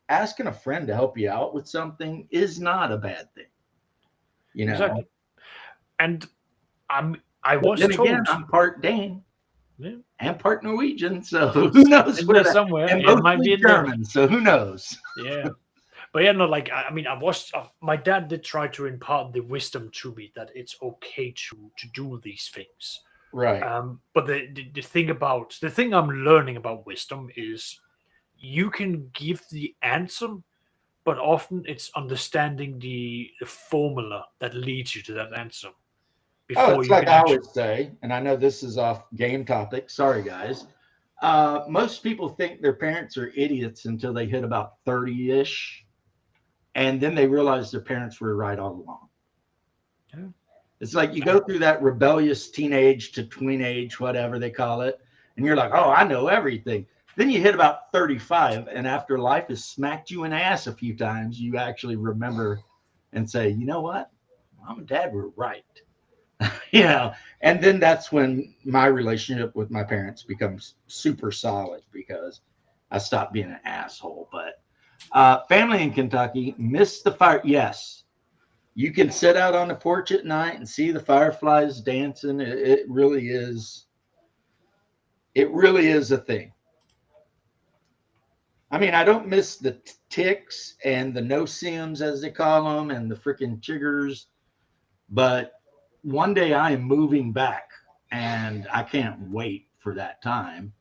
asking a friend to help you out with something is not a bad thing. You know? Exactly. And I'm part Dane. Yeah. And part Norwegian, so who knows where somewhere. And mostly German, so who knows? Yeah. But my dad did try to impart the wisdom to me that it's okay to do these things. Right. But the thing I'm learning about wisdom is you can give the answer, but often it's understanding the formula that leads you to that answer. It's like I always say, and I know this is off game topic. Sorry, guys. Most people think their parents are idiots until they hit about 30-ish, and then they realize their parents were right all along. Yeah. It's like you go through that rebellious teenage to tweenage, whatever they call it, and you're like, oh, I know everything. Then you hit about 35, and after life has smacked you in the ass a few times, you actually remember and say, you know what? Mom and Dad were right. And then that's when my relationship with my parents becomes super solid because I stopped being an asshole. But family in Kentucky, miss the fire. Yes, you can sit out on the porch at night and see the fireflies dancing. It really is. It really is a thing. I mean, I don't miss the ticks and the no-see-ums, as they call them, and the freaking chiggers. But one day I am moving back, and I can't wait for that time.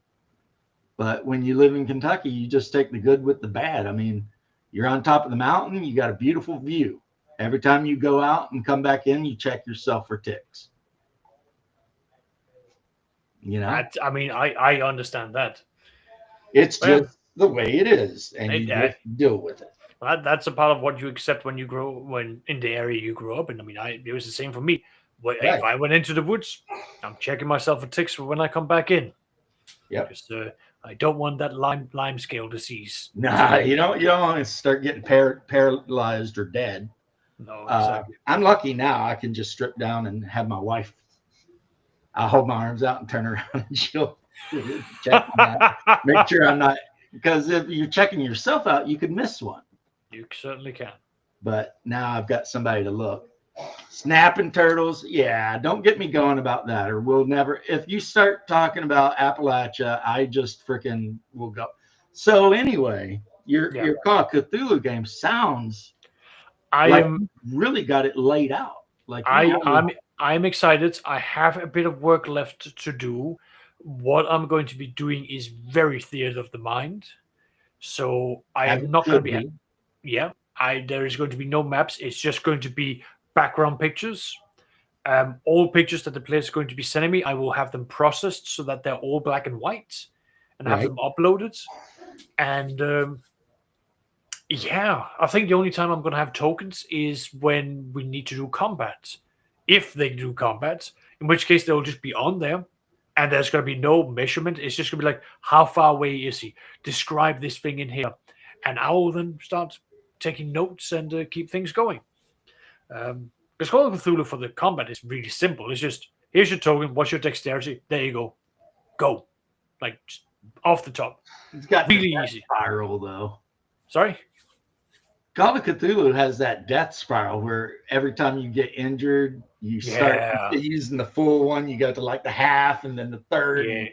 But when you live in Kentucky, you just take the good with the bad. I mean, you're on top of the mountain. You got a beautiful view. Every time you go out and come back in, you check yourself for ticks. I mean, I understand that. It's just the way it is, and you just deal with it. That's a part of what you accept when in the area you grew up in. I mean, it was the same for me. If I went into the woods, I'm checking myself for ticks for when I come back in. Yeah. I don't want that lime scale disease. Nah, you don't want to start getting paralyzed or dead. No, exactly. I'm lucky now. I can just strip down and have my wife. I'll hold my arms out and turn around, and she'll check me out. Make sure I'm not, because if you're checking yourself out, you could miss one. You certainly can. But now I've got somebody to look. Snapping turtles, yeah, don't get me going about that, or we'll never. If you start talking about Appalachia, I just freaking will go. So anyway, your Call of Cthulhu game sounds. You really got it laid out. Like I'm excited. I have a bit of work left to do. What I'm going to be doing is very theater of the mind. So I am not going to be. There is going to be no maps. It's just going to be background pictures. All pictures that the player is going to be sending me, I will have them processed so that they're all black and white and have them uploaded. And I think the only time I'm going to have tokens is when we need to do combat. If they do combat, in which case they'll just be on there. And there's going to be no measurement. It's just going to be like, how far away is he? Describe this thing in here. And I will then start taking notes and keep things going. Because Call of Cthulhu for the combat is really simple. It's just, here's your token. What's your dexterity? There you go. Go. Like, off the top. It's got really easy. Spiral, though. Sorry? Call of Cthulhu has that death spiral where every time you get injured, you start using the full one. You go to like the half and then the third. Yeah.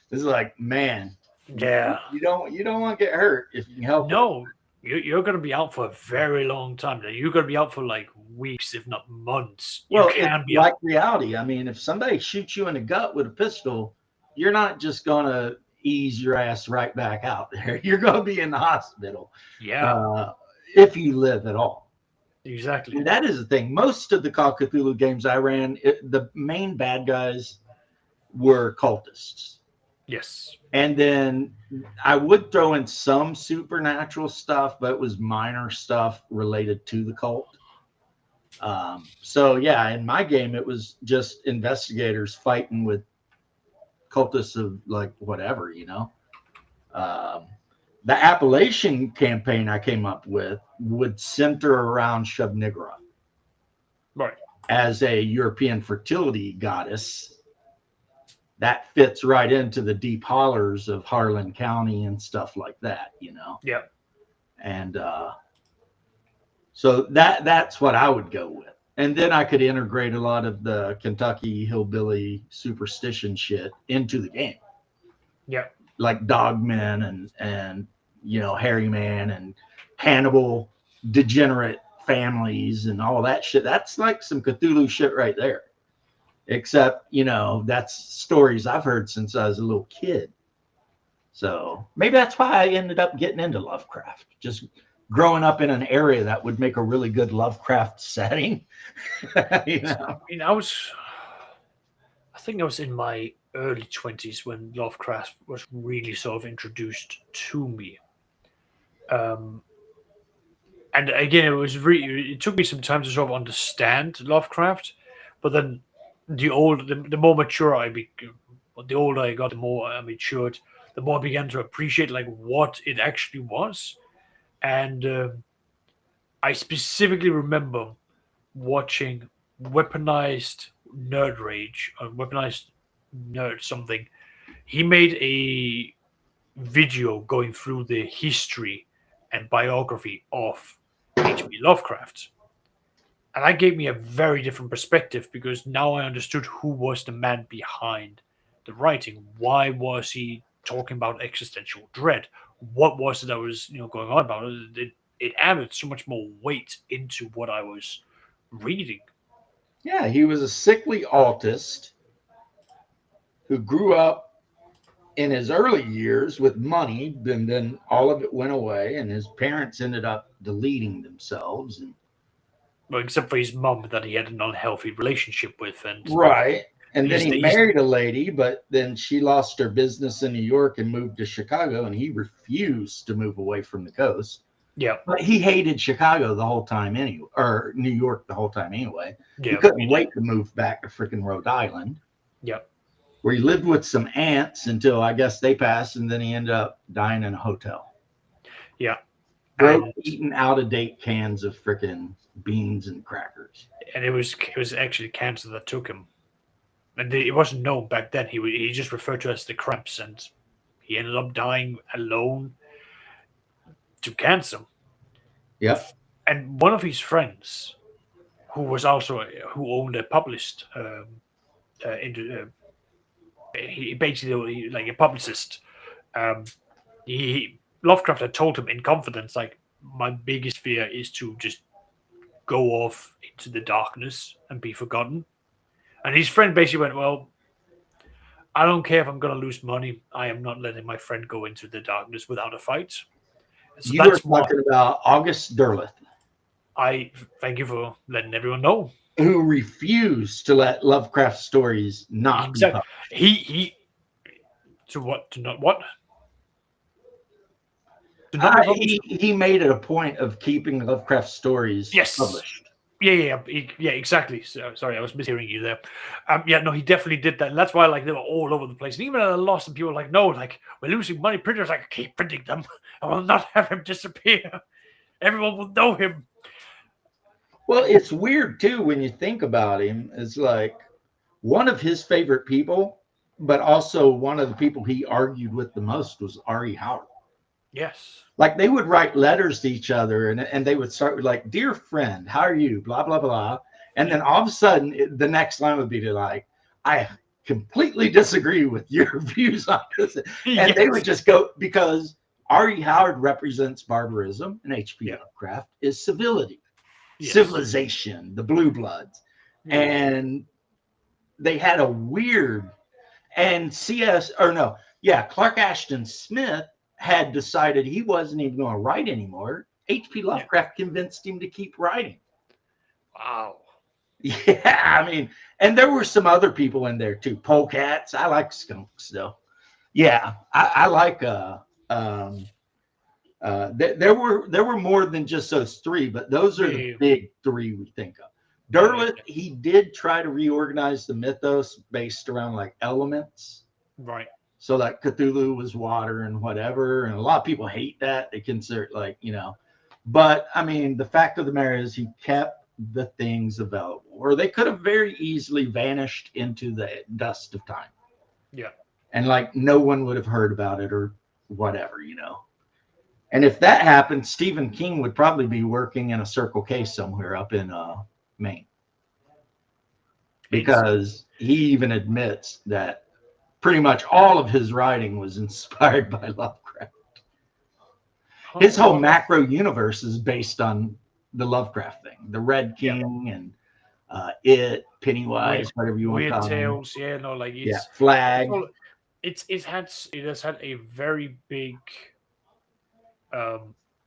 This is like, man. Yeah. You don't want to get hurt if you can help. No. You're going to be out for a very long time. You're going to be out for like weeks, if not months. Well, it's like reality. I mean, if somebody shoots you in the gut with a pistol, you're not just going to ease your ass right back out there. You're going to be in the hospital. Yeah. If you live at all. Exactly. And that is the thing. Most of the Call of Cthulhu games I ran, the main bad guys were cultists. Yes. And then I would throw in some supernatural stuff, but it was minor stuff related to the cult. In my game, it was just investigators fighting with cultists of like whatever, The Appalachian campaign I came up with would center around Shub-Niggura. Right. As a European fertility goddess. That fits right into the deep hollers of Harlan County and stuff like that, Yeah. And so that's what I would go with. And then I could integrate a lot of the Kentucky hillbilly superstition shit into the game. Yeah. Like Dogmen and Hairy Man and cannibal degenerate families and all that shit. That's like some Cthulhu shit right there. Except, that's stories I've heard since I was a little kid. So maybe that's why I ended up getting into Lovecraft. Just growing up in an area that would make a really good Lovecraft setting. I think I was in my early 20s when Lovecraft was really sort of introduced to me. And again, it took me some time to sort of understand Lovecraft, but then the more mature I became, the older I got, the more I matured, the more I began to appreciate like what it actually was. And I specifically remember watching Weaponized Nerd Rage or Weaponized Nerd something. He made a video going through the history and biography of H.P. Lovecraft. And that gave me a very different perspective because now I understood who was the man behind the writing. Why was he talking about existential dread? What was it that was going on about it? It added so much more weight into what I was reading. Yeah, he was a sickly autist who grew up in his early years with money, and then all of it went away, and his parents ended up deleting themselves. And Well, except for his mum that he had an unhealthy relationship with, and right. And then he's, he he's married a lady, but then she lost her business in New York and moved to Chicago, and he refused to move away from the coast. yeah, But he hated Chicago the whole time anyway, or New York the whole time anyway. yeah, He couldn't wait to move back to freaking Rhode Island, yeah, where he lived with some aunts until I guess they passed, and then he ended up dying in a hotel. yeah. Broke And eating out of date cans of freaking beans and crackers. and it was actually cancer that took him, and it wasn't known back then. He just referred to it as the cramps, and he ended up dying alone to cancer. Yep. And one of his friends, who owned a published, he basically like a publicist. Um, he Lovecraft had told him in confidence, like, my biggest fear is to just go off into the darkness and be forgotten. And his friend basically went, well, I don't care if I'm going to lose money. I am not letting my friend go into the darkness without a fight. So You were that's why talking about August Derleth, I thank you for letting everyone know. who refused to let Lovecraft stories not be Exactly. published. He to what to not what to not be published? He made it a point of keeping Lovecraft stories Yes. published. Yeah, exactly. So, sorry, I was mishearing you there. Yeah, no, he definitely did that, and that's why like they were all over the place. And even at a loss, and people were like, "No, like we're losing money. Printers like keep printing them. I will not have him disappear. Everyone will know him." Well, it's weird too when you think about him. It's like one of his favorite people, but also one of the people he argued with the most was R.E. Howard. Yes. Like they would write letters to each other, and they would start with like, "Dear friend, how are you?" Blah blah blah, and then all of a sudden the next line would be to like, "I completely disagree with your views on this," and they would just go, because R.E. Howard represents barbarism and H.P. Lovecraft is civility, civilization, the blue bloods, and they had a weird, and Clark Ashton Smith had decided he wasn't even going to write anymore. H.P. Lovecraft convinced him to keep writing. Wow. Yeah, I mean, and there were some other people in there too. Polecats. I like skunks though. Yeah, I like there were more than just those three, but those are the big three we think of. Derleth, he did try to reorganize the mythos based around like elements. Right. So like Cthulhu was water and whatever, and a lot of people hate that. They consider but I mean, the fact of the matter is he kept the things available, or they could have very easily vanished into the dust of time. Yeah. And like no one would have heard about it or whatever. And if that happened, Stephen King would probably be working in a Circle K somewhere up in Maine. Because he even admits that pretty much all of his writing was inspired by Lovecraft. His whole macro universe is based on the Lovecraft thing, the Red King and Pennywise, whatever you want to call it. Tales, Flag. It has had a very big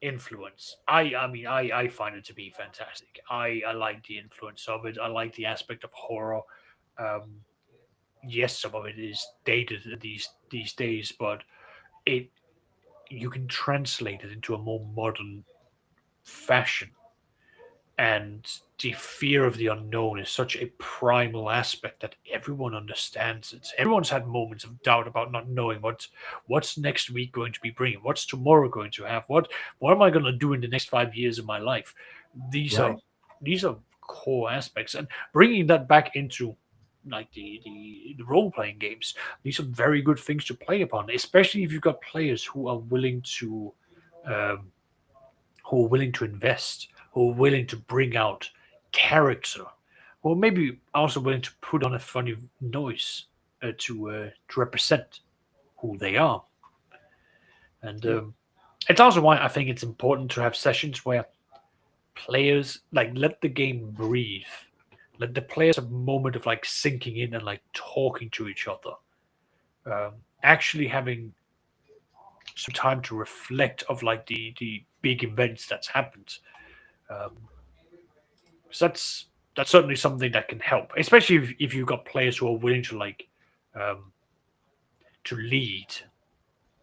influence. I find it to be fantastic. I like the influence of it. I like the aspect of horror. yes, some of it is dated these days, but it you can translate it into a more modern fashion. And the fear of the unknown is such a primal aspect that everyone understands it. Everyone's had moments of doubt about not knowing what's next week going to be bringing, what's tomorrow going to have, what am I going to do in the next 5 years of my life. These Right. are these are core aspects, and bringing that back into like the role playing games. These are very good things to play upon, especially if you've got players um, who are willing to invest, who are willing to bring out character, who are maybe also willing to put on a funny noise to represent who they are. And Yeah. it's also why I think it's important to have sessions where players like let the game breathe, let the players have a moment of like sinking in and like talking to each other, actually having some time to reflect of like the big events that's happened. Um, So that's certainly something that can help, especially if you've got players who are willing to um, to lead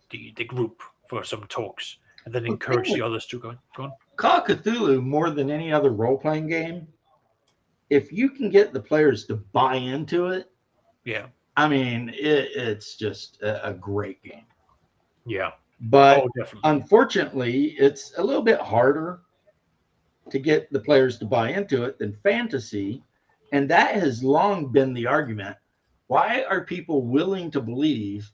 the group for some talks and then The thing encourage the with others to go on. Call of Cthulhu, more than any other role playing game, if you can get the players to buy into it, Yeah, I mean, it's just a great game. yeah. But Oh, definitely. unfortunately, it's a little bit harder to get the players to buy into it than fantasy. And that has long been the argument. Why are people willing to believe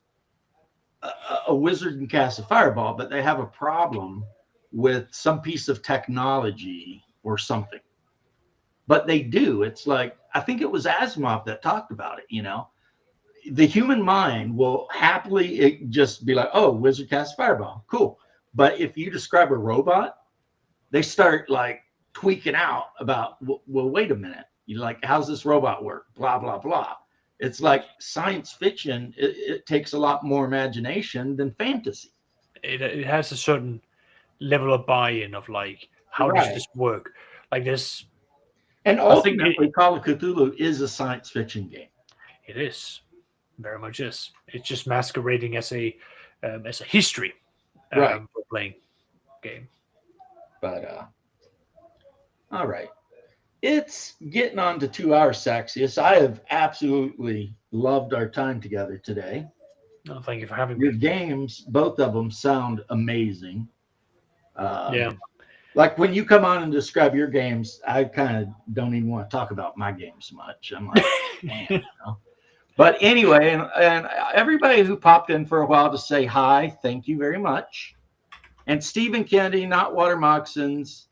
a wizard can cast a fireball, but they have a problem with some piece of technology or something? But they do. It's like, I think it was Asimov that talked about it, the human mind will happily just be like, oh, wizard cast fireball. Cool. But if you describe a robot, they start like tweaking out about, well, wait a minute. You like, how's this robot work? Blah, blah, blah. It's like science fiction. It takes a lot more imagination than fantasy. It has a certain level of buy-in of like how does Right. this work? Like this, And I think ultimately, Call of Cthulhu is a science fiction game. it is very much is. It's just masquerading as a history Right. playing game. But all right. It's getting on to 2 hours, Saxius. I have absolutely loved our time together today. No, thank you for having Your me. games, both of them, sound amazing. Yeah. Like when you come on and describe your games, I kind of don't even want to talk about my games much. I'm like, man. But anyway, and everybody who popped in for a while to say hi, thank you very much. And Stephen Kennedy, not water moccasins,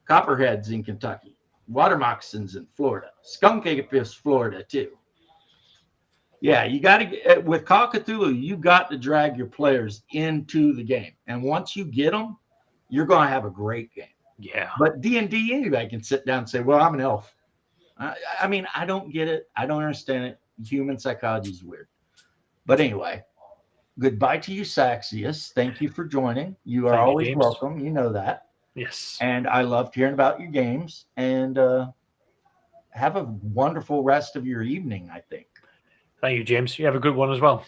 copperheads in Kentucky, water moccasins in Florida, skunk apis, Florida too. Yeah, you got to with Call of Cthulhu, you got to drag your players into the game, and once you get them, you're going to have a great game. Yeah. But D&D, anybody can sit down and say, "Well, I'm an elf." I mean, I don't get it. I don't understand it. Human psychology is weird. But anyway, goodbye to you, Saxius. Thank you for joining. You are Thank you, always James. welcome. You know that. Yes. And I loved hearing about your games. And have a wonderful rest of your evening, I think. Thank you, James. You have a good one as well.